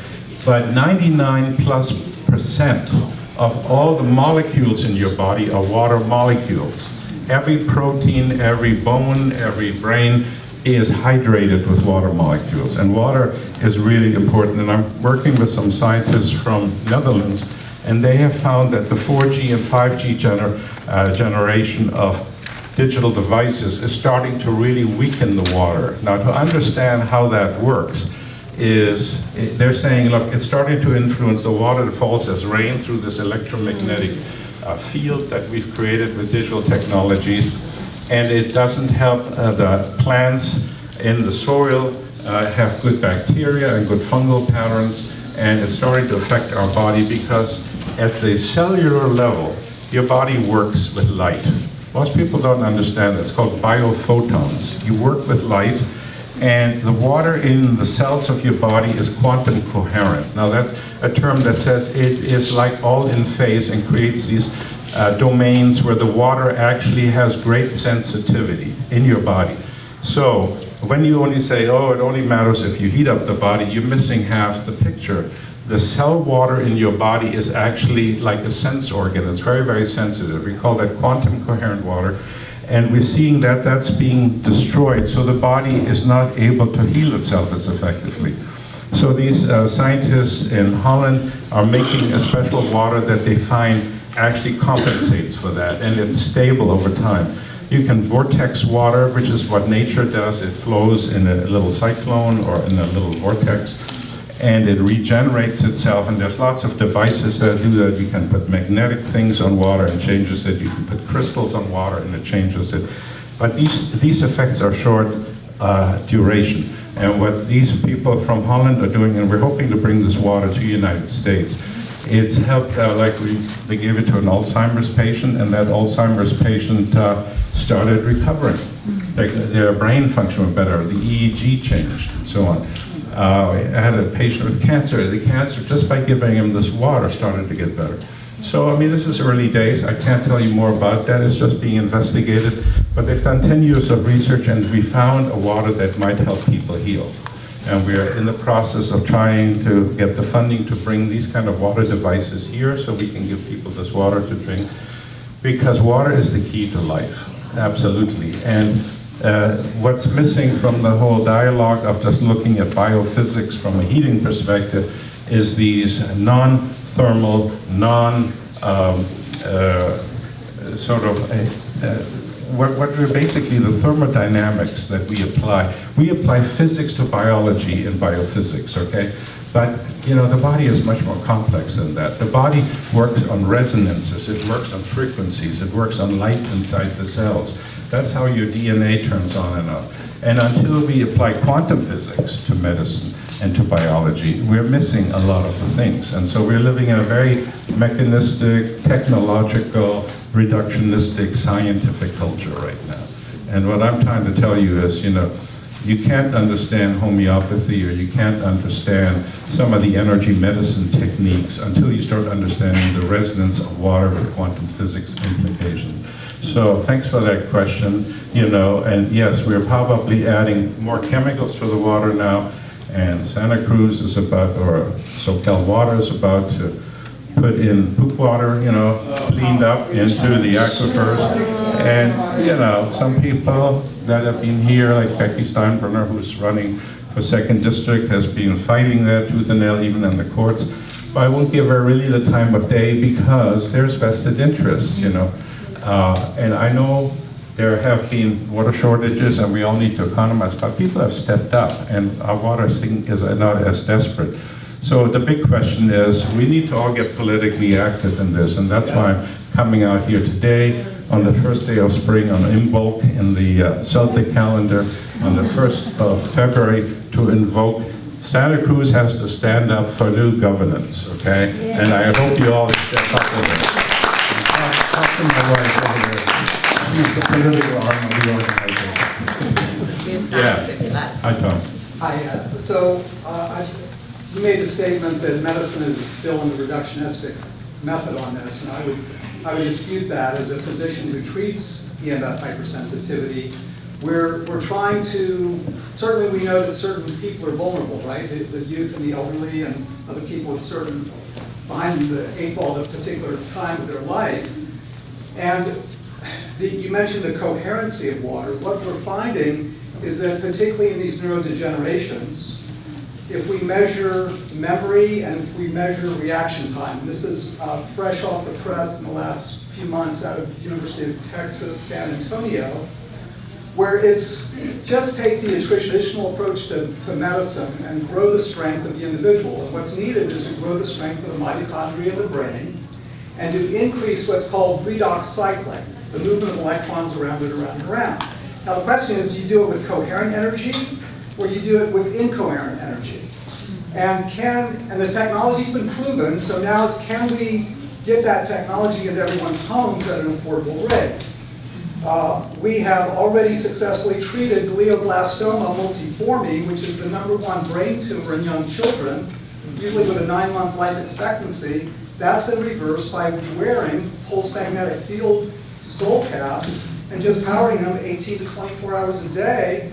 But 99+% of all the molecules in your body are water molecules. Every protein, every bone, every brain is hydrated with water molecules. And water is really important. And I'm working with some scientists from Netherlands, and they have found that the 4G and 5G generation of digital devices is starting to really weaken the water. Now, to understand how that works is, they're saying, look, it's starting to influence the water that falls as rain through this electromagnetic field that we've created with digital technologies, and it doesn't help the plants in the soil have good bacteria and good fungal patterns, and it's starting to affect our body because at the cellular level, your body works with light. Most people don't understand this. It's called biophotons. You work with light, and the water in the cells of your body is quantum coherent. Now that's a term that says it is like all in phase and creates these domains where the water actually has great sensitivity in your body. So when you only say, oh, it only matters if you heat up the body, you're missing half the picture. The cell water in your body is actually like a sense organ. It's very, very sensitive. We call that quantum coherent water. And we're seeing that that's being destroyed, so the body is not able to heal itself as effectively. So these scientists in Holland are making a special water that they find actually compensates for that, and it's stable over time. You can vortex water, which is what nature does. It flows in a little cyclone or in a little vortex, and it regenerates itself, and there's lots of devices that do that. You can put magnetic things on water and changes it. You can put crystals on water and it changes it. But these effects are short duration. And what these people from Holland are doing, and we're hoping to bring this water to the United States, it's helped, like we gave it to an Alzheimer's patient, and that Alzheimer's patient started recovering. Their brain function went better, the EEG changed, and so on. I had a patient with cancer. The cancer, just by giving him this water, started to get better. So, I mean, this is early days. I can't tell you more about that. It's just being investigated. But they've done 10 years of research, and we found a water that might help people heal. And we're in the process of trying to get the funding to bring these kind of water devices here so we can give people this water to drink. Because water is the key to life, absolutely. And what's missing from the whole dialogue of just looking at biophysics from a heating perspective is these non-thermal, what are basically the thermodynamics that we apply. We apply physics to biology in biophysics, okay? But, you know, the body is much more complex than that. The body works on resonances, it works on frequencies, it works on light inside the cells. That's how your DNA turns on and off. And until we apply quantum physics to medicine and to biology, we're missing a lot of the things. And so we're living in a very mechanistic, technological, reductionistic, scientific culture right now. And what I'm trying to tell you is, you know, you can't understand homeopathy or you can't understand some of the energy medicine techniques until you start understanding the resonance of water with quantum physics implications. So thanks for that question, you know, and yes, we're probably adding more chemicals to the water now, and Santa Cruz is about, or SoCal Water is about to put in poop water, you know, cleaned up into the aquifers. And, you know, some people that have been here, like Becky Steinbrenner, who's running for 2nd District, has been fighting that tooth and nail, even in the courts. But I won't give her really the time of day because there's vested interest, you know. And I know there have been water shortages and we all need to economize, but people have stepped up and our water thing is not as desperate. So the big question is, we need to all get politically active in this, and that's why I'm coming out here today on the first day of spring on Imbolc in the Celtic calendar on the 1st of February to invoke Santa Cruz has to stand up for new governance, okay? Yeah. And I hope you all step up with it. Talk to my wife over there. She's the political arm of the organization. Yeah. Hi, Tom. Hi. You made the statement that medicine is still in the reductionistic method on this, and I would dispute that. As a physician who treats EMF hypersensitivity, we're trying to, certainly we know that certain people are vulnerable, right? The youth and the elderly and other people with certain, behind the eight ball at a particular time of their life. And you mentioned the coherency of water. What we're finding is that particularly in these neurodegenerations, if we measure memory and if we measure reaction time, and this is fresh off the press in the last few months out of University of Texas, San Antonio, where it's just take the traditional approach to medicine and grow the strength of the individual. And what's needed is to grow the strength of the mitochondria of the brain and to increase what's called redox cycling, the movement of electrons around and around and around. Now the question is, do you do it with coherent energy or you do it with incoherent energy? And the technology's been proven, so now it's can we get that technology into everyone's homes at an affordable rate? We have already successfully treated glioblastoma multiforme, which is the #1 brain tumor in young children, usually with a 9-month life expectancy. That's been reversed by wearing pulse magnetic field skull caps and just powering them 18 to 24 hours a day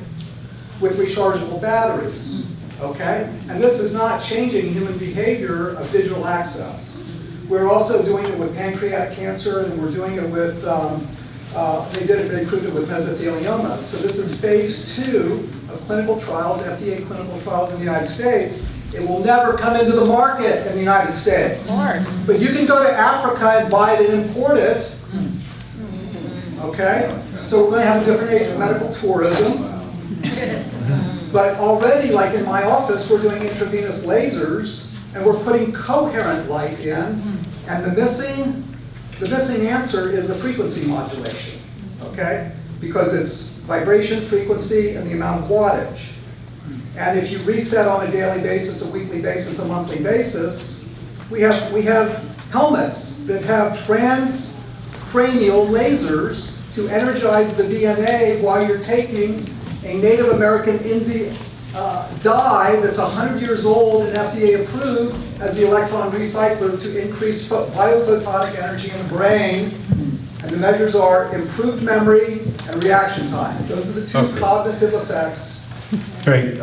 with rechargeable batteries, okay? And this is not changing human behavior of digital access. We're also doing it with pancreatic cancer, and we're doing it with, they proved it with mesothelioma. So this is phase 2 of clinical trials, FDA clinical trials in the United States. It will never come into the market in the United States. Of course. But you can go to Africa and buy it and import it. Okay? So we're going to have a different age of medical tourism. But already, like in my office, we're doing intravenous lasers, and we're putting coherent light in, and the missing answer is the frequency modulation, okay? Because it's vibration, frequency, and the amount of wattage. And if you reset on a daily basis, a weekly basis, a monthly basis, we have helmets that have transcranial lasers to energize the DNA while you're taking a Native American Indian dye that's 100 years old and FDA approved as the electron recycler to increase biophotonic energy in the brain. And the measures are improved memory and reaction time. Those are the two cognitive effects. Great.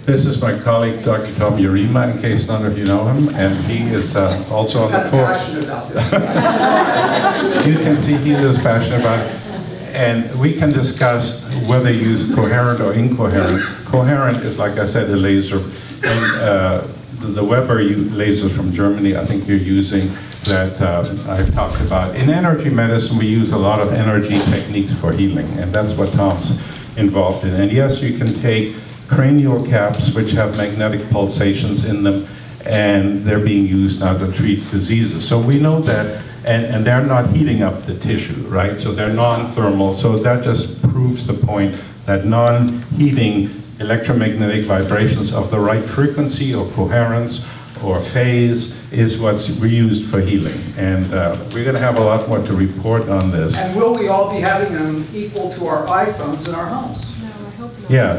This is my colleague, Dr. Tom Urema, in case none of you know him, and he is also on the floor. I'm passionate about this. You can see he is passionate about it. And we can discuss whether you use coherent or incoherent. Coherent is, like I said, a laser. And the Weber lasers from Germany, I think you're using, that I've talked about. In energy medicine, we use a lot of energy techniques for healing, and that's what Tom's involved in. And yes, you can take cranial caps, which have magnetic pulsations in them, and they're being used now to treat diseases. So we know that. And they're not heating up the tissue, right? So they're non-thermal. So that just proves the point that non-heating electromagnetic vibrations of the right frequency or coherence or phase is what's reused for healing. And we're going to have a lot more to report on this. And will we all be having them equal to our iPhones in our homes? No, I hope not. Yeah,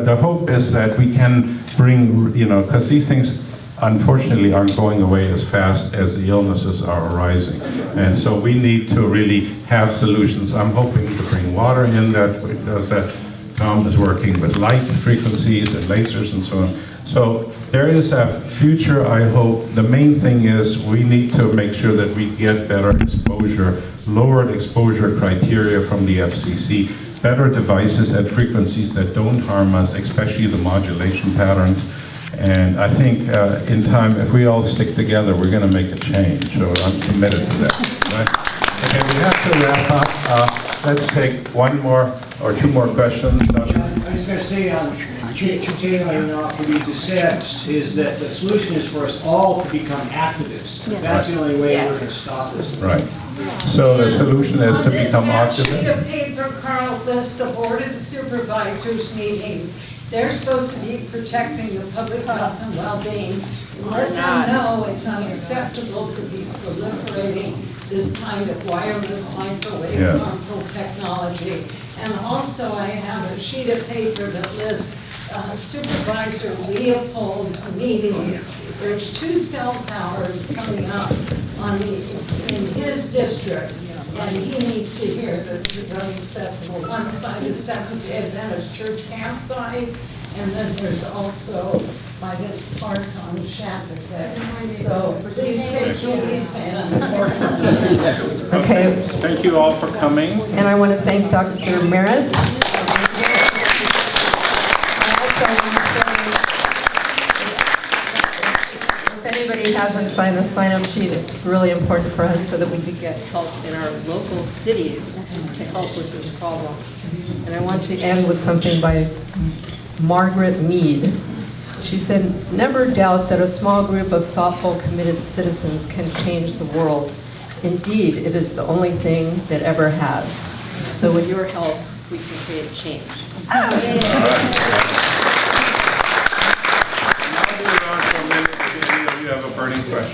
the hope is that we can bring, because these things unfortunately aren't going away as fast as the illnesses are arising. And so we need to really have solutions. I'm hoping to bring water in that does that. Tom is working with light frequencies and lasers and so on. So there is a future, I hope. The main thing is we need to make sure that we get better exposure, lowered exposure criteria from the FCC, better devices at frequencies that don't harm us, especially the modulation patterns. And I think in time, if we all stick together, we're going to make a change. So I'm committed to that. Right? Okay, we have to wrap up. let's take one more or two more questions. I was going to say, continuing off what you just said, is that the solution is for us all to become activists. Yes. That's the only way Yes. we're going to stop this. Right. So the solution is to become On this sheet activists. of paper, Carl lists the Board of Supervisors meetings. They're supposed to be protecting the public health and well-being. Let them know it's unacceptable to be proliferating this kind of wireless microwave Yeah. harmful technology. And also, I have a sheet of paper that lists Supervisor Leopold's meetings. There's 2 cell towers coming up in his district, and he needs to hear this is unacceptable. One's by the Seventh-day Adventist Church campsite, and then there's also by his park on Chappaqua. So please take these and. Okay. Thank you all for coming. And I want to thank Dr. Maret. I also want to say, if anybody hasn't signed the sign-up sheet, it's really important for us so that we could get help in our local cities to help with this problem. And I want to end with something by Margaret Mead. She said, "Never doubt that a small group of thoughtful, committed citizens can change the world. Indeed, it is the only thing that ever has. So with your help, we can create change." Now move on for a minute if any of you have a burning question.